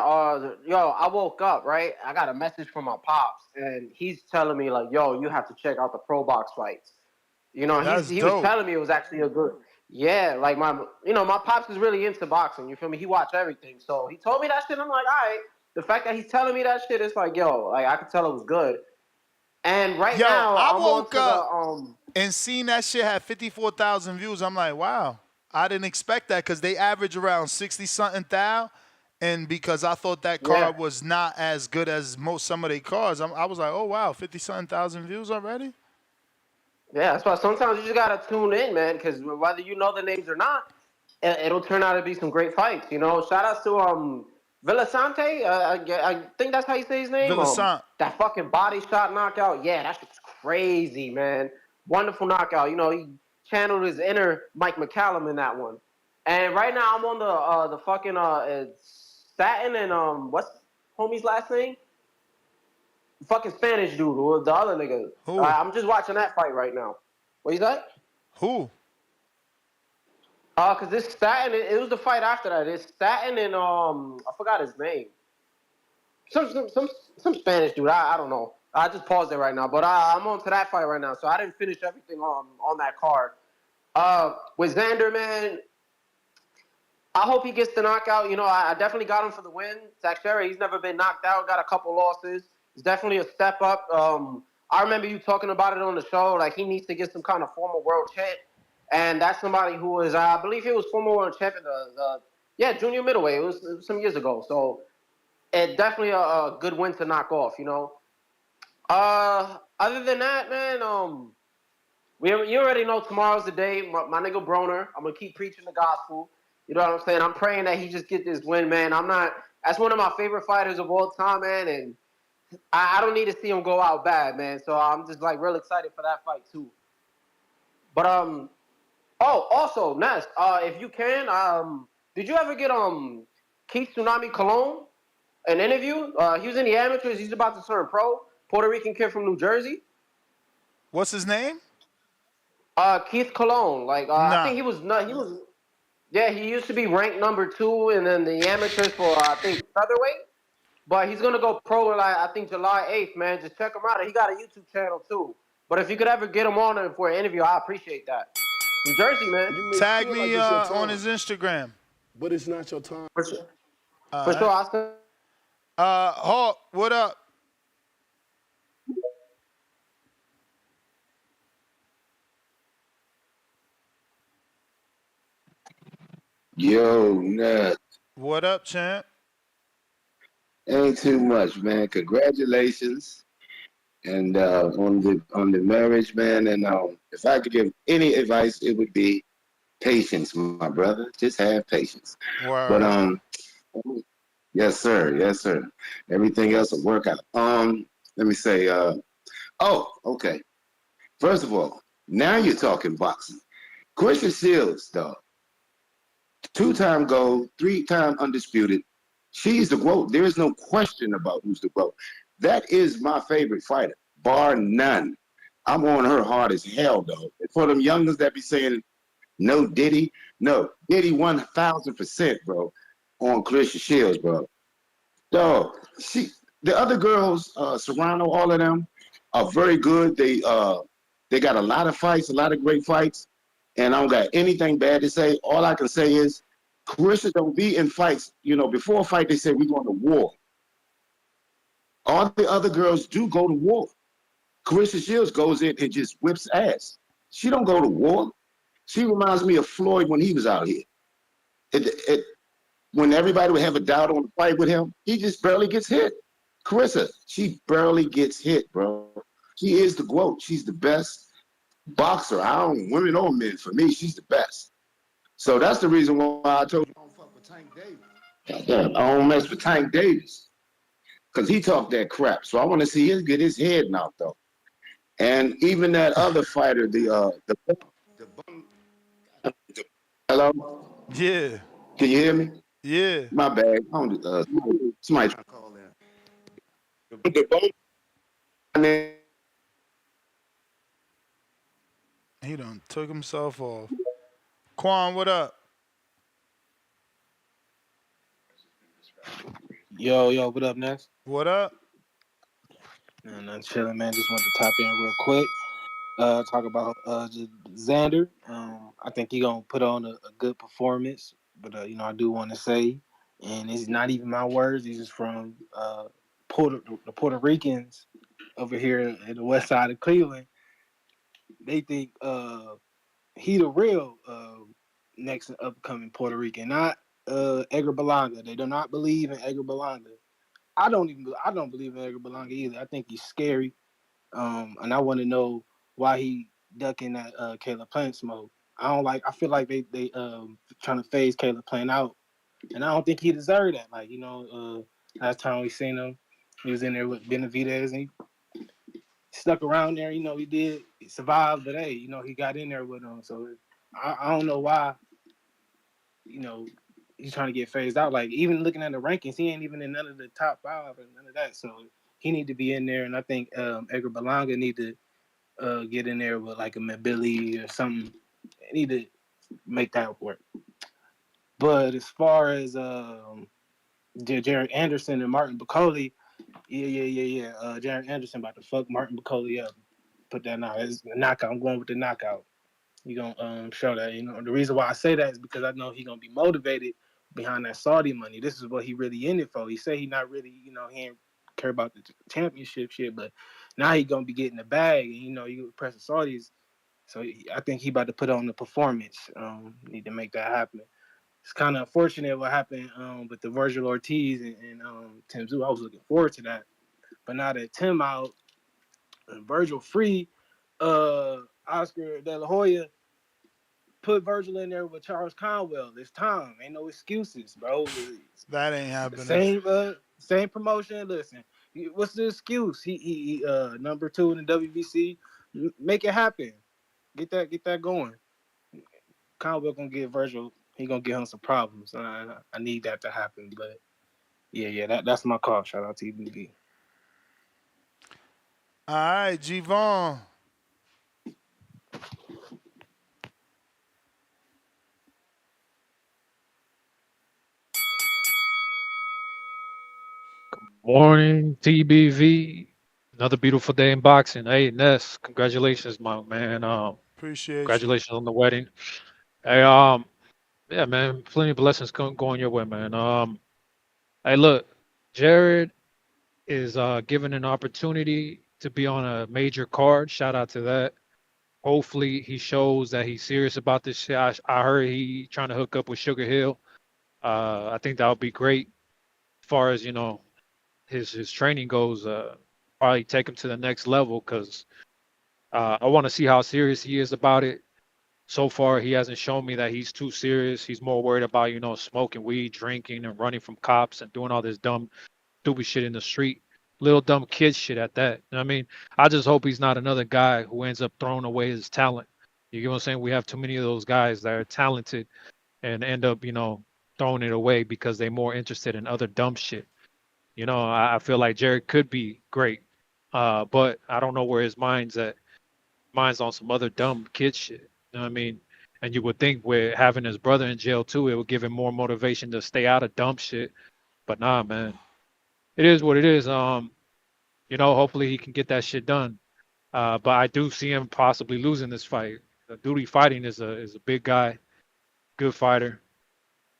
Yo, I woke up, right? I got a message from my pops, and he's telling me like, yo, you have to check out the pro box fights. You know, That's he was dope. telling me it was actually a good. Yeah, like my pops is really into boxing. You feel me? He watched everything, so he told me that shit. I'm like, all right. The fact that he's telling me that shit, it's like, yo, like I could tell it was good. And right Yo, now, I I'm on woke to up the. and seen that shit had 54,000 views. I'm like, wow. I didn't expect that because they average around 60 something thou. And because I thought that Yeah. card was not as good as some of their cards, I was like, oh wow, 50 something thousand views already? Yeah, that's why sometimes you just gotta tune in, man, because whether you know the names or not, it'll turn out to be some great fights. You know, shout outs to Villasante. I think that's how you say his name. Villasant. That fucking body shot knockout. Yeah, that shit's crazy, man. Wonderful knockout. You know, he channeled his inner Mike McCallum in that one. And right now I'm on the fucking it's Satin and what's homie's last name? Fucking Spanish dude or the other nigga. Who? I'm just watching that fight right now. What is that? Who? Cause this Staten, it was the fight after that. It's Staten and I forgot his name. Some Spanish dude. I don't know. I just paused it right now, but I'm on to that fight right now. So I didn't finish everything on that card. With Xander, man, I hope he gets the knockout. You know, I definitely got him for the win. Teixeira, he's never been knocked out. Got a couple losses. It's definitely a step up. I remember you talking about it on the show. Like he needs to get some kind of former world champ. And that's somebody who is, I believe he was former world champion, junior middleweight. It was some years ago. So it definitely a good win to knock off, you know. Other than that, man, you already know tomorrow's the day. My nigga Broner, I'm gonna keep preaching the gospel. You know what I'm saying? I'm praying that he just get this win, man. That's one of my favorite fighters of all time, man, and I don't need to see him go out bad, man. So I'm just like real excited for that fight too. But oh, also, Ness, if you can, did you ever get Keith Tsunami Cologne an interview? He was in the amateurs. He's about to turn pro. Puerto Rican kid from New Jersey. What's his name? Keith Cologne. Like I Nah. think he was not. He was. Yeah, he used to be ranked number 2 and then the amateurs for I think featherweight. But he's gonna go pro like I think July 8th, man. Just check him out. He got a YouTube channel too. But if you could ever get him on for an interview, I appreciate that. From Jersey, man. You may Tag feel like me it's your on time, his Instagram. but it's not your time. For sure. All For right. sure, Oscar. Hawk, what up? Yo, nuts. What up, champ? Ain't too much, man. Congratulations, and on the marriage, man. And if I could give any advice, it would be patience, my brother. Just have patience. But Word. yes, sir. Yes, sir. Everything else will work out. Let me say. Okay. First of all, now you're talking boxing. Christian Shields, dog. 2-time gold, 3-time undisputed. She's the GOAT. There is no question about who's the GOAT. That is my favorite fighter, bar none. I'm on her hard as hell, though. For them youngers that be saying no Diddy, no Diddy 1,000%, bro, on Clarissa Shields, bro. Dog, the other girls, Serrano, all of them are very good. They got a lot of fights, a lot of great fights, and I don't got anything bad to say. All I can say is Carissa don't be in fights. You know, before a fight, they say we're going to war. All the other girls do go to war. Carissa Shields goes in and just whips ass. She don't go to war. She reminds me of Floyd when he was out here. When everybody would have a doubt on the fight with him, he just barely gets hit. Carissa, she barely gets hit, bro. She is the GOAT. She's the best boxer. Women or men, for me, she's the best. So that's the reason why I told you I don't fuck with Tank Davis. Goddamn, I don't mess with Tank Davis. Because he talked that crap. So I want to see him get his head knocked off. And even that other fighter, hello? Yeah. Can you hear me? Yeah. My bad. Somebody trying to call in. The He done took himself off. Quan, what up? Yo, what up, Next? What up? Nothing chilling, man. Just wanted to tap in real quick. Talk about Xander. I think he gonna put on a good performance, but I do want to say, and it's not even my words. These is from the Puerto Ricans over here in the west side of Cleveland. They think he the real next and upcoming Puerto Rican, not Edgar Belanga. They do not believe in Edgar Belanga. I don't believe in Edgar Belanga either. I think he's scary. And I want to know why he ducking that Caleb Plant smoke. I feel like they trying to phase Caleb Plant out, and I don't think he deserved that. Last time we seen him, he was in there with Benavidez, and he stuck around there. He survived, but hey, he got in there with him. So I don't know why he's trying to get phased out. Like, even looking at the rankings, he ain't even in none of the top 5 and none of that. So he need to be in there, and I think Edgar Belanga need to get in there with like a Mabili or something. They need to make that work. But as far as Jared Anderson and Martin Bacoli, yeah. Jared Anderson about to fuck Martin Bacoli up. Put that out. It's a knockout. I'm going with the knockout. He gonna show that. The reason why I say that is because I know he gonna be motivated behind that Saudi money. This is what he really in it for. He say he not really, he ain't care about the championship shit, but now he gonna be getting the bag, and you press the Saudis. So I think he about to put on the performance. Need to make that happen. It's kind of unfortunate what happened with the Virgil Ortiz and Tim Tszyu. I was looking forward to that, but now that Tim out and Virgil free, Oscar De La Hoya put Virgil in there with Charles Conwell. It's time. Ain't no excuses, bro. That ain't happening. Same promotion. Listen, what's the excuse? He number 2 in the WBC. Make it happen. Get that going. Conwell gonna get Virgil. He gonna get him some problems. I need that to happen. But yeah, that's my call. Shout out to EBB. All right, G-Von. Morning, TBV. Another beautiful day in boxing. Hey, Ness, congratulations, my man. Appreciate you. Congratulations on the wedding. Hey, yeah, man, plenty of blessings going your way, man. Hey, look, Jared is given an opportunity to be on a major card. Shout out to that. Hopefully, he shows that he's serious about this shit. I heard he trying to hook up with Sugar Hill. I think that would be great. As far as his training goes, probably take him to the next level because I want to see how serious he is about it. So far, he hasn't shown me that he's too serious. He's more worried about smoking weed, drinking, and running from cops and doing all this dumb, stupid shit in the street. Little dumb kid shit at that. You know what I mean, I just hope he's not another guy who ends up throwing away his talent. You get what I'm saying? We have too many of those guys that are talented and end up, throwing it away because they're more interested in other dumb shit. I feel like Jared could be great, but I don't know where his mind's at. Mine's on some other dumb kid shit. You know what I mean? And you would think with having his brother in jail too, it would give him more motivation to stay out of dumb shit. But nah, man. It is what it is. Hopefully he can get that shit done. But I do see him possibly losing this fight. Duty Fighting is a big guy, good fighter.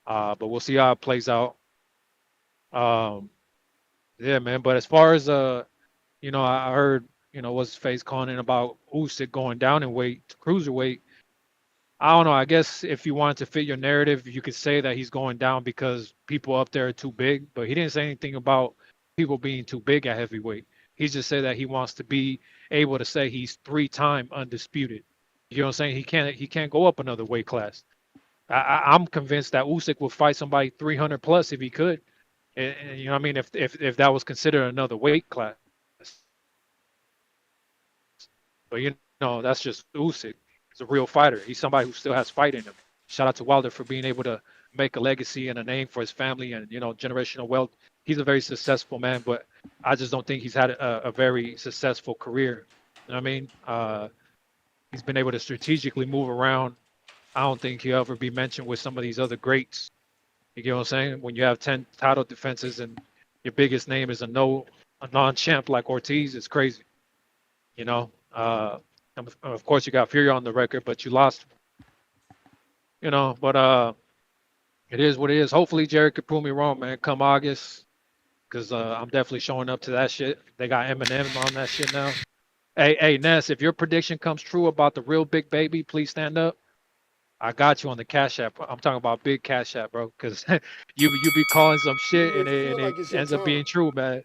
But we'll see how it plays out. Yeah, man. But as far as I heard, what's his face calling in about Usyk going down in weight to cruiserweight. I don't know. I guess if you wanted to fit your narrative, you could say that he's going down because people up there are too big. But he didn't say anything about people being too big at heavyweight. He just said that he wants to be able to say he's 3-time undisputed. You know what I'm saying? He can't go up another weight class. I'm convinced that Usyk would fight somebody 300 plus if he could. And you know what I mean? If that was considered another weight class. But that's just Usyk. He's a real fighter. He's somebody who still has fight in him. Shout out to Wilder for being able to make a legacy and a name for his family and generational wealth. He's a very successful man, but I just don't think he's had a very successful career. You know what I mean? He's been able to strategically move around. I don't think he'll ever be mentioned with some of these other greats. You get what I'm saying? When you have 10 title defenses and your biggest name is a non-champ like Ortiz, it's crazy. You know, of course you got Fury on the record, but you lost. You know, but it is what it is. Hopefully Jared could prove me wrong, man. Come August, because I'm definitely showing up to that shit. They got Eminem on that shit now. Hey, Ness, if your prediction comes true about the real big baby, please stand up. I got you on the Cash App. I'm talking about big Cash App, bro, because you be calling some shit You Mm. may and feel it like it's your ends up being time, true, man.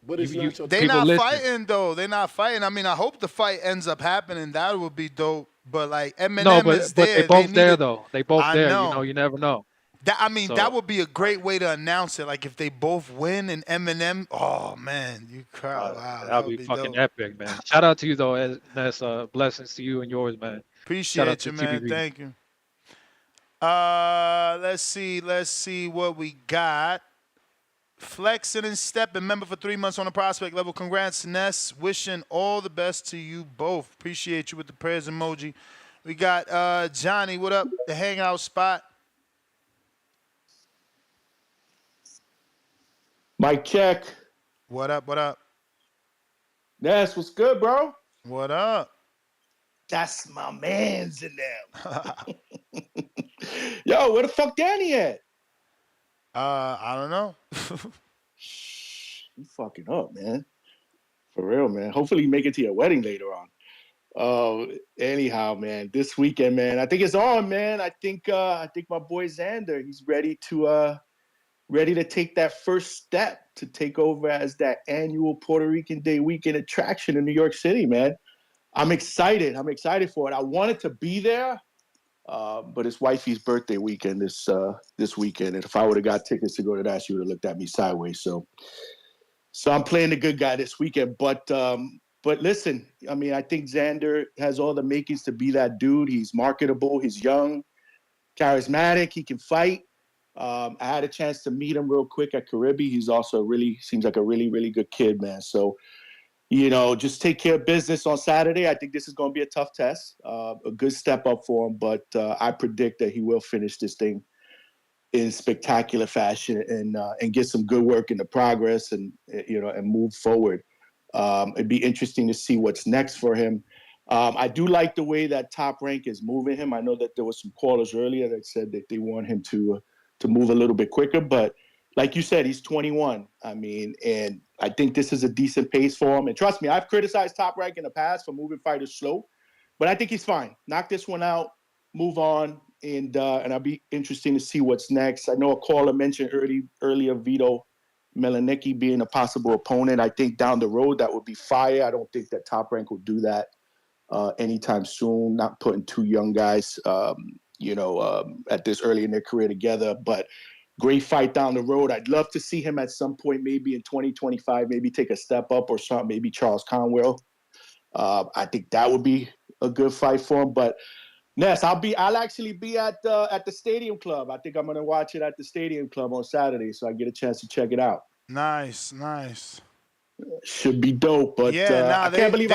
but You it's you not your They time. people not listen. fighting though. They not fighting. I mean, I hope the fight ends up happening. That would be dope. But like No, Eminem is but they there. They both there needed. though. They both I there. know. You never know. That I mean, that So would be a great way to announce it. Like if they both win and Eminem. Oh man, you crowd. Wow, that that'll would be be fucking dope. epic, man. Shout out to you though, Ness. Blessings to you and yours, man. Shout out Appreciate to you, man. TBV. Thank you. Let's see what we got. Flexing and stepping, member for 3 months on the prospect level. Congrats, Ness. Wishing all the best to you both. Appreciate you with the prayers emoji. We got Johnny. What up? The hangout spot. Mic check. What up? What up? Ness, what's good, bro? What up? That's my man's in them. Yo, where the fuck Danny at? I don't know. You fucking up, man. For real, man. Hopefully you make it to your wedding later on. Anyhow, man, this weekend, man, I think it's on, man. I think my boy Xander, he's ready to take that first step to take over as that annual Puerto Rican Day weekend attraction in New York City, man. I'm excited. I'm excited for it. I wanted to be there, but it's wifey's birthday weekend this weekend, and if I would have got tickets to go to that, she would have looked at me sideways. So I'm playing the good guy this weekend. But listen, I mean, I think Xander has all the makings to be that dude. He's marketable. He's young, charismatic. He can fight. I had a chance to meet him real quick at Caribbean. He's also seems like a really, really good kid, man. So, just take care of business on Saturday. I think this is going to be a tough test, a good step up for him. But I predict that he will finish this thing in spectacular fashion and get some good work in the progress and move forward. It'd be interesting to see what's next for him. I do like the way that Top Rank is moving him. I know that there was some callers earlier that said that they want him to move a little bit quicker, but like you said, he's 21. I mean, and I think this is a decent pace for him. And trust me, I've criticized Top Rank in the past for moving fighters slow, but I think he's fine. Knock this one out, move on, and I'll be interesting to see what's next. I know a caller mentioned earlier Vito Melanicki being a possible opponent. I think down the road that would be fire. I don't think that Top Rank will do that anytime soon. Not putting two young guys, at this early in their career together, but great fight down the road. I'd love to see him at some point, maybe in 2025, maybe take a step up or something. Maybe Charles Conwell. I think that would be a good fight for him, but. Ness, I'll actually be at the Stadium Club. I think I'm gonna watch it at the Stadium Club on Saturday, so I get a chance to check it out. Nice. Should be dope, but Yeah, I can't believe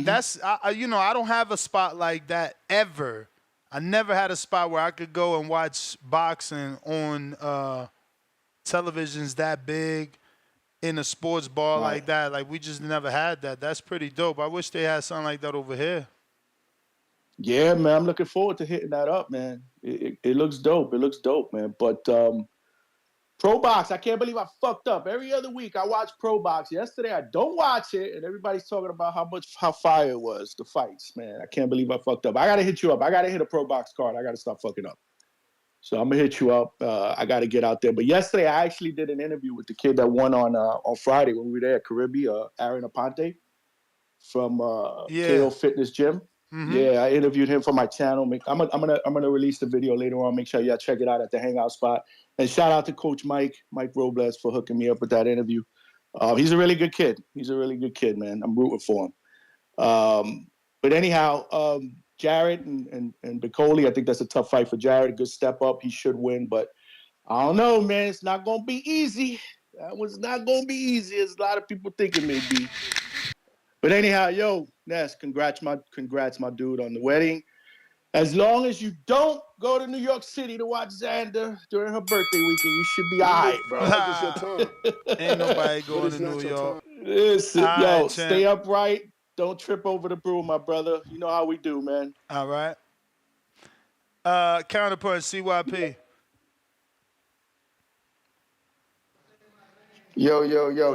that's I don't have a spot like that ever. I never had a spot where I could go and watch boxing on televisions that big in a sports bar like that. Like we just never had that. That's pretty dope. I wish they had something like that over here. Yeah, man, I'm looking forward to hitting that up, man. It looks dope. It looks dope, man. But Pro Box, I can't believe I fucked up. Every other week I watch Pro Box. Yesterday I don't watch it, and everybody's talking about how fire it was, the fights, man. I can't believe I fucked up. I gotta hit you up. I gotta hit a Pro Box card. I gotta stop fucking up. So I'm gonna hit you up. I gotta get out there. But yesterday I actually did an interview with the kid that won on Friday when we were there at Caribbean, Aaron Aponte from KO Fitness Gym. Mm-hmm. Yeah, I interviewed him for my channel. I'm gonna release the video later on. Make sure y'all check it out at the Hangout spot. And shout out to Coach Mike Robles for hooking me up with that interview. He's a really good kid. He's a really good kid, man. I'm rooting for him. But anyhow, Jared and Bicoli, I think that's a tough fight for Jared. Good step up. He should win, but I don't know, man. It's not gonna be easy. That one's not gonna be easy, as a lot of people think it may be. But anyhow, yo, Ness, congrats, my dude, on the wedding. As long as you don't go to New York City to watch Xander during her birthday weekend, you should be all Nigga, right, feel bro. like it's your time. Ain't nobody But going it's to New not your York. time. Listen, All yo, right, stay champ. upright. Don't trip over the broom, my brother. You know how we do, man. All right. Counterpunch, CYP. Yo,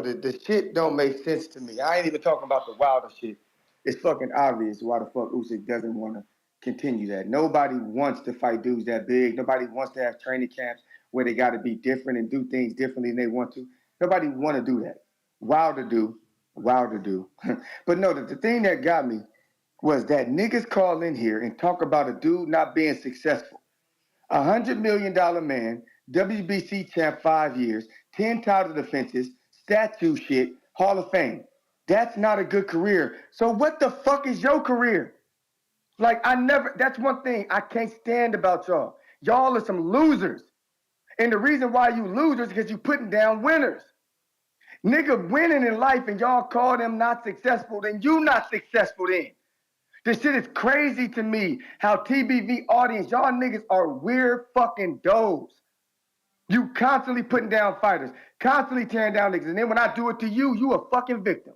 the shit don't make sense to me. I ain't even talking about the Wilder shit. It's fucking obvious why the fuck Usyk doesn't want to continue that. Nobody wants to fight dudes that big. Nobody wants to have training camps where they got to be different and do things differently than they want to. Nobody want to do that. Wilder do. But no, the thing that got me was that niggas call in here and talk about a dude not being successful. $100 million man, WBC champ 5 years, 10 title defenses, statue shit, Hall of Fame. That's not a good career. So what the fuck is your career? Like that's one thing I can't stand about y'all. Y'all are some losers. And the reason why you losers is because you putting down winners. Nigga winning in life and y'all call them not successful, then you not successful then. This shit is crazy to me how TBV audience, y'all niggas are weird fucking does. You constantly putting down fighters, constantly tearing down niggas. And then when I do it to you, you a fucking victim.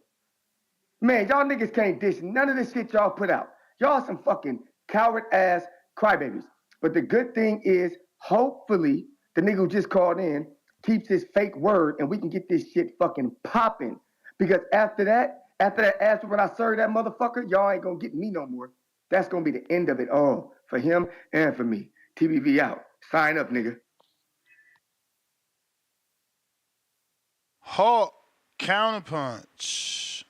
Man, y'all niggas can't dish none of this shit y'all put out. Y'all some fucking coward ass crybabies. But the good thing is, hopefully, the nigga who just called in keeps his fake word and we can get this shit fucking popping. Because after that when I serve that motherfucker, y'all ain't gonna get me no more. That's gonna be the end of it all for him and for me. TBV out. Sign up, nigga. Hawk, counterpunch.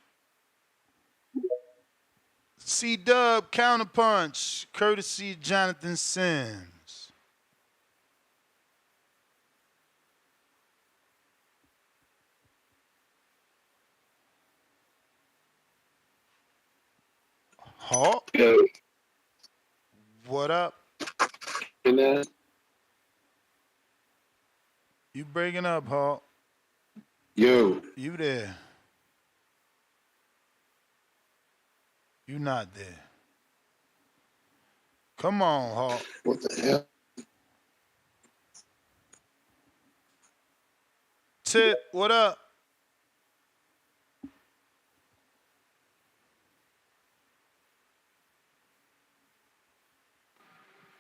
C-Dub, counterpunch. Courtesy Jonathan Sims. Hawk, Yo, what up? you know, You breaking up, Hawk. yo, You there. You not there. Come on, Hawk. what the hell? Tip, what up?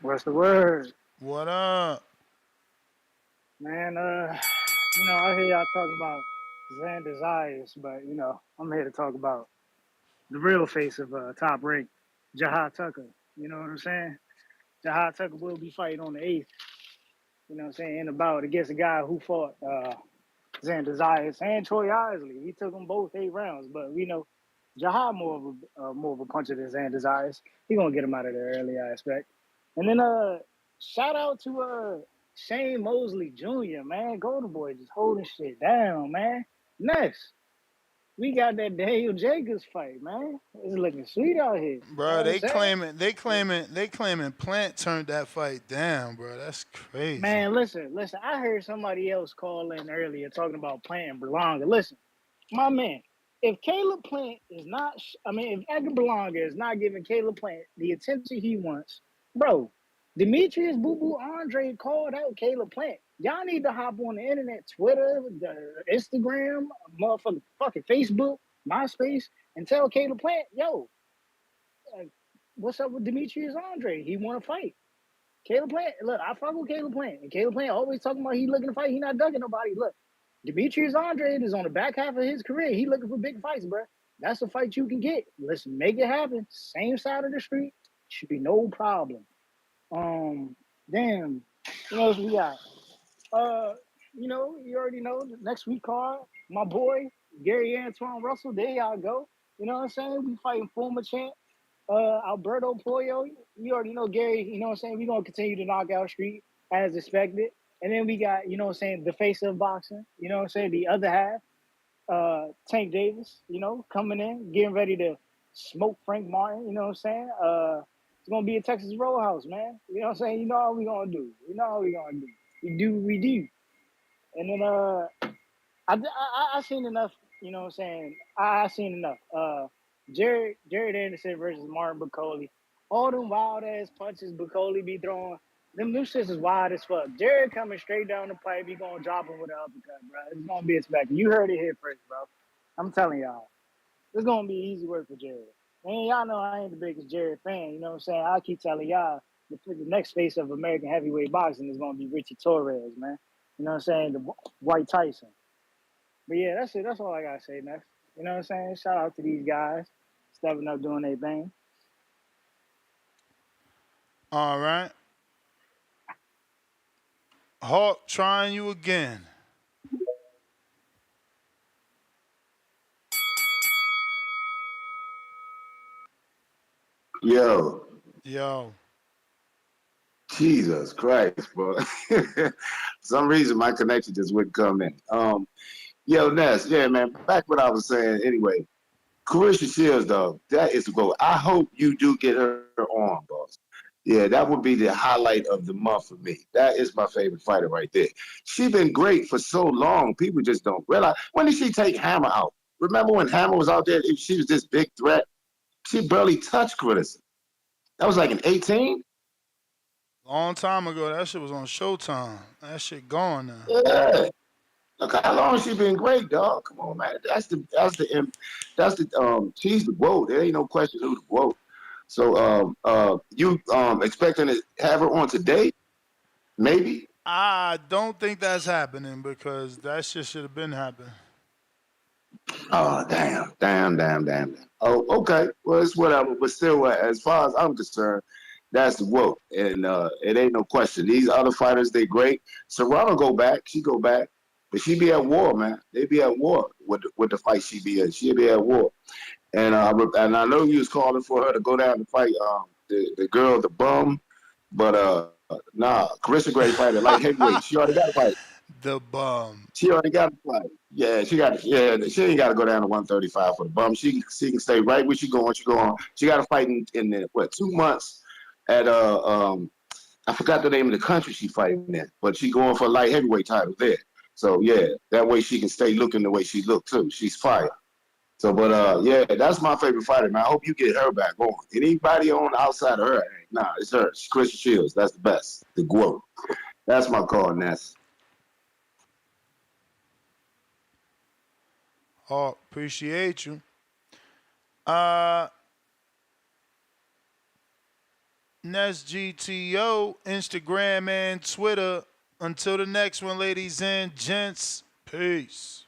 What's the word? What up? Man, I hear y'all talking about Xander Zayas, but I'm here to talk about the real face of top rank, Jihad Tucker. You know what I'm saying? Jihad Tucker will be fighting on the 8th, in the bout against a guy who fought Xander Zayas and Troy Isley. He took them both 8 rounds, but we know Jihad more of a puncher than Xander Zayas. He gonna get him out of there early, I expect. And then shout out to Shane Mosley Jr., man. Golden Boy just holding shit down, man. Next, we got that Daniel Jacobs fight, man. It's looking sweet out here. You know Bro, what I'm they saying? claiming Plant turned that fight down, bro. That's crazy. Man, listen. I heard somebody else call in earlier talking about Plant and Berlanga. Listen, my man, if Caleb Plant is not, if Edgar Berlanga is not giving Caleb Plant the attention he wants, bro, Demetrius Boo Boo Andre called out Caleb Plant. Y'all need to hop on the internet, Twitter, the Instagram, motherfucking fucking Facebook, MySpace, and tell Caleb Plant, yo, what's up with Demetrius Andre? He want to fight. Caleb Plant, look, I fuck with Caleb Plant. And Caleb Plant always talking about he looking to fight. He not ducking nobody. Look, Demetrius Andre is on the back half of his career. He looking for big fights, bro. That's a fight you can get. Let's make it happen. Same side of the street. Should be no problem. Damn. What else we got? You already know the next week card. My boy, Gary Antoine Russell. There y'all go. You know what I'm saying? We fighting former champ. Alberto Pollo, you already know Gary, you know what I'm saying? We're going to continue to knock out Street as expected. And then we got, the face of boxing, the other half, Tank Davis, coming in, getting ready to smoke Frank Martin, you know what I'm saying? It's going to be a Texas Roadhouse, man. You know what I'm saying? You know how we going to do. You know how we going to do. We do, we do. And then I seen enough, you know what I'm saying? I seen enough. Jared Anderson versus Martin Bacoli. All them wild ass punches Bacoli be throwing, them new shits is wild as fuck. Jared coming straight down the pipe, he gonna drop him with an uppercut, bro. It's gonna be a spectacle. You heard it here first, bro. I'm telling y'all, it's gonna be easy work for Jared. And y'all know I ain't the biggest Jared fan. You know what I'm saying? I keep telling y'all the next face of American heavyweight boxing is gonna be Richie Torres, man. You know what I'm saying? The White Tyson. But yeah, that's it. That's all I gotta say, next. You know what I'm saying? Shout out to these guys stepping up doing their thing. All right. Hawk trying you again. Yo, Yo. Jesus Christ, bro. For some reason my connection just wouldn't come in. Yo, Ness, yeah, man. Back what I was saying. Anyway, Carissa Shields, though, that is the goal. I hope you do get her on, boss. Yeah, that would be the highlight of the month for me. That is my favorite fighter right there. She's been great for so long. People just don't realize. When did she take Hammer out? Remember when Hammer was out there? She was this big threat. She barely touched Carissa. That was like an 18. Long time ago, that shit was on Showtime. That shit gone now. Yeah. Look how long she been great, dog. Come on, man. She's the GOAT. There ain't no question who the GOAT. So you expecting to have her on today? Maybe. I don't think that's happening because that shit should have been happening. Oh, damn. Oh, okay. Well, it's whatever. But still, as far as I'm concerned, that's the GOAT. And it ain't no question. These other fighters, they great. Serrano go back. She go back. But she be at war, man. They be at war with the fight she be in. She be at war. And I know you was calling for her to go down and fight the girl, the bum. But nah, Carissa Gray fight at light heavyweight. She already got a fight. The bum. She already got a fight. Yeah, she ain't got to go down to 135 for the bum. She can stay right where she going. She go on. She got a fight in 2 months at I forgot the name of the country she fighting in, but she going for a light heavyweight title there. So yeah, that way she can stay looking the way she look too. She's fire. So, but yeah, that's my favorite fighter, man. I hope you get her back on. Anybody on the outside of her, nah, it's her. It's Christian Shields. That's the best. The GOAT. That's my call, Ness. Oh, appreciate you. Ness GTO, Instagram and Twitter. Until the next one, ladies and gents. Peace.